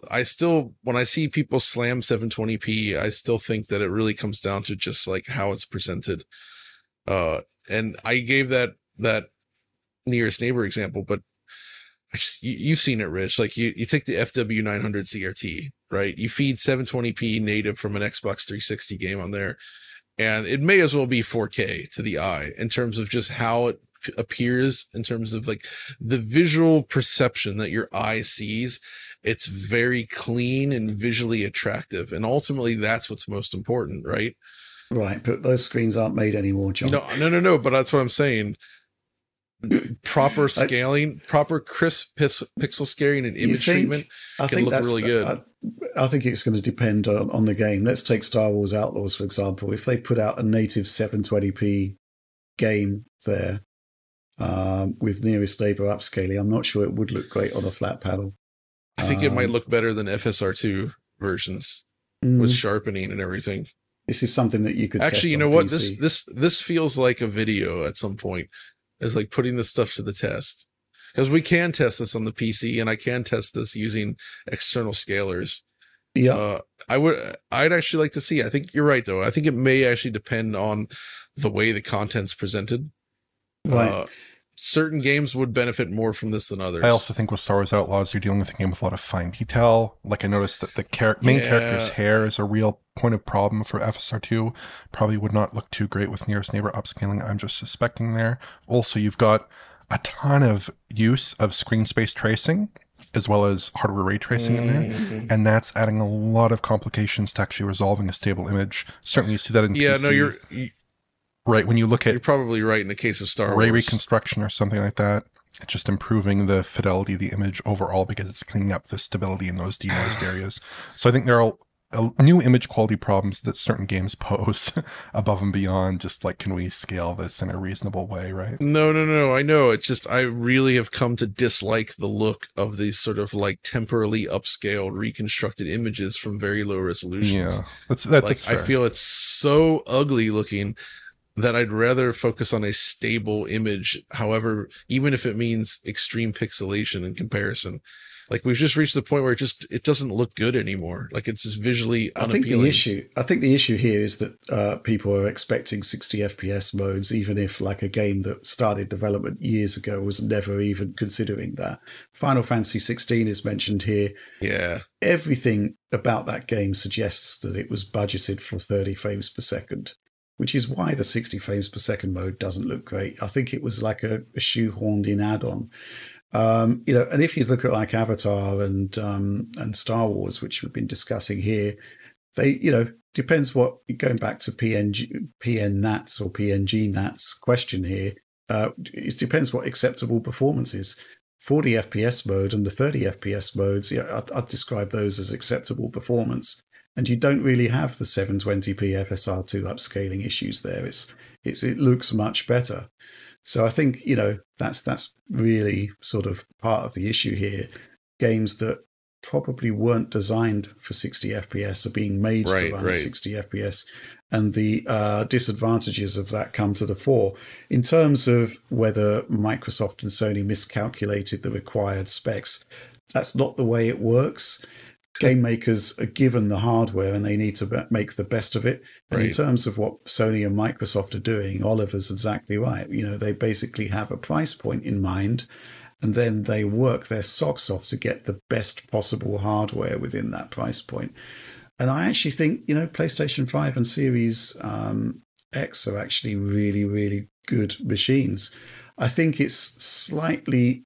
when I see people slam 720p, I still think that it really comes down to just how it's presented. And I gave that nearest neighbor example, but you've seen it, Rich. You take the FW900 CRT, right? You feed 720p native from an Xbox 360 game on there, and it may as well be 4K to the eye in terms of just how it appears in terms of like the visual perception that your eye sees. It's very clean and visually attractive. And ultimately that's what's most important, right? Right. But those screens aren't made anymore, John. No. But that's what I'm saying. Proper scaling, proper crisp pixel scaling and image treatment can look really good. I think it's going to depend on the game. Let's take Star Wars Outlaws, for example. If they put out a native 720p game there with nearest neighbor upscaling, I'm not sure it would look great on a flat panel. I think it might look better than FSR2 versions with sharpening and everything. This is something that you could actually, test you know on what? PC. This feels like a video at some point. Is like putting this stuff to the test, because we can test this on the PC and I can test this using external scalers. Yeah, I'd actually like to see. I think you're right though. I think it may actually depend on the way the content's presented. Right. Certain games would benefit more from this than others. I also think with Star Wars Outlaws, you're dealing with a game with a lot of fine detail. Like I noticed that the main character's hair is a real point of problem for FSR2. Probably would not look too great with nearest neighbor upscaling. I'm just suspecting there. Also, you've got a ton of use of screen space tracing as well as hardware ray tracing in there. And that's adding a lot of complications to actually resolving a stable image. Certainly you see that in PC. No, you're right. When you look at, you're probably right in the case of Star Wars. Ray reconstruction or something like that, it's just improving the fidelity of the image overall because it's cleaning up the stability in those denoised areas. So I think there are new image quality problems that certain games pose above and beyond just like, can we scale this in a reasonable way, right? No. I know. It's just I really have come to dislike the look of these sort of like temporally upscaled, reconstructed images from very low resolutions. Yeah, that's like, fair. I feel it's so ugly looking that I'd rather focus on a stable image, however, even if it means extreme pixelation in comparison. Like we've just reached the point where it doesn't look good anymore. Like it's just visually unappealing. I think the issue here is that people are expecting 60 FPS modes, even if like a game that started development years ago was never even considering that. Final Fantasy 16 is mentioned here. Yeah. Everything about that game suggests that it was budgeted for 30 frames per second, which is why the 60 frames per second mode doesn't look great. I think it was like a shoehorned in add-on. And if you look at like Avatar and Star Wars, which we've been discussing here, they, depends what, going back to PN Nats or PNG Nats question here, it depends what acceptable performance is. 40 FPS mode and the 30 FPS modes, I'd describe those as acceptable performance. And you don't really have the 720p FSR2 upscaling issues there. It looks much better. So I think, that's really sort of part of the issue here. Games that probably weren't designed for 60 FPS are being made to run at 60 FPS. And the disadvantages of that come to the fore. In terms of whether Microsoft and Sony miscalculated the required specs, that's not the way it works. Game makers are given the hardware and they need to make the best of it. And in terms of what Sony and Microsoft are doing, Oliver's exactly right. They basically have a price point in mind and then they work their socks off to get the best possible hardware within that price point. And I actually think, PlayStation 5 and Series X are actually really, really good machines. I think it's slightly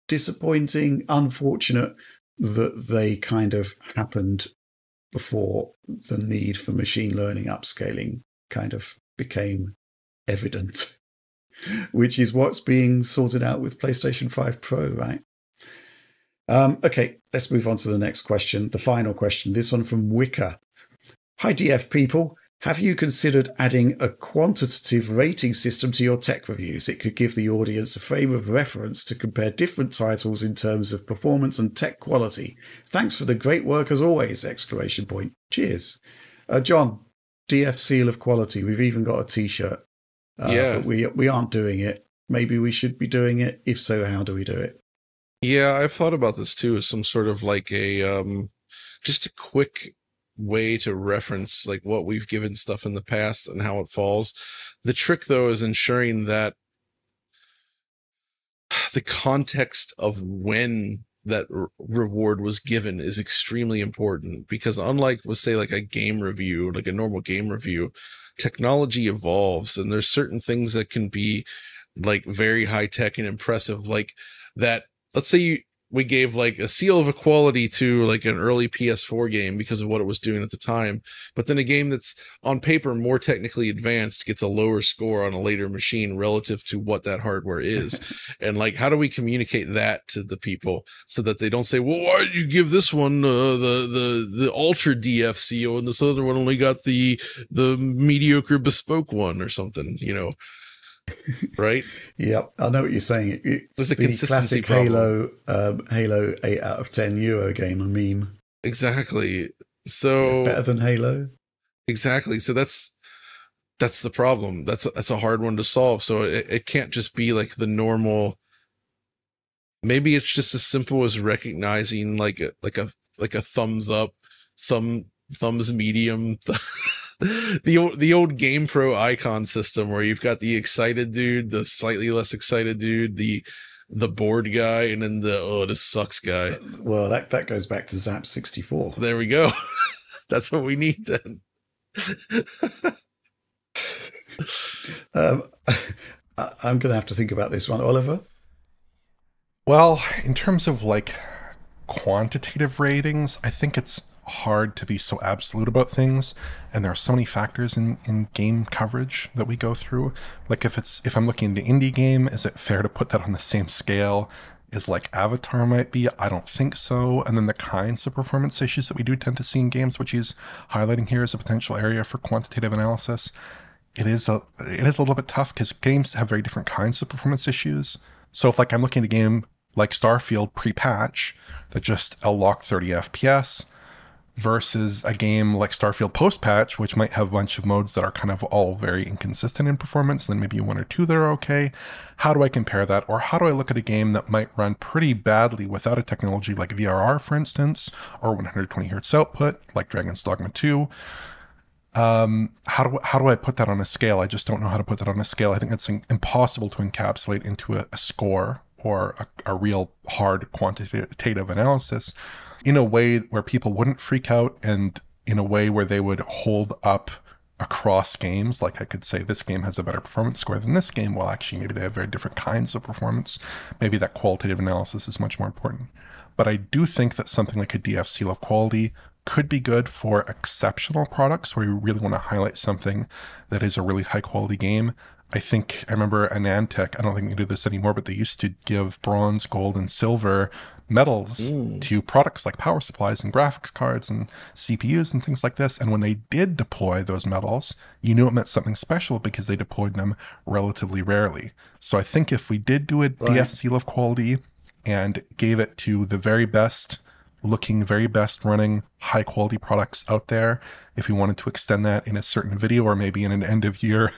disappointing, unfortunate that they kind of happened before the need for machine learning upscaling kind of became evident, which is what's being sorted out with PlayStation 5 Pro, right? Okay, let's move on to the next question, the final question, this one from Wicker. Hi, DF people. Have you considered adding a quantitative rating system to your tech reviews? It could give the audience a frame of reference to compare different titles in terms of performance and tech quality. Thanks for the great work as always! ! Cheers. John, DF seal of quality. We've even got a t-shirt. But we aren't doing it. Maybe we should be doing it. If so, how do we do it? Yeah, I've thought about this too as some sort of like just a quick way to reference like what we've given stuff in the past and how it falls. The trick though is ensuring that the context of when that reward was given is extremely important, because unlike, let's say, like a game review, like a normal game review, technology evolves, and there's certain things that can be like very high tech and impressive, like that. Let's say we gave like a seal of equality to like an early PS4 game because of what it was doing at the time, but then a game that's on paper more technically advanced gets a lower score on a later machine relative to what that hardware is. And like, how do we communicate that to the people so that they don't say, well, why did you give this one the ultra DFC and this other one only got the mediocre bespoke one or something, you know? Right? Yep, I know what you're saying. It's a the consistency classic problem. Halo 8 out of 10 Euro game, a meme. Exactly. So Better than Halo. Exactly. So that's the problem. That's a hard one to solve. So it can't just be like the normal. Maybe it's just as simple as recognizing like a thumbs up, thumbs medium. The old GamePro icon system where you've got the excited dude, the slightly less excited dude, the bored guy, and then the this sucks guy. Well, that goes back to Zap 64. There we go. That's what we need then. I'm going to have to think about this one, Oliver. Well, in terms of like quantitative ratings, I think it's hard to be so absolute about things, and there are so many factors in game coverage that we go through. Like if I'm looking into indie game, is it fair to put that on the same scale as like Avatar might be? I don't think so. And then the kinds of performance issues that we do tend to see in games, which he's highlighting here as a potential area for quantitative analysis, it is a little bit tough because games have very different kinds of performance issues. So if like I'm looking at a game like Starfield pre-patch that just locked 30 FPS, versus a game like Starfield post-patch, which might have a bunch of modes that are kind of all very inconsistent in performance, then maybe one or two that are okay. How do I compare that? Or how do I look at a game that might run pretty badly without a technology like VRR, for instance, or 120 hertz output, like Dragon's Dogma 2? How do I put that on a scale? I just don't know how to put that on a scale. I think it's impossible to encapsulate into a score or a real hard quantitative analysis in a way where people wouldn't freak out, and in a way where they would hold up across games. Like I could say this game has a better performance score than this game. Well, actually, maybe they have very different kinds of performance. Maybe that qualitative analysis is much more important. But I do think that something like a DF seal of quality could be good for exceptional products where you really want to highlight something that is a really high quality game. I remember Anantech, I don't think they do this anymore, but they used to give bronze, gold, and silver medals to products like power supplies and graphics cards and CPUs and things like this. And when they did deploy those medals, you knew it meant something special because they deployed them relatively rarely. So I think if we did do a DF seal of quality and gave it to the very best looking, very best running, high quality products out there, if we wanted to extend that in a certain video or maybe in an end of year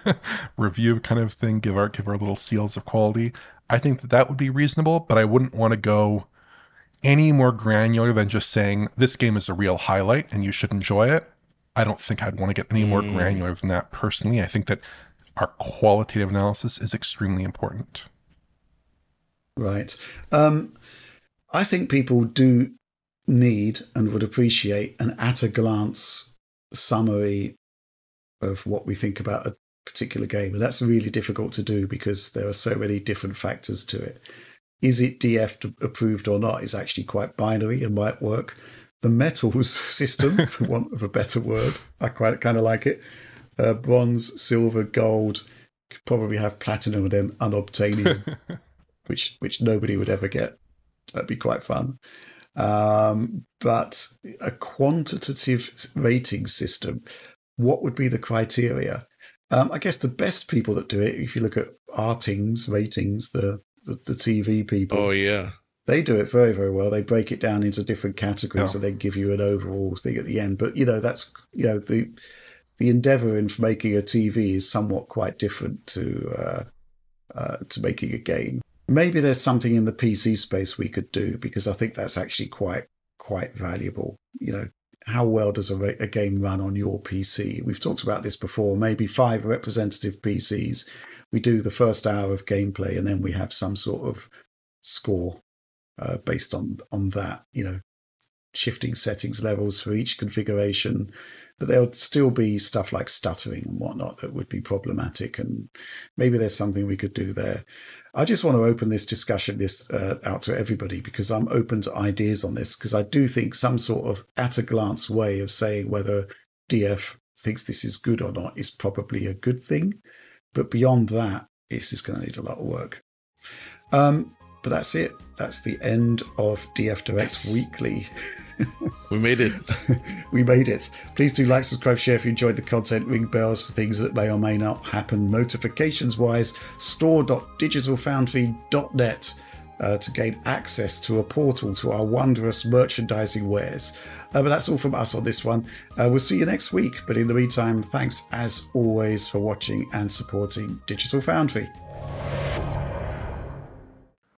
review kind of thing, give our little seals of quality, I think that would be reasonable. But I wouldn't want to go any more granular than just saying this game is a real highlight and you should enjoy it. I don't think I'd want to get any more granular than that personally. I think that our qualitative analysis is extremely important. Right. I think people do need and would appreciate an at-a-glance summary of what we think about a particular game. And that's really difficult to do because there are so many different factors to it. Is it DF approved or not is actually quite binary and might work. The metals system, for want of a better word, I quite kind of like it. Bronze, silver, gold, could probably have platinum and then unobtainium, which nobody would ever get. That'd be quite fun. But a quantitative rating system, what would be the criteria? I guess the best people that do it, if you look at Ratings, the TV people. Oh, yeah. They do it very, very well. They break it down into different categories and they give you an overall thing at the end. But, that's, the endeavor in making a TV is somewhat quite different to making a game. Maybe there's something in the PC space we could do, because I think that's actually quite valuable. How well does a game run on your PC? We've talked about this before. Maybe 5 representative PCs. We do the first hour of gameplay and then we have some sort of score based on that, shifting settings levels for each configuration. But there'll still be stuff like stuttering and whatnot that would be problematic, and maybe there's something we could do there. I just want to open this discussion out to everybody, because I'm open to ideas on this, because I do think some sort of at-a-glance way of saying whether DF thinks this is good or not is probably a good thing. But beyond that, this is going to need a lot of work. But that's it. That's the end of DF Direct Weekly. We made it. We made it. Please do like, subscribe, share if you enjoyed the content. Ring bells for things that may or may not happen notifications wise. store.digitalfoundry.net to gain access to a portal to our wondrous merchandising wares. But that's all from us on this one. We'll see you next week. But in the meantime, thanks as always for watching and supporting Digital Foundry.